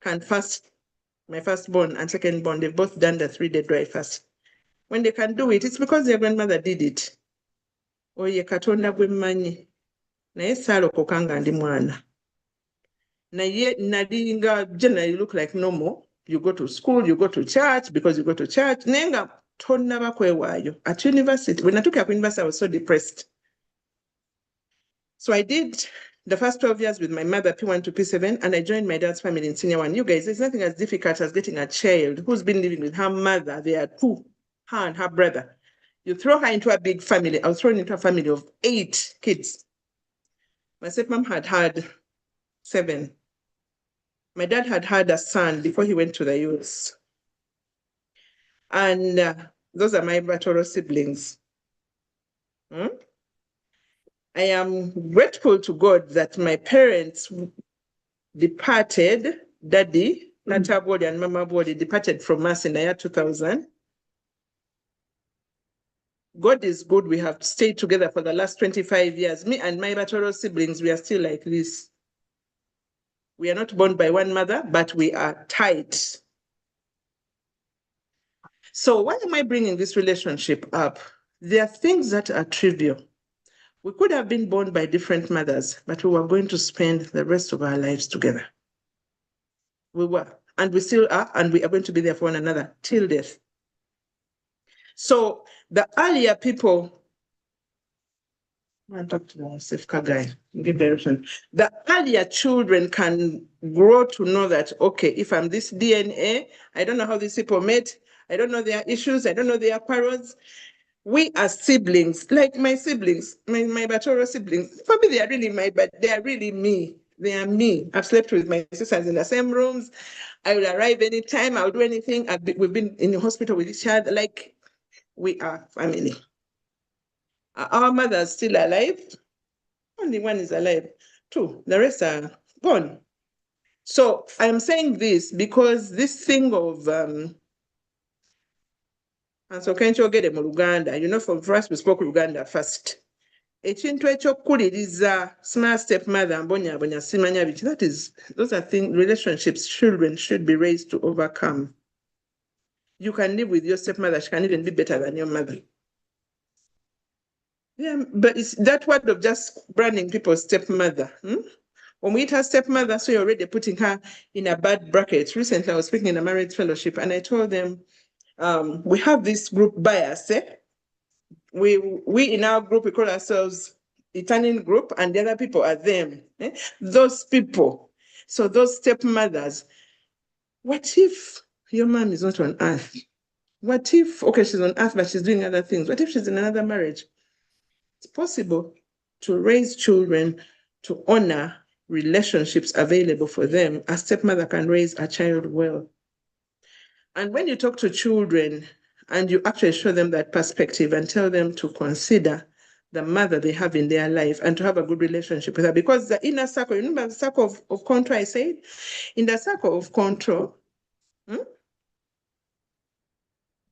can fast, my firstborn and secondborn, they've both done the 3-day dry fast. When they can do it, it's because their grandmother did it. Oye katonda gwe mmanyi naye saalokoka nga ndi mwana naye nali nga generally look like normal. You go to school, you go to church because you go to church naye nga tonnaba kwewaayo. At university, when I took up university, I was so depressed. So I did the first 12 years with my mother, P1 to P7, and I joined my dad's family in senior 1. You guys, there's nothing as difficult as getting a child who's been living with her mother. There are two, her and her brother. You throw her into a big family. I was thrown into a family of 8 kids. My stepmom had 7. My dad had a son before he went to the US. And those are my maternal siblings. I am grateful to God that my parents departed. Daddy, Nata Body and Mama Body departed from us in the year 2000. God is good. We have stayed together for the last 25 years. Me and my maternal siblings, we are still like this. We are not born by one mother, but we are tight. So why am I bringing this relationship up? There are things that are trivial. We could have been born by different mothers, but we were going to spend the rest of our lives together. We were, and we still are, and we are going to be there for one another till death. So the earlier people, I'll talk to the Safeka guy, give direction. The earlier children can grow to know that, okay, if I'm this DNA, I don't know how these people met, I don't know their issues, I don't know their quarrels. We are siblings, like my siblings, my maternal siblings. For me, they are really but they are really me. They are me. I've slept with my sisters in the same rooms. I will arrive anytime. I'll do anything. We've been in the hospital with each other. Like, we are family. Our mother is still alive. Only one is alive. 2. The rest are gone. So I'm saying this because this thing of and so can't you get mu Uganda? You know, for us we spoke Uganda first. Ekintu ekyokuliriza smart stepmother mbonyabonya simanya biki. Those are things, relationships children should be raised to overcome. You can live with your stepmother, she can even be better than your mother. Yeah, but it's that word of just branding people stepmother. When we hit her stepmother, so you're already putting her in a bad bracket. Recently, I was speaking in a marriage fellowship, and I told them, we have this group bias. We in our group, we call ourselves Italian group, and the other people are them. Those people. So those stepmothers. What if your mom is not on earth? What if, okay, she's on earth, but she's doing other things? What if she's in another marriage? It's possible to raise children to honor relationships available for them. A stepmother can raise a child well. And when you talk to children and you actually show them that perspective and tell them to consider the mother they have in their life and to have a good relationship with her, because the inner circle, remember the circle of control I said? In the circle of control,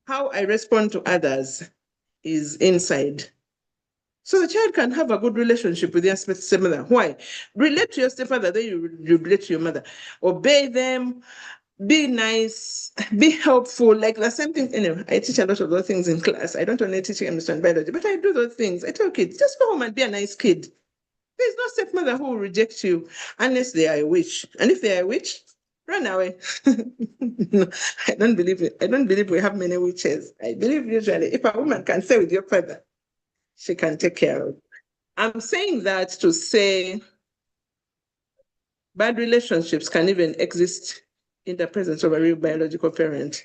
how I respond to others is inside. So the child can have a good relationship with their stepmother. Why? Relate to your stepfather, then you relate to your mother. Obey them, be nice, be helpful, like the same thing. Anyway, I teach a lot of those things in class. I don't only teach chemistry and biology, but I do those things. I tell kids, just go home and be a nice kid. There's no stepmother who will reject you unless they are a witch. And if they are a witch, run away. No, I don't believe it. I don't believe we have many witches. I believe usually if a woman can stay with your father, she can take care of. I'm saying that to say bad relationships can even exist in the presence of a real biological parent.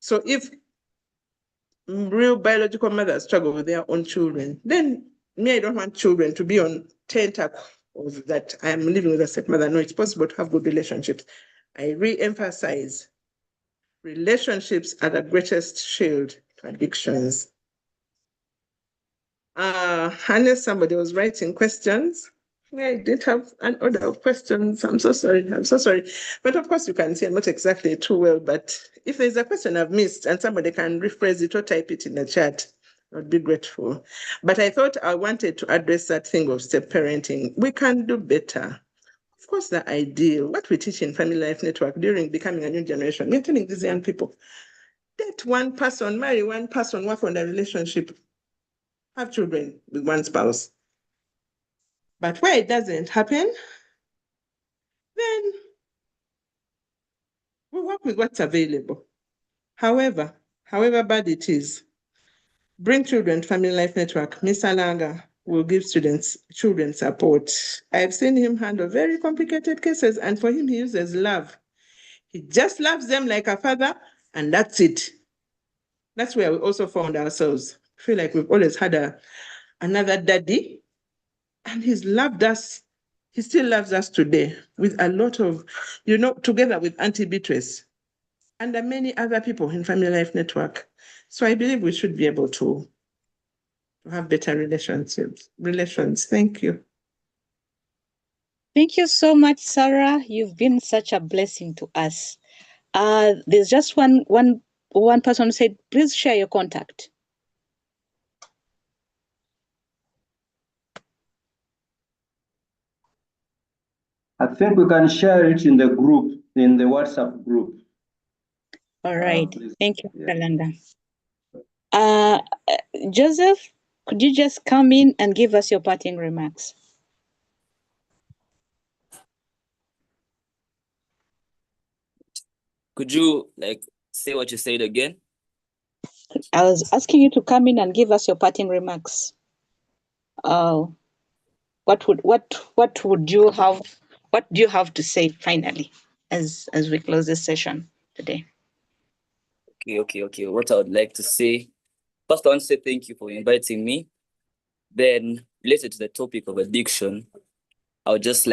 So if real biological mothers struggle with their own children, then I don't want children to be on tentacles that I am living with a stepmother. No, it's possible to have good relationships. I re-emphasize, relationships are the greatest shield to addictions. Unless somebody was writing questions, I did have an order of questions. I'm so sorry. But of course, you can see I'm not exactly too well. But if there's a question I've missed and somebody can rephrase it or type it in the chat, I'd be grateful. But I thought I wanted to address that thing of step parenting. We can do better. Of course, the ideal, what we teach in Family Life Network during becoming a new generation, we're telling these young people, date one person, marry one person, work on the relationship, have children with one spouse. But where it doesn't happen, then we work with what's available. However bad it is, bring children to Family Life Network. Mr. Langa will give children support. I've seen him handle very complicated cases, and for him, he uses love. He just loves them like a father, and that's it. That's where we also found ourselves. I feel like we've always had another daddy, and he's loved us. He still loves us today with a lot of, together with Auntie Beatrice and many other people in Family Life Network. So I believe we should be able to have better relations. Thank you. Thank you so much, Sarah. You've been such a blessing to us. There's just one person who said, please share your contact. I think we can share it in the group, in the WhatsApp group. All right. Thank you, Kalanda. Joseph, could you just come in and give us your parting remarks? Could you say what you said again? I was asking you to come in and give us your parting remarks. What do you have to say finally as we close this session today? Okay. What I would like to say, first I want to say thank you for inviting me. Then related to the topic of addiction, I would just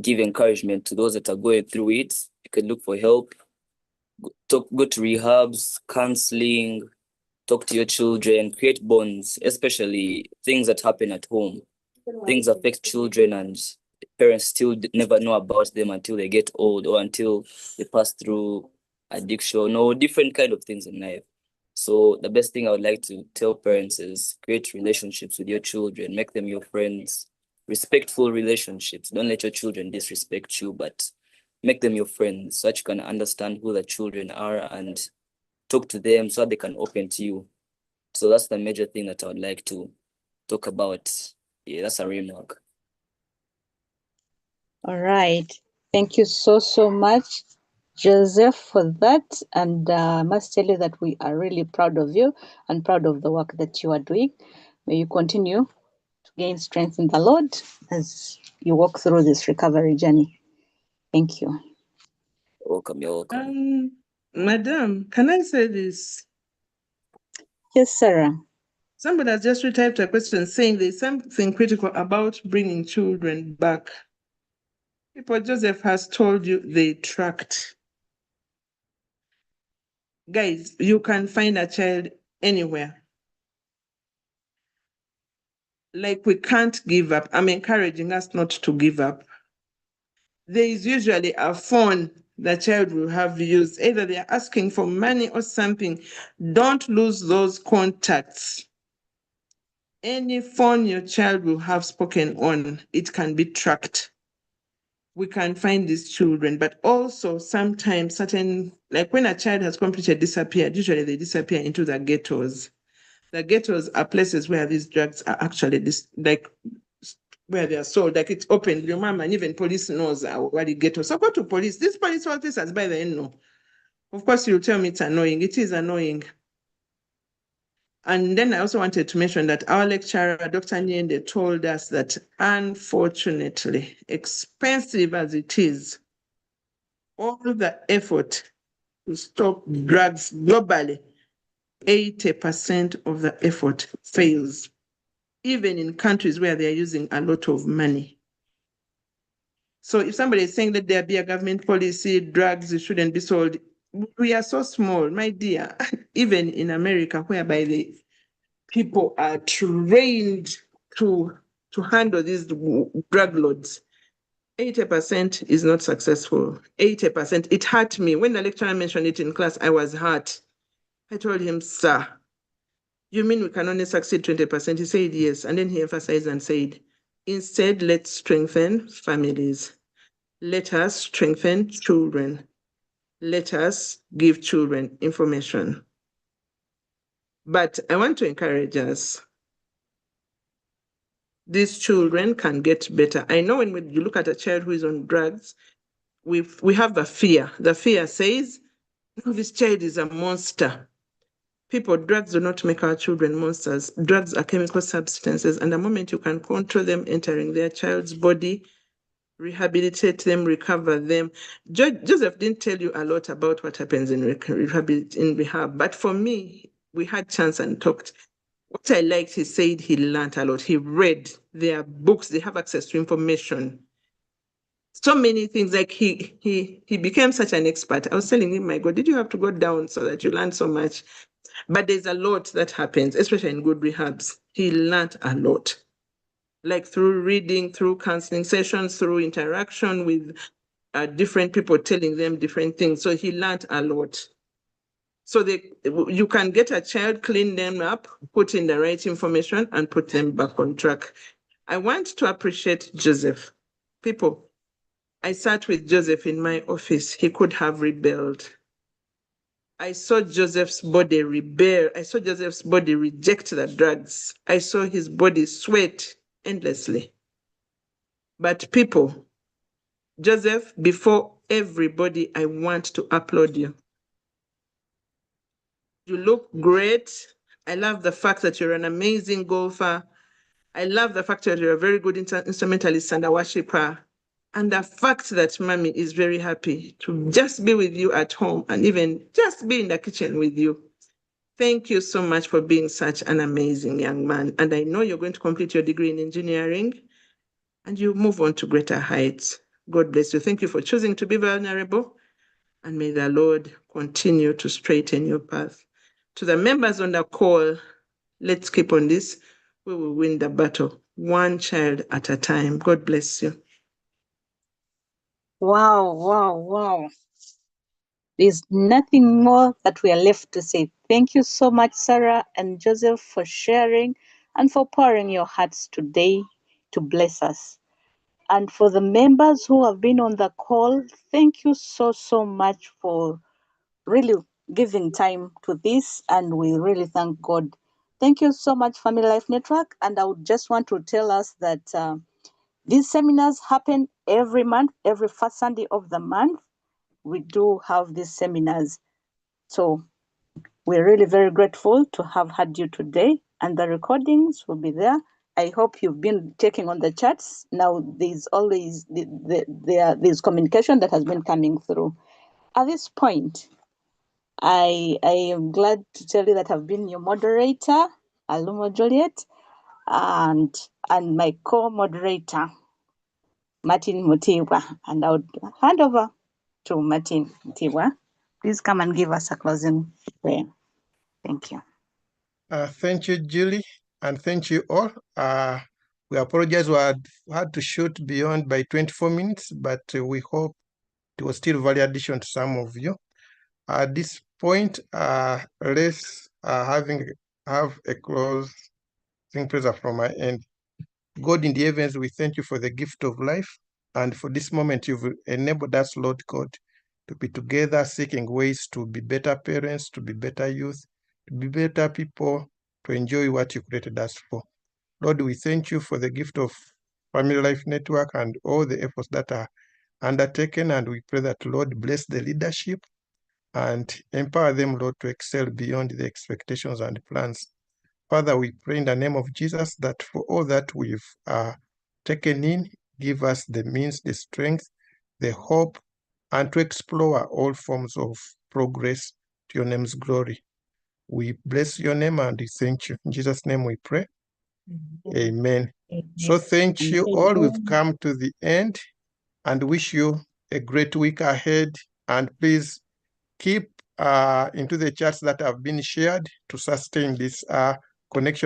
give encouragement to those that are going through it. You can look for help, go to rehabs, counseling, talk to your children, create bonds, especially things that happen at home. Things affect children and parents still never know about them until they get old or until they pass through addiction or different kind of things in life. So the best thing I would like to tell parents is create relationships with your children, make them your friends, respectful relationships. Don't let your children disrespect you, but make them your friends so that you can understand who the children are and talk to them so that they can open to you. So that's the major thing that I would like to talk about. Yeah, that's a remark. All right. Thank you so much, Joseph, for that. And I must tell you that we are really proud of you and proud of the work that you are doing. May you continue to gain strength in the Lord as you walk through this recovery journey. Thank you. You're welcome. Madam, can I say this? Yes, Sarah. Somebody has just retyped a question saying there's something critical about bringing children back. People Joseph has told you they tracked. Guys, you can find a child anywhere. We can't give up. I'm encouraging us not to give up. There is usually a phone the child will have used. Either they're asking for money or something. Don't lose those contacts. Any phone your child will have spoken on, it can be tracked. We can find these children, but also sometimes when a child has completely disappeared, usually they disappear into the ghettos. The ghettos are places where these drugs are actually where they are sold, it's open. Remember, and even police knows what the ghetto. So go to police. These police officers by the end know. Of course, you'll tell me it's annoying. It is annoying. And then I also wanted to mention that our lecturer, Dr. Nyende, told us that unfortunately, expensive as it is, all the effort to stop drugs globally, 80% of the effort fails, even in countries where they are using a lot of money. So if somebody is saying that there be a government policy, drugs shouldn't be sold, we are so small, my dear. Even in America, whereby the people are trained to handle these drug lords, 80% is not successful. 80%. It hurt me. When the lecturer mentioned it in class, I was hurt. I told him, sir, you mean we can only succeed 20%? He said, yes. And then he emphasized and said, instead, let's strengthen families. Let us strengthen children. Let us give children information. But I want to encourage us. These children can get better. I know when you look at a child who is on drugs, we have the fear. The fear says, no, this child is a monster. People, drugs do not make our children monsters. Drugs are chemical substances, and the moment you can control them entering their child's body, rehabilitate them, recover them. Joseph didn't tell you a lot about what happens in rehab, but for me, we had chance and talked. What I liked, he said he learned a lot. He read their books, they have access to information. So many things, like he became such an expert. I was telling him, my God, did you have to go down so that you learn so much? But there's a lot that happens, especially in good rehabs. He learned a lot, like through reading, through counseling sessions, through interaction with different people telling them different things. So he learned a lot. So you can get a child, clean them up, put in the right information, and put them back on track. I want to appreciate Joseph. People, I sat with Joseph in my office. He could have rebelled. I saw Joseph's body rebel. I saw Joseph's body reject the drugs. I saw his body sweat endlessly. But people, Joseph, before everybody, I want to applaud you. You look great. I love the fact that you're an amazing golfer. I love the fact that you're a very good instrumentalist and a worshiper. And the fact that mommy is very happy to just be with you at home and even just be in the kitchen with you. Thank you so much for being such an amazing young man. And I know you're going to complete your degree in engineering and you move on to greater heights. God bless you. Thank you for choosing to be vulnerable. And may the Lord continue to straighten your path. To the members on the call, let's keep on this. We will win the battle, one child at a time. God bless you. Wow, wow, wow. There's nothing more that we are left to say. Thank you so much, Sarah and Joseph, for sharing and for pouring your hearts today to bless us. And for the members who have been on the call, thank you so, so much for really giving time to this. And we really thank God. Thank you so much, Family Life Network. And I would just want to tell us that these seminars happen every month, every first Sunday of the month. We do have these seminars. So we're really very grateful to have had you today, and the recordings will be there. I hope you've been checking on the chats. Now there's always there's communication that has been coming through. At this point, I am glad to tell you that I've been your moderator, Alumo Juliet, and my co-moderator, Martin Mutiwa. And I would hand over to Martin Mutiwa. Please come and give us a closing prayer. Thank you. Thank you, Julie, and thank you all. We apologize we had to shoot beyond by 24 minutes, but we hope it was still very addition to some of you. At this point, let's have a closing prayer from my end. God in the heavens, we thank you for the gift of life, and for this moment you've enabled us, Lord God, to be together seeking ways to be better parents, to be better youth, to be better people, to enjoy what you created us for. Lord, we thank you for the gift of Family Life Network and all the efforts that are undertaken, and we pray that, Lord, bless the leadership and empower them, Lord, to excel beyond the expectations and plans. Father, we pray in the name of Jesus that for all that we've taken in, give us the means, the strength, the hope, and to explore all forms of progress to your name's glory. We bless your name and we thank you. In Jesus' name we pray. Amen. So thank you all. We've come to the end and wish you a great week ahead. And please keep into the chats that have been shared to sustain this connection.